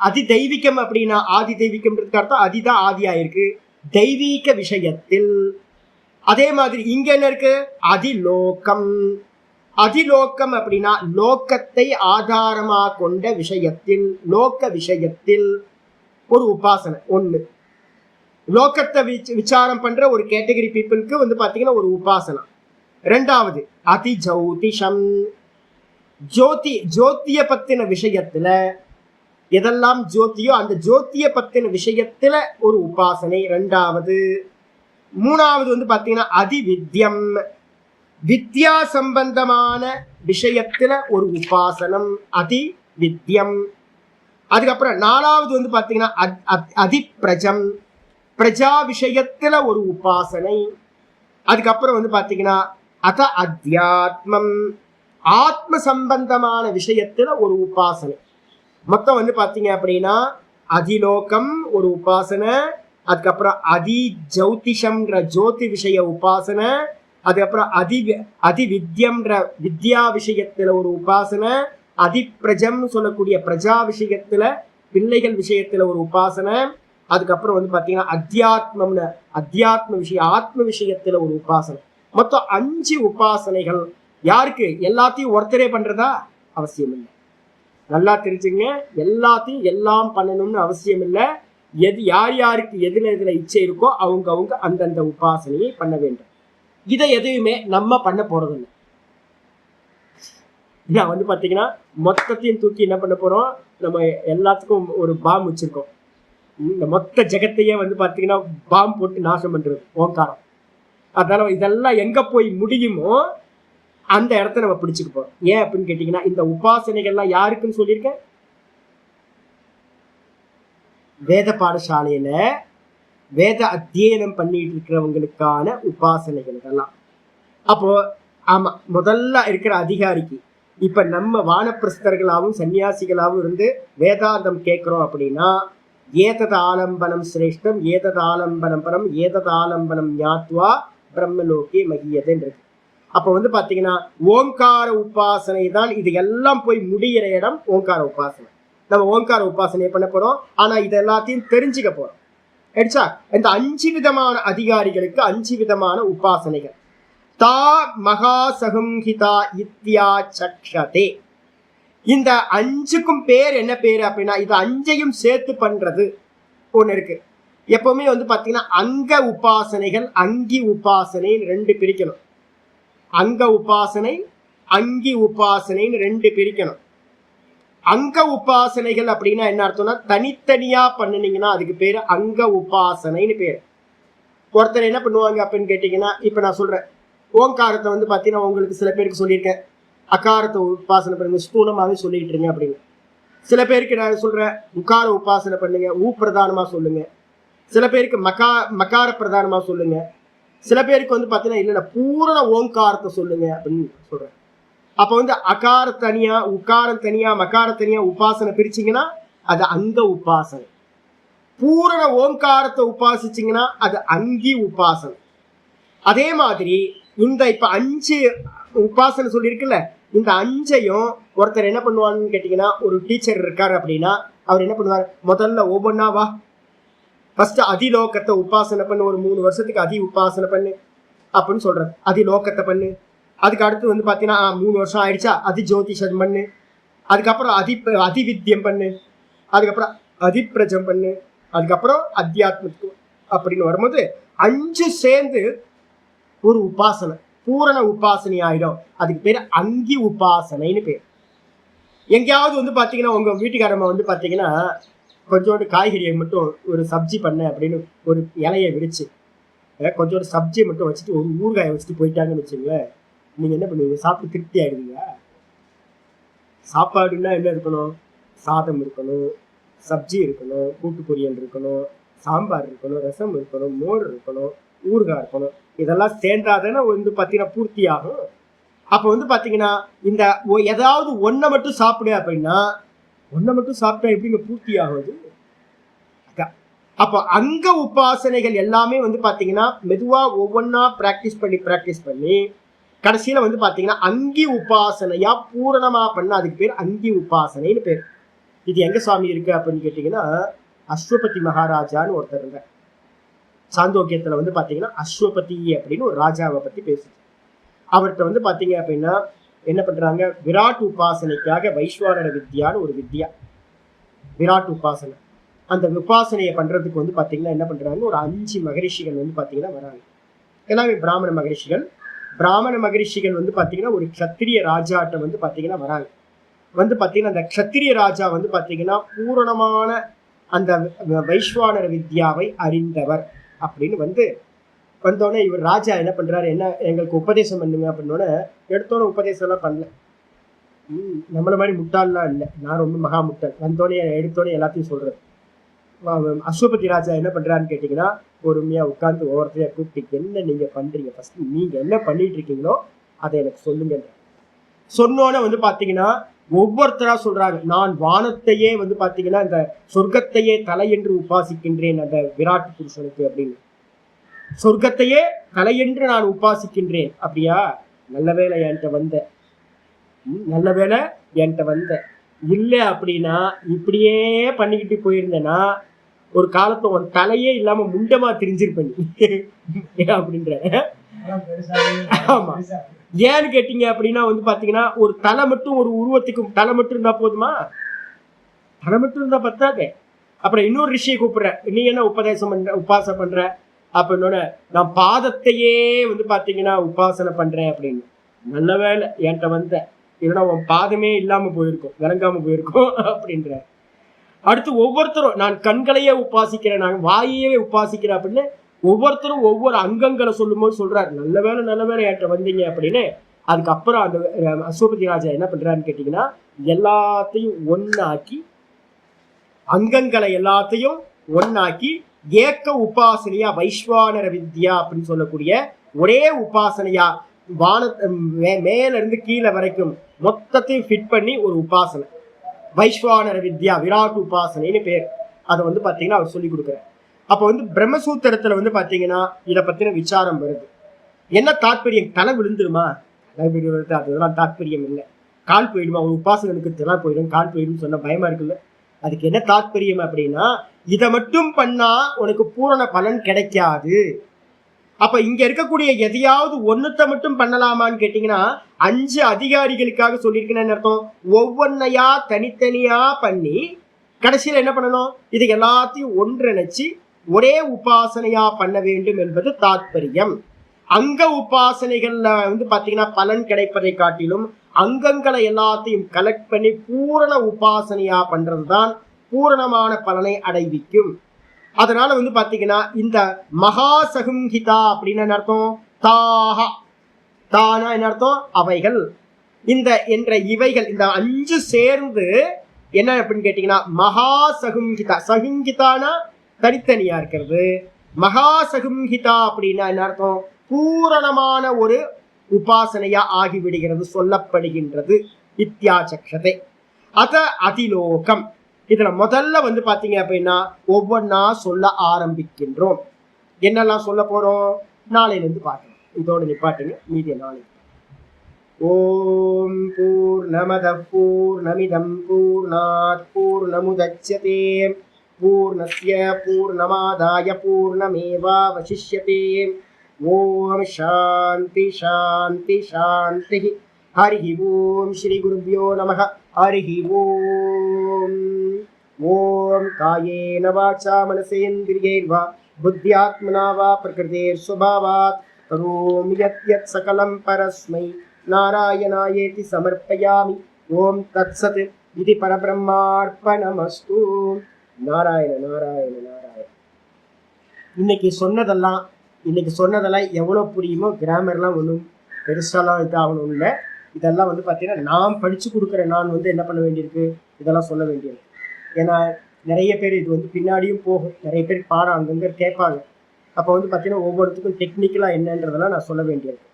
அதி தெய்வீகம் அப்படின்னா ஆதி தெய்வீகம்ன்றதுக்கு அர்த்தம் அதிதான் ஆதியா இருக்கு, தெய்வீக விஷயத்தில். அதே மாதிரி இங்க என்ன இருக்கு? அதிலோகம். அதிலோகம் அப்படின்னா லோக்கத்தை ஆதாரமா கொண்ட விஷயத்தில், லோக்க விஷயத்தில் ஒரு உபாசனை 1. லோக்கத்தை விசாரம் பண்ற ஒரு கேட்டகரி பீப்புளுக்கு வந்து பாத்தீங்கன்னா ஒரு உபாசனை. 2வது அதி ஜோதிஷம், ஜோதி, ஜோதிய பத்தின விஷயத்துல எதெல்லாம் ஜோதியோ அந்த ஜோதிய பத்தின விஷயத்துல ஒரு உபாசனை 2வது. 3வது வந்து பாத்தீங்கன்னா அதி வித்யம், வித்யா சம்பந்தமான விஷயத்துல ஒரு உபாசனம், அதி வித்யம். அதுக்கப்புறம் 4வது வந்து பாத்தீங்கன்னா அதி பிரஜம், பிரஜா விஷயத்துல ஒரு உபாசனை. அதுக்கப்புறம் வந்து பாத்தீங்கன்னா அத அத்தியாத்மம், ஆத்ம சம்பந்தமான விஷயத்துல ஒரு உபாசனை. மொத்தம் வந்து பாத்தீங்க அப்படின்னா அதிலோகம் ஒரு உபாசனை, அதுக்கப்புறம் அதி ஜௌதிஷம்ன்ற ஜோதி விஷய உபாசனை, அதுக்கப்புறம் அதி வித்யம்ன்ற வித்யா விஷயத்துல ஒரு உபாசனை, அதி பிரஜம்னு சொல்லக்கூடிய பிரஜா விஷயத்துல பிள்ளைகள் விஷயத்துல ஒரு உபாசனை, அதுக்கப்புறம் வந்து பாத்தீங்கன்னா அத்தியாத்மம்னு அத்தியாத்ம விஷயம் ஆத்ம விஷயத்துல ஒரு உபாசனை. மொத்தம் 5 உபாசனைகள். யாருக்கு? எல்லாத்தையும் ஒருத்தரே பண்றதா அவசியம் இல்லை. நல்லா தெரிஞ்சுங்க, எல்லாத்தையும் எல்லாம் பண்ணணும்னு அவசியம் இல்லை. எது யார் யாருக்கு எதுல இச்சை இருக்கோ அவங்க அந்தந்த உபாசனையை பண்ண வேண்டும். இதை எதையுமே நம்ம பண்ண போறது இல்லை. நான் வந்து பாத்தீங்கன்னா மொத்தத்தையும் தூக்கி என்ன பண்ண போறோம்? நம்ம எல்லாத்துக்கும் ஒரு பாம் வச்சிருக்கோம். இந்த மொத்த ஜெகத்தையே வந்து பாத்தீங்கன்னா பாம் போட்டு நாசம் பண்றது ஓங்காரம். அதனால இதெல்லாம் எங்க போய் முடியுமோ அந்த இடத்த நம்ம பிடிச்சுக்க போறோம். ஏன் அப்படின்னு கேட்டீங்கன்னா இந்த உபாசனைகள்லாம் யாருக்குன்னு சொல்லியிருக்கேன்? வேத பாடசாலையில வேத அத்தியனம் பண்ணிட்டு இருக்கிறவங்களுக்கான உபாசனைகள் இதெல்லாம். அப்போ ஆமா, முதல்ல இருக்கிற அதிகாரிக்கு. இப்ப நம்ம வானப்பிரஸ்தர்களாகவும் சன்னியாசிகளாகவும் இருந்து வேதாந்தம் கேட்கிறோம் அப்படின்னா, ஏதத் ஆலம்பனம் சிரேஷ்டம், ஏதத் ஆலம்பனம் பரம், ஏதத் ஆலம்பனம் ஞாத்வா பிரம்மலோகே மகியதுன்றது. அப்ப வந்து பாத்தீங்கன்னா ஓங்கார உபாசனை தான் இது எல்லாம் போய் முடிகிற இடம் ஓங்கார உபாசனை. நம்ம ஓங்கார உபாசனை பண்ண போறோம். ஆனா இது எல்லாத்தையும் தெரிஞ்சுக்க போறோம். ஆயிடுச்சா? இந்த 5 விதமான அதிகாரிகளுக்கு 5 விதமான உபாசனைகள். தா மகாசகம்ஹிதா இத்யா சக்ஷதே. இந்த 5க்கும் பேர் என்ன பேரு அப்படின்னா, இது 5ஐயும் சேர்த்து பண்றது ஒண்ணு இருக்கு. எப்பவுமே வந்து பாத்தீங்கன்னா அங்க உபாசனைகள் அங்கி உபாசனை 2 பிரிக்கணும். அங்க உபாசனை அங்கி உபாசனைன்னு 2 பிரிக்கணும். அங்க உபாசனைகள் அப்படின்னா என்ன அர்த்தம்னா, தனித்தனியா பண்ணினீங்கன்னா அதுக்கு பேரு அங்க உபாசனைன்னு பேரு. ஒருத்தர் என்ன பண்ணுவாங்க அப்படின்னு கேட்டீங்கன்னா, இப்ப நான் சொல்றேன், ஓங்காரத்தை வந்து பாத்தீங்கன்னா உங்களுக்கு சில பேருக்கு சொல்லியிருக்கேன், அகாரத்தை உபாசனை பண்ணுங்க, ஸ்தூலமாவே சொல்லிட்டு இருங்க அப்படின்னு. சில பேருக்கு நான் சொல்றேன், உக்கார உபாசனை பண்ணுங்க, ஊ பிரதானமா சொல்லுங்க. சில பேருக்கு மகார பிரதானமா சொல்லுங்க. சில பேருக்கு வந்து பாத்தீங்கன்னா இல்ல பூரண ஓங்காரத்தை சொல்லுங்க அப்படின்னு சொல்றேன். அப்ப வந்து அகார தனியா, உக்காரம் தனியா, மகார தனியா உபாசனை பிரிச்சிங்கன்னா அது அங்க உபாசனை. பூரண ஓங்காரத்தை உபாசிச்சிங்கன்னா அது அங்கி உபாசனை. அதே மாதிரி இந்த இப்ப 5 உபாசனை சொல்லியிருக்குல்ல, இந்த 5ஐயும் ஒருத்தர் என்ன பண்ணுவான்னு கேட்டீங்கன்னா, ஒரு டீச்சர் இருக்காரு அப்படின்னா அவர் என்ன பண்ணுவார், முதல்ல ஒவ்வொன்னா வா, ஃபர்ஸ்ட் அதிலோகத்தை உபாசனை பண்ணு, ஒரு 3 வருஷத்துக்கு அதி உபாசனை பண்ணு அப்படின்னு சொல்றது. அதிலோகத்தை பண்ணு. அதுக்கு அடுத்து வந்து பாத்தீங்கன்னா 3 வருஷம் ஆயிடுச்சா, அதி ஜோதிஷம் பண்ணு. அதுக்கப்புறம் அதிவித்தியம் பண்ணு. அதுக்கப்புறம் அதிப்பிரஜம் பண்ணு. அதுக்கப்புறம் அத்தியாத்மத்துவம் அப்படின்னு வரும்போது 5 சேர்ந்து ஒரு உபாசனை, பூரண உபாசனை ஆயிடும். அதுக்கு பேர் அங்கி உபாசனைன்னு பேர். எங்கேயாவது வந்து பாத்தீங்கன்னா உங்க வீட்டுக்காரம்மா வந்து பாத்தீங்கன்னா கொஞ்சோண்டு காய்கறியை மட்டும் ஒரு சப்ஜி பண்ண அப்படின்னு ஒரு இலையை விரிச்சு கொஞ்சோண்டு சப்ஜியை மட்டும் வச்சுட்டு ஒரு ஊறுகாயை வச்சுட்டு போயிட்டாங்கன்னு வச்சுங்களேன், நீங்க என்ன பண்ணுவீங்க? சாப்பிட்டு திருப்தி ஆயிடுவீங்க. சாப்பாடுன்னா என்ன இருக்கணும்? சாதம் இருக்கணும், சப்ஜி இருக்கணும், கூட்டு பொரியல் இருக்கணும், சாம்பார் இருக்கணும், ரசம் இருக்கணும், மோர் இருக்கணும், ஊறுகாய் இருக்கணும். இதெல்லாம் சேர்ந்தாதானே வந்து பாத்தீங்கன்னா பூர்த்தி ஆகும். அப்ப வந்து பாத்தீங்கன்னா இந்த ஏதாவது ஒன்றை மட்டும் சாப்பிடு அப்படின்னா, ஒன்றை மட்டும் சாப்பிட்டா எப்படிங்க பூர்த்தி ஆகுது? அப்ப அங்க உபாசனைகள் எல்லாமே வந்து பாத்தீங்கன்னா மெதுவா ஒவ்வொன்னா பிராக்டிஸ் பண்ணி கடைசியில வந்து பாத்தீங்கன்னா அங்கி உபாசனையா பூரணமா பண்ண அதுக்கு பேர் அங்கி உபாசனைன்னு பேர். இது எங்க சுவாமி இருக்கு அப்படின்னு கேட்டீங்கன்னா, அஸ்வபதி மகாராஜான்னு ஒருத்தர் இருந்த சாந்தோக்கியத்துல வந்து பாத்தீங்கன்னா அஸ்வபதி அப்படின்னு ஒரு ராஜாவை பத்தி பேசுது. அவர்கிட்ட வந்து பாத்தீங்க அப்படின்னா என்ன பண்றாங்க, விராட் உபாசனைக்காக வைஸ்வானர வித்யான்னு ஒரு வித்யா, விராட் உபாசனை. அந்த உபாசனையை பண்றதுக்கு வந்து பாத்தீங்கன்னா என்ன பண்றாங்க, ஒரு 5 மகரிஷிகள் வந்து பாத்தீங்கன்னா வராங்க. எல்லாமே பிராமண மகரிஷிகள். பிராமண மகரிஷிகள் வந்து பாத்தீங்கன்னா ஒரு க்ஷத்திரிய ராஜாட்ட வந்து பாத்தீங்கன்னா வராங்க. வந்து பாத்தீங்கன்னா அந்த க்ஷத்திரிய ராஜா வந்து பாத்தீங்கன்னா பூரணமான அந்த வைஸ்வானர வித்யாவை அறிந்தவர் அப்படின்னு வந்தோடனே இவர் ராஜா என்ன பண்றாரு, என்ன எங்களுக்கு உபதேசம் பண்ணுங்க அப்படின்னோட எடுத்தோட உபதேசம் எல்லாம் பண்ணல. நம்மள மாதிரி முட்டாள்லாம் இல்லை, நான் ரொம்ப மகா முட்டாள். வந்தோடனே எடுத்தோடனே எல்லாத்தையும் சொல்றது. அஸ்வபதி ராஜா என்ன பண்றாருன்னு கேட்டீங்கன்னா, பொறுமையா உட்கார்ந்து ஒவ்வொருத்தையா கூப்பிட்டு என்ன நீங்க பண்றீங்க, ஃபர்ஸ்ட் நீங்க என்ன பண்ணிட்டு இருக்கீங்களோ அதை எனக்கு சொல்லுங்க. சொன்னோன்னே வந்து பாத்தீங்கன்னா ஒவ்வொருத்தரா சொல்றாங்க, நான் வானத்தையே வந்து பாத்தீங்கன்னா இந்த சொர்க்கத்தையே தலை என்று உபாசிக்கின்றேன் அந்த விராட் புருஷனுக்கு அப்படின்னு. சொர்க்கத்தையே தலையென்று நான் உபாசிக்கின்றேன். அப்படியா, நல்ல வேலை என்கிட்ட வந்த, நல்ல வேலை என்கிட்ட வந்த. இல்லை அப்படின்னா இப்படியே பண்ணிக்கிட்டு போயிருந்தேன்னா ஒரு காலத்துல உன் தலையே இல்லாம முண்டமா திரிஞ்சிருப்பேன் அப்படின்ற. ஆமா, ஏன்னு கேட்டீங்க அப்படின்னா வந்து பாத்தீங்கன்னா ஒரு தலை மட்டும், ஒரு உருவத்துக்கு தலை மட்டும் இருந்தா போதுமா? தலை மட்டும் இருந்தா பத்தாதே. அப்புறம் இன்னொரு ரிஷியை கூப்பிடுற, நீ என்ன உபதேசம் பண்ற, உபாசனை பண்ற அப்படின்னோட, நான் பாதத்தையே வந்து பாத்தீங்கன்னா உபாசனை பண்றேன் அப்படின்னு. நல்ல வேலை என்கிட்ட வந்த, இல்லைன்னா உன் பாதமே இல்லாம போயிருக்கும், விளங்காம போயிருக்கும் அப்படின்ற. அடுத்து ஒவ்வொருத்தரும் நான் கண்களையே உபாசிக்கிறேன், நான் வாயையே உபாசிக்கிறேன் அப்படின்னு ஒவ்வொருத்தரும் ஒவ்வொரு அங்கங்களை சொல்லும் போது சொல்றாரு, நல்ல வேலை என்கிட்ட வந்தீங்க அப்படின்னு. அதுக்கப்புறம் அந்த அஸ்வபதி ராஜா என்ன பண்றாருன்னு கேட்டீங்கன்னா, எல்லாத்தையும் ஒன்னாக்கி, அங்கங்களை எல்லாத்தையும் ஒன்னாக்கி ஏக்க உபாசனையா வைஸ்வானர வித்யா அப்படின்னு சொல்லக்கூடிய ஒரே உபாசனையா மேல இருந்து கீழே வரைக்கும் மொத்தத்தையும் ஃபிட் பண்ணி ஒரு உபாசனை, வைஸ்வானர வித்யா விராட் உபாசனைன்னு பேர். அதை வந்து பாத்தீங்கன்னா அவர் சொல்லி கொடுக்குறார். அப்ப வந்து பிரம்மசூத்திரத்துல வந்து பாத்தீங்கன்னா இதை பத்தின விசாரம் வருது. என்ன தாற்பயம்? தலை விழுந்துருமா? தலை விழுவது அதெல்லாம் தாற்பயம் இல்லை. கால் போயிடுமா? ஒரு உபாசகனுக்கு தலை போயிடும், கால் போயிடும் சொன்ன பயமா இருக்குல்ல. அதுக்கு என்ன தாற்பயம் அப்படின்னா, இதை மட்டும் பண்ணா உனக்கு பூரண பலன் கிடைக்காது. அப்ப இங்க இருக்கக்கூடிய எதையாவது ஒண்ணுத்த மட்டும் பண்ணலாமான்னு கேட்டீங்கன்னா, 5 அதிகாரிகளுக்காக சொல்லியிருக்கேன்னு அர்த்தம். ஒவ்வொன்னையா தனித்தனியா பண்ணி கடைசியில என்ன பண்ணணும்? இது எல்லாத்தையும் ஒன்றிணைச்சு ஒரே உபாசனையா பண்ண வேண்டும் என்பது தாற்பயம். அங்க உபாசனைகள்ல வந்து பாத்தீங்கன்னா பலன் கிடைப்பதை காட்டிலும் அங்கங்களை எல்லாத்தையும் கலெக்ட் பண்ணி பூரண உபாசனையா பண்றதுதான் பூரணமான பலனை அடைவிக்கும். அதனால வந்து பாத்தீங்கன்னா இந்த மகாசகும்ஹிதா அப்படின்னு அர்த்தம். தாஹா, தானா என்ன அர்த்தம்? அவைகள். இந்த என்ற இவைகள், இந்த 5 சேர்ந்து என்ன அப்படின்னு கேட்டீங்கன்னா மகாசகும்ஹிதா. சகுங்கிதானா தனித்தனியா இருக்கிறது. மகாசகும்ஹிதா அப்படின்னா என்ன அர்த்தம்? பூரணமான ஒரு உபாசனையா ஆகிவிடுகிறது, சொல்லப்படுகின்றது. இத்தியாச்சக்ஷதை அத அதிலோகம். இதுல முதல்ல வந்து பாத்தீங்க அப்படின்னா ஒவ்வொன்னா சொல்ல ஆரம்பிக்கின்றோம். என்னெல்லாம் சொல்ல போறோம் நாளையில இருந்து பார்க்கணும். இதோட நிப்பாட்டுங்க, மீதிய நாளைக்கு. ஓம் பூர்ணமத பூர்ணமிதம் பூர்ணாத் பூர்ணமுதச்யதே பூர்ணஸ்ய பூர்ணமாதாய பூர்ணமேவாவசிஷ்யதே. ஓம் சாந்தி சாந்தி சாந்தி. ஹரி ஓம் ஸ்ரீ குருப்யோ நமஹ. ஹரி ஓம். ஓம் காயேன வாசா மனசேந்திரியைர்வா புத்யாத்மனா வா பிரகிருதேர் சுபாவாத் கரோமி யத் சகலம் பரஸ்மை நாராயணாயேதி சமர்ப்பயாமி. ஓம் தத்சத். இது பரபிரம்மார்ப்பணமஸ்து. நாராயண நாராயண நாராயண. இன்னைக்கு சொன்னதெல்லாம் எவ்வளவு புரியுமோ, கிராமர்லாம் ஒன்றும் பெருசாலாம் இதாகணும் இல்லை. இதெல்லாம் வந்து பார்த்தீங்கன்னா நான் படிச்சு கொடுக்குற நான் வந்து என்ன பண்ண வேண்டியிருக்கு, இதெல்லாம் சொல்ல வேண்டியிருக்கு. ஏன்னா நிறைய பேர் இது வந்து பின்னாடியும் போகும், நிறைய பேர் பாடம் அங்கங்க கேட்பாங்க. அப்போ வந்து பார்த்தீங்கன்னா ஒவ்வொருத்துக்கும் டெக்னிக்கலாக என்னன்றதெல்லாம் நான் சொல்ல வேண்டியிருக்கு.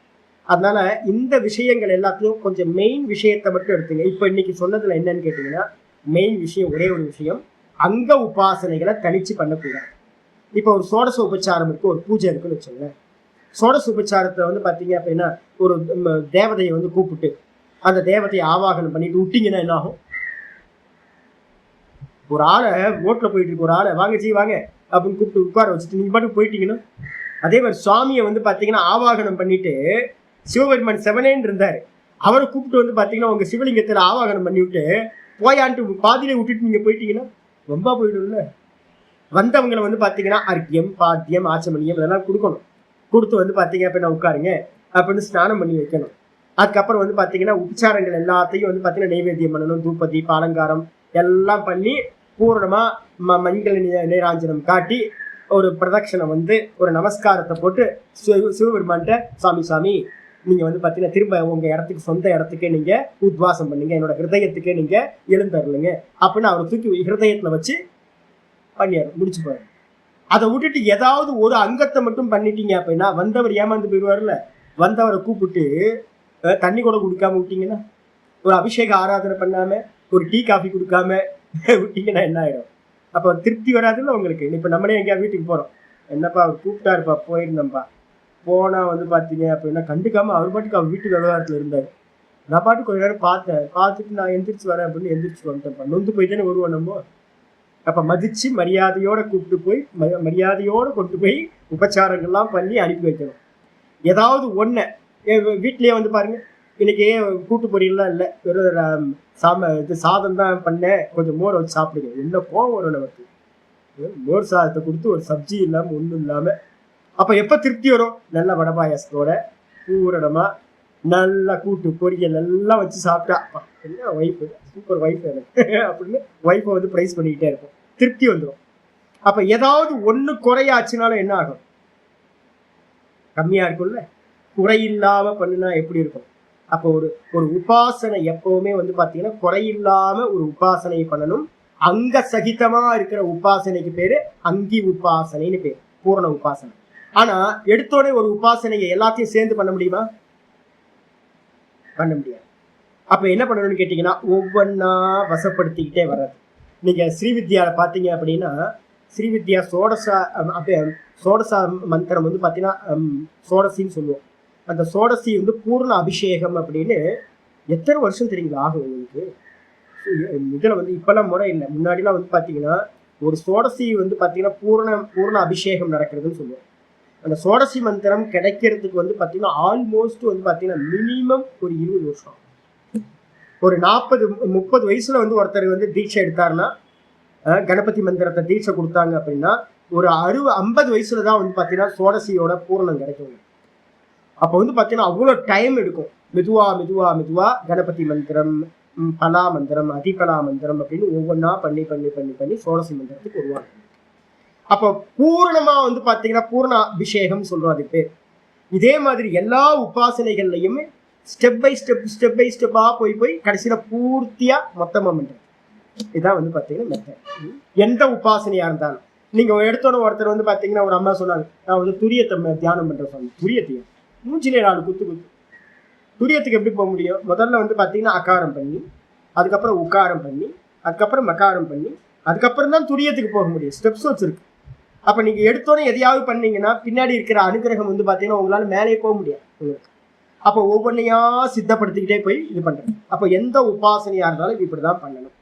அதனால இந்த விஷயங்கள் எல்லாத்தையும் கொஞ்சம் மெயின் விஷயத்தை மட்டும் எடுத்துங்க. இப்போ இன்னைக்கு சொன்னதுல என்னன்னு கேட்டீங்கன்னா, மெயின் விஷயம் ஒரே ஒரு விஷயம், அங்க உபாசனைகளை தனிச்சு பண்ணக்கூடாது. இப்போ ஒரு சோடச உபச்சாரம் இருக்கு, ஒரு பூஜை இருக்குன்னு வச்சுங்க. சோடச உபச்சாரத்தை வந்து பார்த்தீங்க அப்படின்னா ஒரு தேவதையை வந்து கூப்பிட்டு அந்த தேவதையை ஆவாகனம் பண்ணிட்டு விட்டீங்கன்னா என்ன ஆகும்? ஒரு ஆளை ரோட்ல போயிட்டு இருக்கு, ஒரு ஆளை வாங்க ஜி வாங்க அப்படின்னு கூப்பிட்டு உட்கார வச்சுட்டு நீங்க பாட்டு போயிட்டீங்கன்னா, அதே மாதிரி சுவாமியை வந்து பார்த்தீங்கன்னா ஆவாகனம் பண்ணிட்டு சிவபெருமான் செவனேன்னு இருந்தாரு, அவரை கூப்பிட்டு வந்து பார்த்தீங்கன்னா உங்க சிவலிங்கத்தில் ஆவாகனம் பண்ணி விட்டு போயான்ட்டு பாதியிலே விட்டுட்டு நீங்க போயிட்டீங்கன்னா ரொம்ப போயிடும்ல. வந்தவங்களை வந்து பார்த்தீங்கன்னா அர்க்கியம் பாத்தியம் ஆச்சமணியம் இதெல்லாம் கொடுக்கணும். கொடுத்து வந்து பார்த்தீங்க அப்படின்னா உட்காருங்க அப்படின்னு ஸ்நானம் பண்ணி வைக்கணும். அதுக்கப்புறம் வந்து பார்த்தீங்கன்னா உபச்சாரங்கள் எல்லாத்தையும் வந்து பார்த்தீங்கன்னா நைவேத்தியம் பண்ணணும். தூப்பதி பாலங்காரம் எல்லாம் பண்ணி பூரணமா மஞ்சள் நீராஞ்சனம் காட்டி ஒரு பிரதட்சணை வந்து ஒரு நமஸ்காரத்தை போட்டு சிவபெருமான்கிட்ட சாமி சாமி நீங்க வந்து பார்த்தீங்கன்னா திரும்ப உங்க இடத்துக்கு சொந்த இடத்துக்கே நீங்க உத்வாசம் பண்ணுங்க, என்னோட ஹிருதயத்துக்கே நீங்க எழுந்தருளுங்க அப்படின்னு அவரை தூக்கி ஹிருதயத்துல வச்சு பண்ணியாரு, முடிச்சு போறாரு. அதை விட்டுட்டு ஏதாவது ஒரு அங்கத்தை மட்டும் பண்ணிட்டீங்க அப்படின்னா வந்தவர் ஏமாந்து போயிடுவார்ல. வந்தவரை கூப்பிட்டு தண்ணி கூட கொடுக்காம விட்டீங்கன்னா, ஒரு அபிஷேக ஆராதனை பண்ணாம ஒரு டீ காஃபி கொடுக்காம விட்டீங்கன்னா என்ன ஆயிடும்? அப்போ திருப்தி வராதுல்ல உங்களுக்கு. இப்போ நம்மளே எங்கேயா வீட்டுக்கு போறோம், என்னப்பா அவர் கூப்பிட்டாருப்பா போயிருந்தோம்ப்பா, போனா வந்து பார்த்தீங்க அப்படின்னா கண்டுக்காம அவர் பாட்டுக்கு அவர் வீட்டு விவகாரத்துல இருந்தாரு. நான் பாட்டு கொஞ்ச நேரம் பார்த்துட்டு நான் எந்திரிச்சு வரேன் அப்படின்னு எந்திரிச்சு வந்துட்டேன்ப்பா. நொந்து போயிட்டேன்னு வருவோம் நம்ம. அப்ப மதிச்சு மரியாதையோட கூப்பிட்டு போய் மரியாதையோட கொண்டு போய் உபச்சாரங்கள்லாம் பண்ணி அனுப்பி வைக்கணும். ஏதாவது ஒண்ணு வீட்லயே வந்து பாருங்க, இன்னைக்கு கூட்டு பொரியல்லாம் இல்லை, வெறும் சாதம் தான் பண்ணேன், கொஞ்சம் மோரை வச்சு சாப்பிடுங்க. என்ன கோவம் வரும் நமக்கு? மோர் சாதத்தை கொடுத்து ஒரு சப்ஜி இல்லாம ஒண்ணும் இல்லாம. அப்ப எப்ப திருப்தி வரும்? நல்ல வடபாயசத்தோட பூரணமா நல்லா கூட்டு பொரியல் எல்லாம் வச்சு சாப்பிட்டா என்ன ஒய்ஃபு, சூப்பர் ஒய்ஃப் எனக்கு அப்படின்னு ஒய்ஃபை வந்து ப்ரைஸ் பண்ணிக்கிட்டே இருக்கும், திருப்தி வந்துடும். அப்ப ஏதாவது ஒண்ணு குறையாச்சுனாலும் என்ன ஆகும்? கம்மியா இருக்கும்ல. குறையில்லாம பண்ணுனா எப்படி இருக்கும்? அப்போ ஒரு உபாசனை எப்பவுமே வந்து பாத்தீங்கன்னா குறையில்லாம ஒரு உபாசனை பண்ணணும். அங்க சகிதமா இருக்கிற உபாசனைக்கு பேரு அங்கி உபாசனைன்னு பேரு, பூரண உபாசனை. ஆனா எடுத்தோடனே ஒரு உபாசனையை எல்லாத்தையும் சேர்ந்து பண்ண முடியுமா? பண்ண முடியாது. அப்ப என்ன பண்ணணும்னு கேட்டீங்கன்னா ஒவ்வொன்னா வசப்படுத்திக்கிட்டே வர்றது. நீங்க ஸ்ரீவித்யாவில் பார்த்தீங்க அப்படின்னா ஸ்ரீவித்யா சோடசா மந்திரம் வந்து பார்த்தீங்கன்னா சோடசின்னு சொல்லுவோம். அந்த சோடசி வந்து பூர்ண அபிஷேகம் அப்படின்னு எத்தனை வருஷம் தெரியுங்களா ஆகும் உங்களுக்கு. இதில் வந்து இப்பெல்லாம் முறை இல்லை. முன்னாடிலாம் வந்து பார்த்தீங்கன்னா ஒரு சோடசி வந்து பார்த்தீங்கன்னா பூர்ண அபிஷேகம் நடக்கிறதுன்னு சொல்லுவோம். அந்த சோடசி மந்திரம் கிடைக்கிறதுக்கு வந்து பார்த்தீங்கன்னா ஆல்மோஸ்ட் வந்து பார்த்தீங்கன்னா மினிமம் ஒரு 20 வருஷம். ஒரு 40-30 வயசுல வந்து ஒருத்தர் வந்து தீட்சை எடுத்தாருன்னா கணபதி மந்திரத்தை தீட்சை கொடுத்தாங்க அப்படின்னா ஒரு 50 வயசுல தான் வந்து பார்த்தீங்கன்னா சோடசியோட பூரணம் கிடைக்கும். அப்போ வந்து பார்த்தீங்கன்னா அவ்வளோ டைம் எடுக்கும். மெதுவா மெதுவா மெதுவா கணபதி மந்திரம், பலா மந்திரம், அதிபலா மந்திரம் அப்படின்னு ஒவ்வொன்றா பண்ணி பண்ணி பண்ணி பண்ணி சோடசி மந்திரத்துக்கு உருவாங்க. அப்போ பூரணமா வந்து பார்த்தீங்கன்னா பூர்ண அபிஷேகம் சொல்றோம் அது பேர். இதே மாதிரி எல்லா உபாசனைகள்லையுமே ஸ்டெப் பை ஸ்டெப்பா போய் கடைசியில பூர்த்தியா மொத்தமா பண்றது. இதான் வந்து பாத்தீங்கன்னா மெத்தட். எந்த உபாசனையா இருந்தாலும் நீங்க எடுத்தோன்னு ஒருத்தர் வந்து பாத்தீங்கன்னா ஒரு அம்மா சொன்னாங்க, நான் வந்து துரியத்தை தியானம் பண்றேன் சொன்னேன். துரியத்தையும் மூஞ்சிலே 4 குத்து. துரியத்துக்கு எப்படி போக முடியும்? முதல்ல வந்து பாத்தீங்கன்னா அகாரம் பண்ணி, அதுக்கப்புறம் உக்காரம் பண்ணி, அதுக்கப்புறம் மகாரம் பண்ணி, அதுக்கப்புறம் தான் துரியத்துக்கு போக முடியும். ஸ்டெப்ஸ் வச்சிருக்கு. அப்ப நீங்க எடுத்தோன்னே எதையாவது பண்ணீங்கன்னா பின்னாடி இருக்கிற அனுகிரகம் வந்து பாத்தீங்கன்னா உங்களால மேலே போக முடியாது உங்களுக்கு. அப்போ ஒவ்வொன்றையா சித்தப்படுத்திக்கிட்டே போய் இது பண்றது. அப்போ எந்த உபாசனையா இருந்தாலும் இப்படிதான் பண்ணணும்.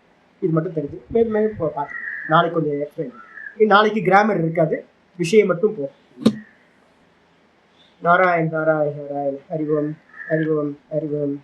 இது மட்டும் தெரிஞ்சு மேலும் பார்த்து நாளைக்கு கொஞ்சம் எக்ஸ்பிளைன். நாளைக்கு கிராமர் இருக்காது, விஷயம் மட்டும் போ. நாராயண் நாராயண் நாராயண். ஹரி ஓம் ஹரி ஓம் ஹரி ஓம்.